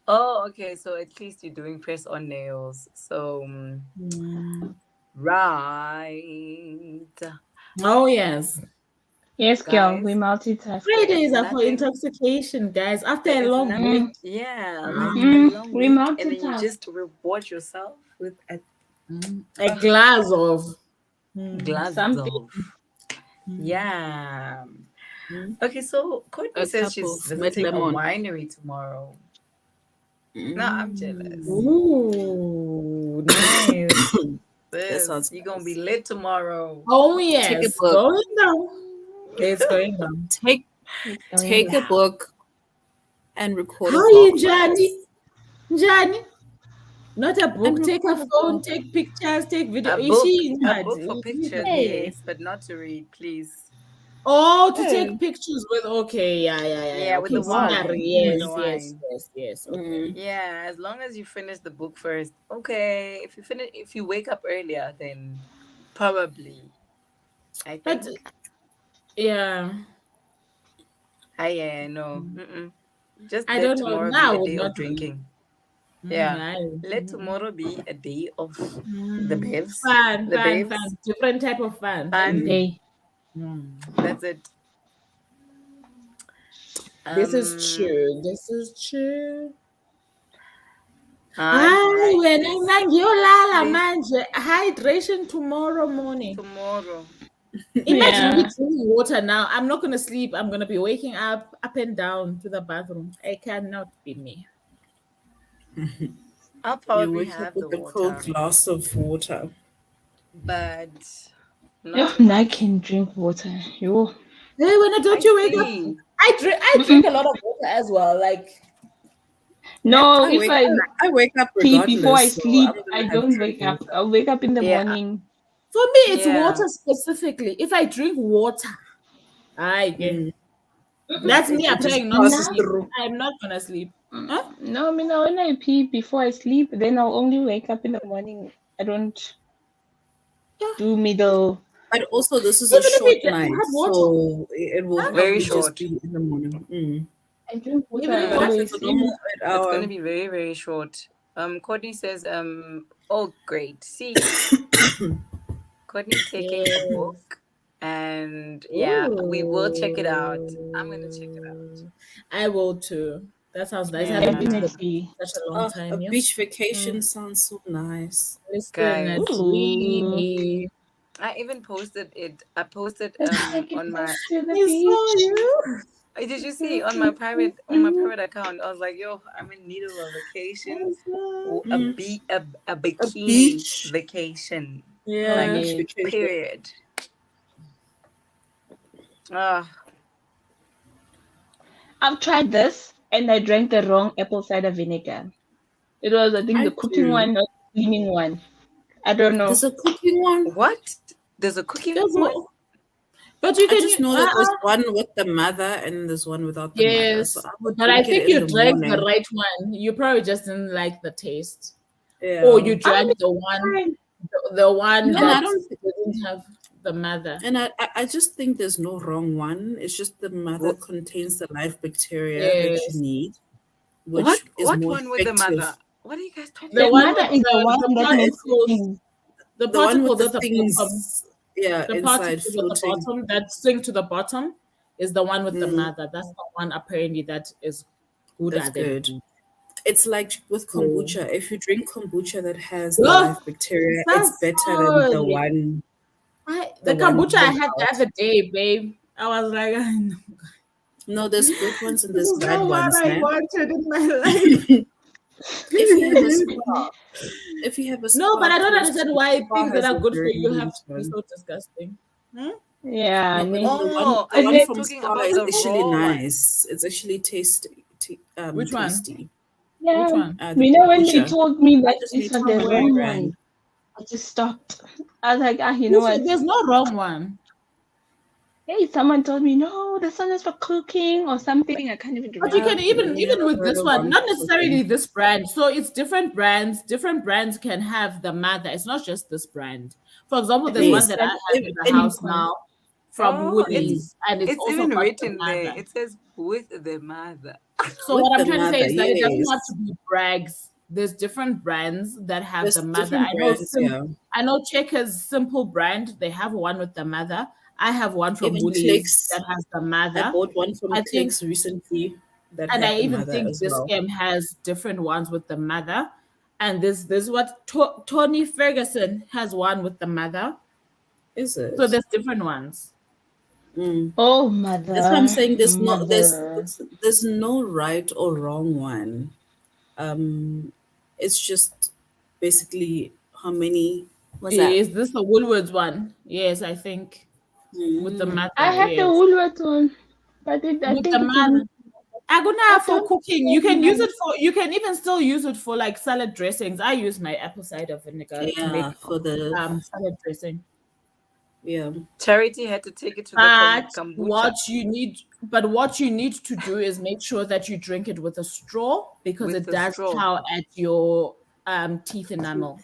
S5: Oh, okay. So at least you're doing press on nails. So right.
S4: Oh yes.
S3: Yes, girl,
S5: Guys,
S3: we multitask.
S4: Fridays are for
S5: nothing-
S4: intoxication, guys. After
S5: there
S4: a
S5: is
S4: long
S5: nothing-
S4: week.
S5: Yeah, like a long
S3: We
S5: week, and then you
S3: multitask.
S5: just reward yourself with
S4: A glass of
S5: glass
S3: Something.
S5: of. Yeah. Okay, so Courtney
S2: A
S5: says
S2: cup
S5: she's
S2: of
S5: visiting a
S2: Matlala.
S5: winery tomorrow. No, I'm jealous.
S4: Ooh, nice.
S5: Sis,
S2: sounds
S5: you're gonna be lit tomorrow.
S4: Oh yes,
S2: Take a book.
S4: going down. It's going down.
S2: Take a book and record
S4: How
S2: a
S4: are you,
S2: vlog.
S4: Johnny? Johnny? Not a book. Take a phone, take pictures, take video.
S5: A
S4: Is
S5: book,
S4: she
S5: a
S4: mad?
S5: book for pictures,
S1: Hey.
S5: yes, but not to read, please.
S4: Oh, to
S1: Oh.
S4: take pictures with. Okay, yeah.
S5: With
S4: Okay,
S5: the wine,
S4: scenery.
S5: with the
S4: Yes.
S5: wine.
S4: Okay.
S5: Yeah, as long as you finish the book first. Okay, if you wake up earlier, then probably. I
S4: But
S5: think.
S4: yeah,
S5: No. Just
S4: I
S5: let
S4: don't know.
S5: tomorrow be
S4: Now I
S5: a
S4: would
S5: day
S4: not
S5: of drinking.
S4: read.
S5: Yeah. Let tomorrow be a day of the bevs.
S4: Fun.
S5: The babes.
S4: Different type of fun.
S5: Fun.
S3: Day.
S5: That's it.
S4: This is true.
S5: Hi,
S4: Hi, when
S5: Please.
S4: manje. Hydration tomorrow morning.
S5: Tomorrow.
S4: Imagine me
S3: Yeah.
S4: drinking water now. I'm not gonna sleep. I'm gonna be waking up and down to the bathroom. I cannot be me.
S5: I'll
S2: You
S5: probably
S2: wake up
S5: have
S2: with
S5: the
S2: a cold
S5: water,
S2: glass of water.
S5: but not
S3: Yeah,
S5: too
S3: and I
S5: much.
S3: can drink water. Yo.
S4: Hey, when don't
S5: I
S4: you wake up?
S5: see.
S4: I drink a lot of water as well. Like
S3: No,
S2: I
S3: if
S2: wake up
S3: pee before I
S2: regardless, so
S3: sleep,
S2: I'm
S3: I
S2: gonna have
S3: don't wake
S2: drink
S3: up.
S2: water.
S3: I'll wake up in the
S5: Yeah.
S3: morning.
S4: for me, it's
S5: Yeah.
S4: water specifically. If I drink water, that's me
S2: It just
S4: applying not to
S2: passes
S4: sleep.
S2: through.
S4: I'm not gonna sleep. Huh?
S3: No, I mean, when I pee before I sleep, then I'll only wake up in the morning. I don't do middle.
S2: But also, this is a
S4: Even if
S2: short
S4: you
S2: night,
S4: have water,
S2: so it will
S5: Very
S2: probably just
S5: short.
S2: be in the morning.
S3: I drink water
S4: even if
S2: But if
S3: always.
S2: it's a normal
S5: It's going to
S2: hour,
S5: be very, very short. Courtney says, oh, great. See, Courtney taking a
S4: yes.
S5: book, and yeah, we will check it out. I'm going to check it out.
S4: I will too. That sounds nice. I
S5: Yeah.
S4: haven't been to the
S3: Definitely.
S4: beach in such a long
S2: a
S4: time. Yeah.
S2: beach vacation sounds so nice.
S4: Listen,
S5: Guys.
S4: Dreamy.
S5: I even posted it. I posted
S3: Take
S5: on
S3: it
S5: my.
S3: back to the
S4: I saw
S3: beach.
S4: you.
S5: Did you see on my private account? I was like, yo, I'm in need of a vacation, a bikini
S2: beach?
S5: vacation,
S4: Yeah.
S5: like
S2: Beach vacation.
S5: period.
S3: I've tried this and I drank the wrong apple cider vinegar. It was, I think,
S2: I
S3: the cooking
S2: do.
S3: one, not the cleaning one. I don't know.
S2: There's a cooking one.
S5: What? There's a cooking
S4: There's
S5: one?
S4: no, but you
S2: I
S4: can.
S2: just know that there's one with the mother and there's one without the mother.
S4: Yes,
S2: So I would
S4: but I
S2: drink
S4: think
S2: it in
S4: you
S2: the
S4: drank
S2: morning.
S4: the right one. You probably just didn't like the taste,
S2: Yeah.
S4: or you
S3: I
S4: drank the one, the one
S2: No,
S4: that
S2: I don't.
S4: didn't have the mother.
S2: And I just think there's no wrong one. It's just the mother
S5: What?
S2: contains the live bacteria that
S4: Yes.
S2: you need, which
S5: What?
S2: is
S5: What
S2: more
S5: one with the
S2: effective.
S5: mother? What are you guys talking
S4: The
S3: The
S4: one
S5: about?
S3: mother
S4: with
S3: is the one
S4: the
S3: that makes
S4: particles,
S3: things.
S4: the
S2: The one with
S4: particles
S2: the
S4: at the bottom,
S2: things, yeah,
S4: the
S2: inside
S4: particles at the
S2: floating.
S4: bottom that sink to the bottom is the one with the mother. That's the one apparently that is gooder
S2: That's
S4: than
S2: good.
S4: food.
S2: It's like with kombucha. If you drink kombucha that has the
S4: Oh,
S2: live bacteria, it's
S4: that's
S2: better than the
S4: good.
S2: one.
S4: The
S2: The one
S4: kombucha I had the
S2: without.
S4: other day, babe. I was like, I know.
S2: No, there's good ones and
S4: This
S2: there's
S4: is
S2: bad
S4: not what
S2: ones,
S4: I
S2: man.
S4: wanted in my life.
S2: If you have a
S4: No, but
S2: spa
S4: I don't
S2: close
S4: understand
S2: to
S4: why
S2: spa
S4: things that
S2: has
S4: are
S2: a
S4: good for
S2: very
S4: you have
S2: neat
S4: to be
S2: one.
S4: so disgusting.
S3: Yeah.
S2: No, but
S3: ne-
S5: Oh,
S2: the
S5: are
S2: one
S5: you
S2: from
S5: talking
S2: spa
S5: about
S2: is
S5: the
S2: actually
S5: raw one?
S2: nice. It's actually tasty.
S4: Which one?
S2: Tasty.
S3: Yeah.
S4: Which one?
S2: The
S3: You know, when they
S2: kombucha.
S3: told me
S2: I
S3: that
S2: just
S3: these
S2: need to
S3: are the
S2: remember the
S3: wrong
S2: brand.
S3: ones, I just stopped. I was like, you know what?
S4: There's no wrong one.
S3: Hey, someone told me, no, this one is for cooking or something. I can't even
S4: But you
S3: remember.
S4: can even
S2: Never
S4: with
S2: heard
S4: this
S2: of
S4: one, not
S2: for
S4: necessarily
S2: cooking.
S4: this brand. So it's different brands. Different brands can have the mother. It's not just this brand. For example, there's one
S2: Yes.
S4: that I have in the
S2: And
S4: house now from
S5: Oh,
S4: Woolies, and it's also
S5: even
S4: got the
S5: written there.
S4: mother.
S5: It says with the mother.
S4: So
S2: with
S4: what I'm
S2: the
S4: trying to say
S2: mother,
S4: is that it doesn't have
S2: yes.
S4: to be Bragg's. There's different brands that have
S2: There's
S4: the mother.
S2: different brands, yeah.
S4: I know Checkers Simple brand. They have one with the mother. I have one from
S2: Even
S4: Woolies
S2: Clicks.
S4: that has the
S2: I
S4: mother.
S2: bought one from
S4: I think,
S2: Clicks recently that
S4: and
S2: had
S4: I
S2: the
S4: even
S2: mother
S4: think
S2: as
S4: this
S2: well.
S4: game has different ones with the mother. And this is what Tony Ferguson has one with the mother.
S2: Is it?
S4: So there's different ones.
S3: Oh, mother.
S2: That's what I'm saying. There's
S3: mother.
S2: no right or wrong one. It's just basically how many. What's that?
S4: Is this the Woolworths one? Yes, I think with the mother.
S3: I have the
S4: Yes.
S3: Woolworths one, but I
S4: With
S3: think
S4: the
S3: it didn't.
S4: mother. Aguna for
S3: don't
S4: cooking. You can use
S3: know.
S4: it for. You can even still use it for like salad dressings. I use my apple cider vinegar to make
S2: Yeah, for the
S4: salad dressing.
S2: yeah.
S5: Charity had to take it to the
S4: But
S5: kombucha
S4: what you need to do is make sure that you drink it with a straw because
S5: with
S4: it
S5: the
S4: does
S5: straw.
S4: chow at your teeth enamel.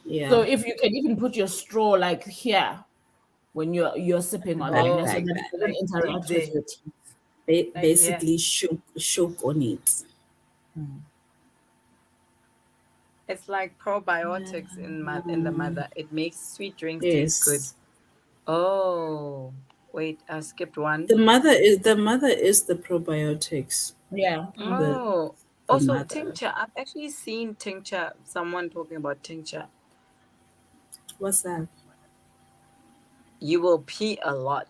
S2: Yeah.
S4: So if you can even put your straw like here when you're sipping on it,
S5: Oh,
S4: so
S2: like
S4: that
S2: that.
S4: it
S5: like
S4: doesn't
S5: deep
S4: interact
S5: there.
S4: with your teeth.
S5: Like, yeah.
S2: Basically shook on it.
S5: It's like probiotics in the mother. It makes sweet drinks taste good.
S2: Yes.
S5: Oh, wait, I skipped one.
S2: The mother is the probiotics.
S4: Yeah.
S5: Oh,
S2: The
S5: also
S2: mother.
S5: tincture. I've actually seen tincture. Someone talking about tincture.
S2: What's that?
S5: You will pee a lot.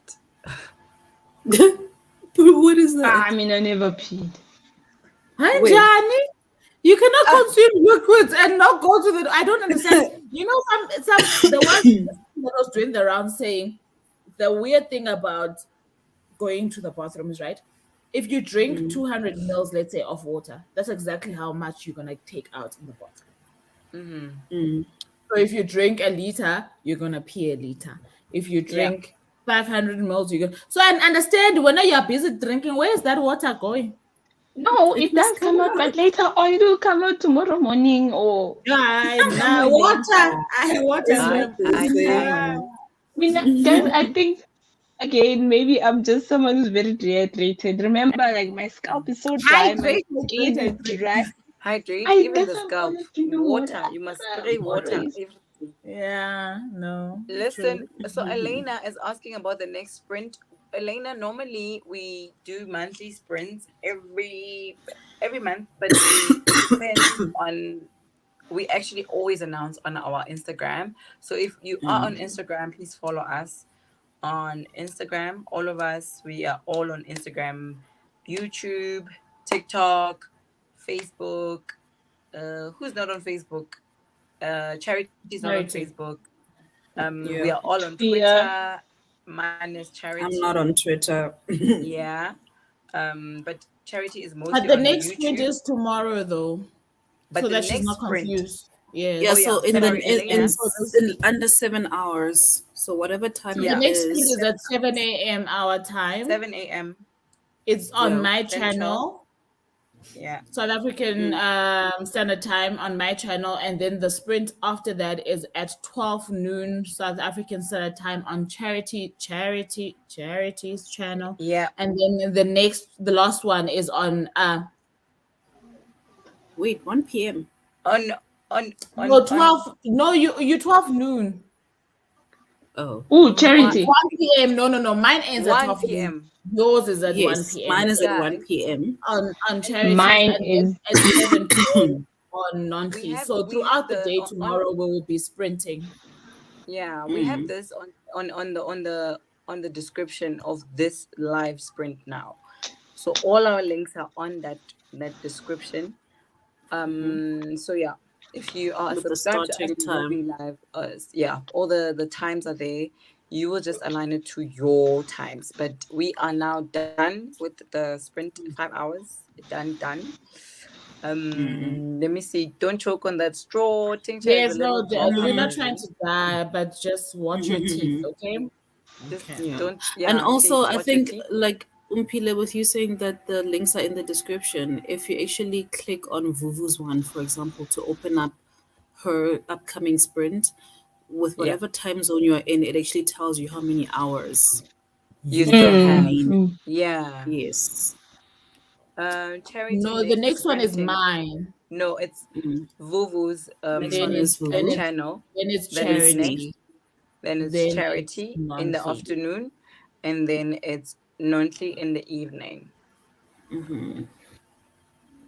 S2: What is that?
S3: I mean, I never peed.
S4: Hi,
S2: Wait.
S4: Johnny. You cannot consume liquids and not go to the. I don't understand. You know, some the one that was doing the round saying the weird thing about going to the bathroom is right. If you drink 200 mils, let's say, of water, that's exactly how much you're gonna take out in the bottle. So if you drink a liter, you're gonna pee a liter. If you drink 500 mils, you're gonna. So I understand when you're busy drinking, where is that water going?
S3: No, it does come out, but later on it will come out tomorrow morning or
S4: Nah,
S3: somewhere
S4: water.
S2: It's not the
S5: I
S2: same.
S3: guys, I think again, maybe I'm just someone who's very dehydrated. Remember, like my scalp is so dry, my skin is dry.
S5: Hydrate,
S3: I
S5: even the
S3: doesn't
S5: scalp.
S3: want to drink
S5: Water. You must spray water.
S3: always.
S4: Yeah, no.
S5: Listen, so Elena is asking about the next sprint. Elena, normally we do monthly sprints every month, but it depends on. We actually always announce on our Instagram. So if you are on Instagram, please follow us on Instagram. All of us, we are all on Instagram, YouTube, TikTok, Facebook. Who's not on Facebook? Charity's not on
S4: Charity.
S5: Facebook.
S2: Yeah.
S5: We are all on
S3: Yeah.
S5: Twitter. Mine is Charity.
S2: I'm not on Twitter.
S5: Yeah. But Charity is mostly
S4: But the
S5: on
S4: next
S5: YouTube.
S4: sprint is tomorrow, though,
S5: But
S4: so
S5: the
S4: that she's
S5: next
S4: not
S5: sprint,
S4: confused. Yes.
S2: Yeah,
S5: Oh,
S2: so
S5: yeah.
S2: in
S5: Sorry,
S2: the
S5: Elena.
S2: in under 7 hours. So whatever time
S4: So
S2: it
S4: the next sprint
S2: is.
S4: is at 7 a.m. our time.
S5: 7 a.m.
S4: It's on my
S5: Central.
S4: channel,
S5: Yeah.
S4: South African Standard Time on my channel, and then the sprint after that is at 12 noon South African Standard Time on Charity's channel.
S5: Yeah.
S4: And then the last one is on
S2: Wait, 1 p.m.
S5: On
S4: no 12 no you 12 noon.
S2: Oh.
S3: Ooh, charity.
S4: 1 p.m. No. Mine ends at
S5: 1
S4: 12 noon.
S5: p.m.
S4: Yours is at 1
S2: Yes,
S4: p.m.
S2: mine is at
S5: Guys.
S2: 1 p.m.
S4: on Charities,
S3: Mine
S4: and
S3: is
S4: at 7 p.m. on
S5: We
S4: Nonhly.
S5: have-
S4: So
S5: we
S4: throughout
S5: have
S4: the day tomorrow we will be sprinting.
S5: Yeah, we have this on the description of this live sprint now. So all our links are on that description. So yeah, if you are
S2: With the
S5: subscribed to us,
S2: starting
S5: we will be
S2: time.
S5: live. All the times are there. You will just align it to your times. But we are now done with the sprint. 5 hours done. Let me see. Don't choke on that straw. Tincture is
S4: Yes,
S5: a
S4: no,
S5: little drop
S4: we're not trying
S5: amazing.
S4: to die, but just watch your teeth, okay?
S5: Just
S2: Yeah.
S5: don't.
S2: And also,
S5: please
S2: I
S5: watch your
S2: think,
S5: teeth.
S2: like Umpile, with you saying that the links are in the description, if you actually click on Vuvu's one, for example, to open up her upcoming sprint, with whatever time zone you're in, it actually tells you how many hours
S5: You still have.
S2: remain.
S5: Yeah.
S2: Yes.
S5: Charity.
S4: No, the next one is mine.
S5: No, it's
S2: Mm.
S5: Vuvu's
S2: Next
S4: Then
S2: one is Vuvu.
S5: channel.
S4: Then it's
S5: Then it's
S4: Charity.
S5: Then it's
S4: Then
S5: Charity
S4: it's
S5: in the
S4: Nonhly.
S5: afternoon, and then it's Nonhly in the evening.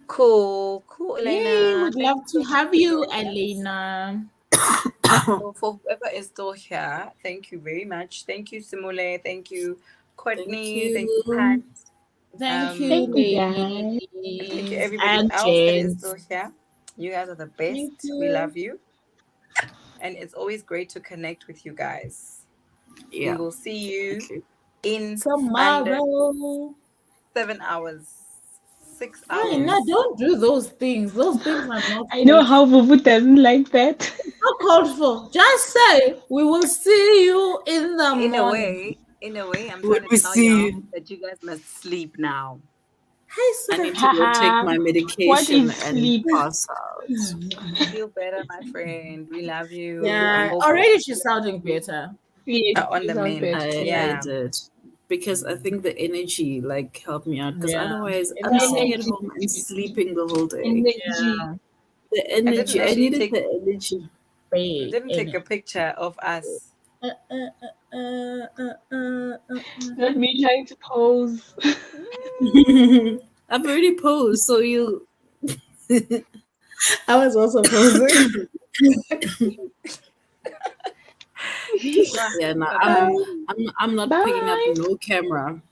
S5: Cool, Elena.
S4: Yay, would
S5: Thank
S4: love to
S5: so much
S4: have
S5: for
S4: you,
S5: joining us.
S4: Elena.
S5: So for whoever is still here, thank you very much. Thank you, Simule. Thank you, Courtney. Thank you, Pat.
S4: Thank you,
S3: Thank you, guys.
S5: And thank you,
S4: ladies
S5: everybody
S4: and
S5: else that is still
S4: gents.
S5: here. You guys are the
S4: Thank
S5: best.
S4: you.
S5: We love you. And it's always great to connect with you guys.
S2: Yeah.
S5: We will see you
S2: Okay.
S5: in
S4: Tomorrow.
S5: 7 hours, 6
S4: Hey,
S5: hours.
S4: no, don't do those things. Those things are not
S3: I know how Vuvu doesn't like that.
S4: not called for. Just say we will see you in the morning.
S5: In a way, I'm
S2: When
S5: trying to
S2: we
S5: tell
S2: see
S5: y'all
S2: you.
S5: that you guys must sleep now.
S4: Hey,
S2: I need
S4: sweetheart.
S2: to go take my
S3: What
S2: medication
S3: is
S2: and
S3: sleep?
S2: pass out.
S5: Feel better, my friend. We love you. I
S4: Yeah,
S5: hope
S4: already she's sounding better.
S3: Yes,
S5: on
S3: you
S5: the
S3: sound
S5: mend.
S3: better.
S2: I
S5: Yeah.
S2: did. Because I think the energy like helped me out. Because
S4: Yeah.
S2: otherwise
S4: It
S2: I'm
S4: helps.
S2: sitting at
S3: Energy,
S2: home and sleeping the whole day.
S3: energy.
S2: The
S5: I didn't
S2: energy. I
S5: actually
S2: needed
S5: take
S2: the energy.
S4: Big
S5: a picture of us.
S4: uh, uh,
S3: Not me trying to pose.
S2: I've already posed, so you
S4: I was also posing.
S2: yeah, no,
S5: Bye-bye.
S2: I'm not picking up
S3: Bye.
S2: no camera.